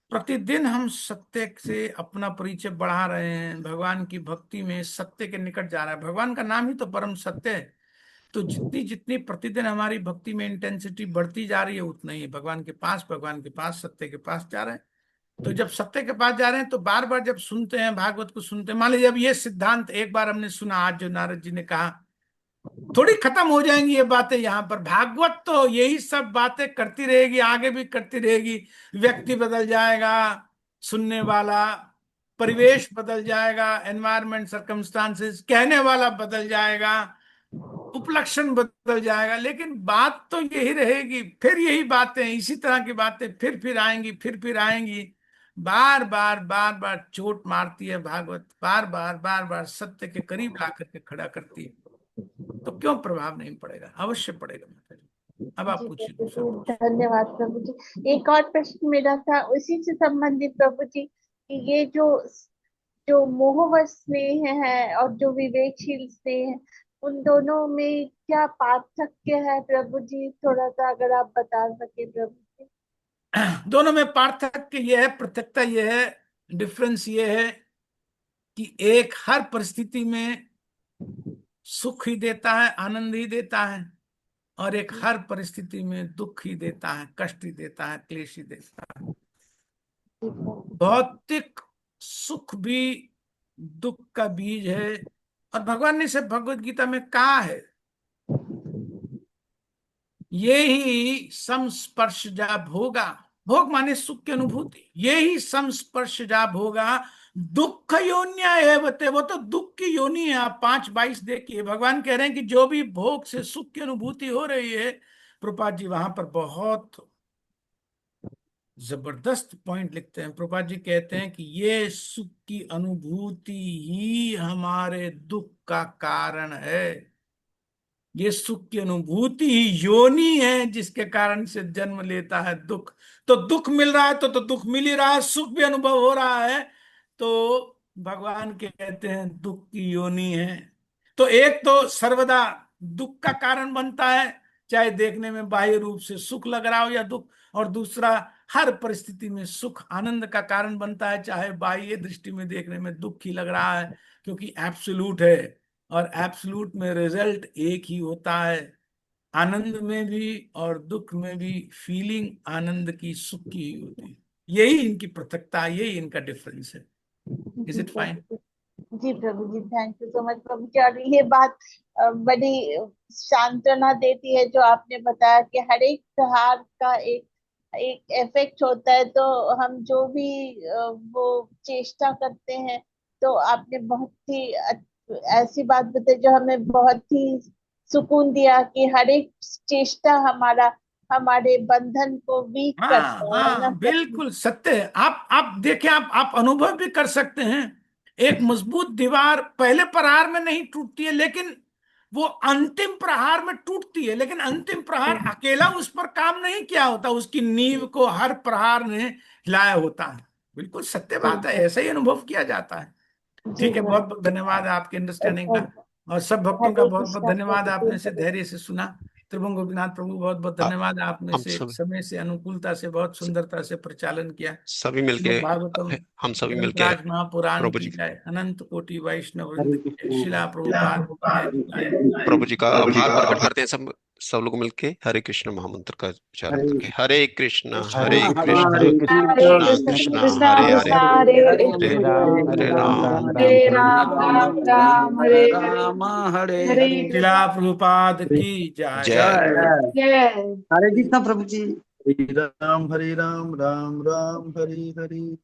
प्रतिदिन हम सत्य से अपना परिचय बढ़ा रहे हैं, भगवान की भक्ति में सत्य के निकट जा रहा है। भगवान का नाम ही तो परम सत्य है। तो जितनी जितनी प्रतिदिन हमारी भक्ति में इंटेंसिटी बढ़ती जा रही है, उतना ही भगवान के पास सत्य के पास जा रहे हैं। तो जब सत्य के पास जा रहे हैं तो बार बार जब सुनते हैं, भागवत को सुनते हैं, मान लीजिए अब ये सिद्धांत एक बार हमने सुना, आज जो नारद जी ने कहा, थोड़ी खत्म हो जाएंगी ये बातें यहाँ पर। भागवत तो यही सब बातें करती रहेगी, आगे भी करती रहेगी। व्यक्ति बदल जाएगा, सुनने वाला, परिवेश बदल जाएगा, एनवायरमेंट सर्कमस्टांसेस, कहने वाला बदल जाएगा, उपलक्षण बदल जाएगा, लेकिन बात तो यही रहेगी। फिर यही बातें, इसी तरह की बातें फिर आएंगी, फिर आएंगी। बार बार बार बार चोट मारती है भागवत, बार बार सत्य के करीब ला करके खड़ा करती है। तो क्यों प्रभाव नहीं पड़ेगा? अवश्य पड़ेगा माता जी। अब आप जी पूछिए प्रभु दूसरा जी, प्रश्न। धन्यवाद प्रभु जी। एक और प्रश्न मेरा था उसी से संबंधित प्रभु जी, कि ये जो जो मोहवश स्नेह है और जो विवेकशील स्नेह है, उन दोनों में क्या पार्थक्य है प्रभु जी? थोड़ा सा अगर आप बता सके प्रभु जी। दोनों में पार्थक्य यह है, पृथकता यह है, डिफरेंस यह है कि एक हर परिस्थिति में सुख ही देता है, आनंद ही देता है, और एक हर परिस्थिति में दुख ही देता है, कष्ट ही देता है, क्लेश ही देता है। भौतिक सुख भी दुख का बीज है, और भगवान ने से भगवत गीता में कहा है, ये ही संस्पर्शजा भोगा, भोग माने सुख की अनुभूति, ये ही संस्पर्शजा भोगा दुख योन्या एवते, वो तो दुख की योनि है। आप 5:22 देखिए, भगवान कह रहे हैं कि जो भी भोग से सुख की अनुभूति हो रही है, प्रभुपाद जी वहां पर बहुत जबरदस्त पॉइंट लिखते हैं। प्रभुपाद जी कहते हैं कि ये सुख की अनुभूति ही हमारे दुख का कारण है। ये सुख की अनुभूति ही योनि है जिसके कारण से जन्म लेता है दुख। तो दुख मिल रहा है तो दुख मिल ही रहा है, सुख भी अनुभव हो रहा है, तो भगवान कहते हैं दुख की योनि है। तो एक तो सर्वदा दुख का कारण बनता है, चाहे देखने में बाह्य रूप से सुख लग रहा हो या दुख, और दूसरा हर परिस्थिति में सुख आनंद का कारण बनता है, चाहे बाह्य दृष्टि में देखने में दुख ही लग रहा है, क्योंकि एब्सोल्यूट है। और एब्सोल्यूट में रिजल्ट एक ही होता है, आनंद में भी और दुख में भी फीलिंग आनंद की, सुख की ही होती है। यही इनकी पृथकता, यही इनका डिफरेंस है। इज जी इट फाइन? प्रभु जी, जी प्रभु जी, थैंक यू सो मच प्रभु जी। और ये बात बड़ी सांत्वना देती है जो आपने बताया कि हर एक त्योहार का एक एक इफेक्ट होता है। तो हम जो भी वो चेष्टा करते हैं, तो आपने बहुत ही ऐसी बात बताई जो हमें बहुत ही सुकून दिया, कि हर एक चेष्टा हमारा हमारे बंधन को वीक हाँ करता है ना हाँ, प्रभु? बिल्कुल सत्य है। आप देखिए, आप अनुभव भी कर सकते हैं। एक मजबूत दीवार पहले प्रहार में नहीं टूटती है, लेकिन वो अंतिम प्रहार में टूटती है। लेकिन अंतिम प्रहार अकेला उस पर काम नहीं किया होता, उसकी नींव को हर प्रहार ने हिलाया होता है। बिल्कुल सत्य जी बात है, ऐसा ही अनुभव किया जाता है। जी ठीक है, बहुत बहुत प्रभु। धन्यवाद आपके अंडरस्टैंडिंग का। हरे और सब भक्तों का बहुत बहुत कृष्णा धन्यवाद, प्रभु आपने से जी। धैर्य से सुना। त्रिभुवन गोपीनाथ प्रभु, बहुत बहुत आ- धन्यवाद, आपने हम से सब समय से अनुकूलता से बहुत सुंदरता से प्रचालन किया। सभी मिलके श्रीमद् भागवतम हम सभी मिलके ग्रंथराज महापुराण प्रभु की जी जय, अनंत कोटि वैष्णव वृंद हरे की जय, कृष्ण। शिला प्रभुपाद की जय। प्रभु जी का आभार प्रकट करते हैं, सब सब लोग मिलके हरे कृष्ण महामंत्र का उच्चारण हरे करके, हरे कृष्ण कृष्ण हरे कृष्ण कृष्ण हरे हरे कृष्ण कृष्ण कृष्ण कृष्ण कृष्ण हरे हरे, कृष्ण हरे हरे हरे हरे राम हरे राम राम राम हरे राम हरे राम राम राम राम राम हरे हरे। राम हरे हरे हरे। शिला प्रभुपाद की जय। जय। जय। जय। हरे कृष्ण प्रभु जी। हरे राम राम राम हरे हरे।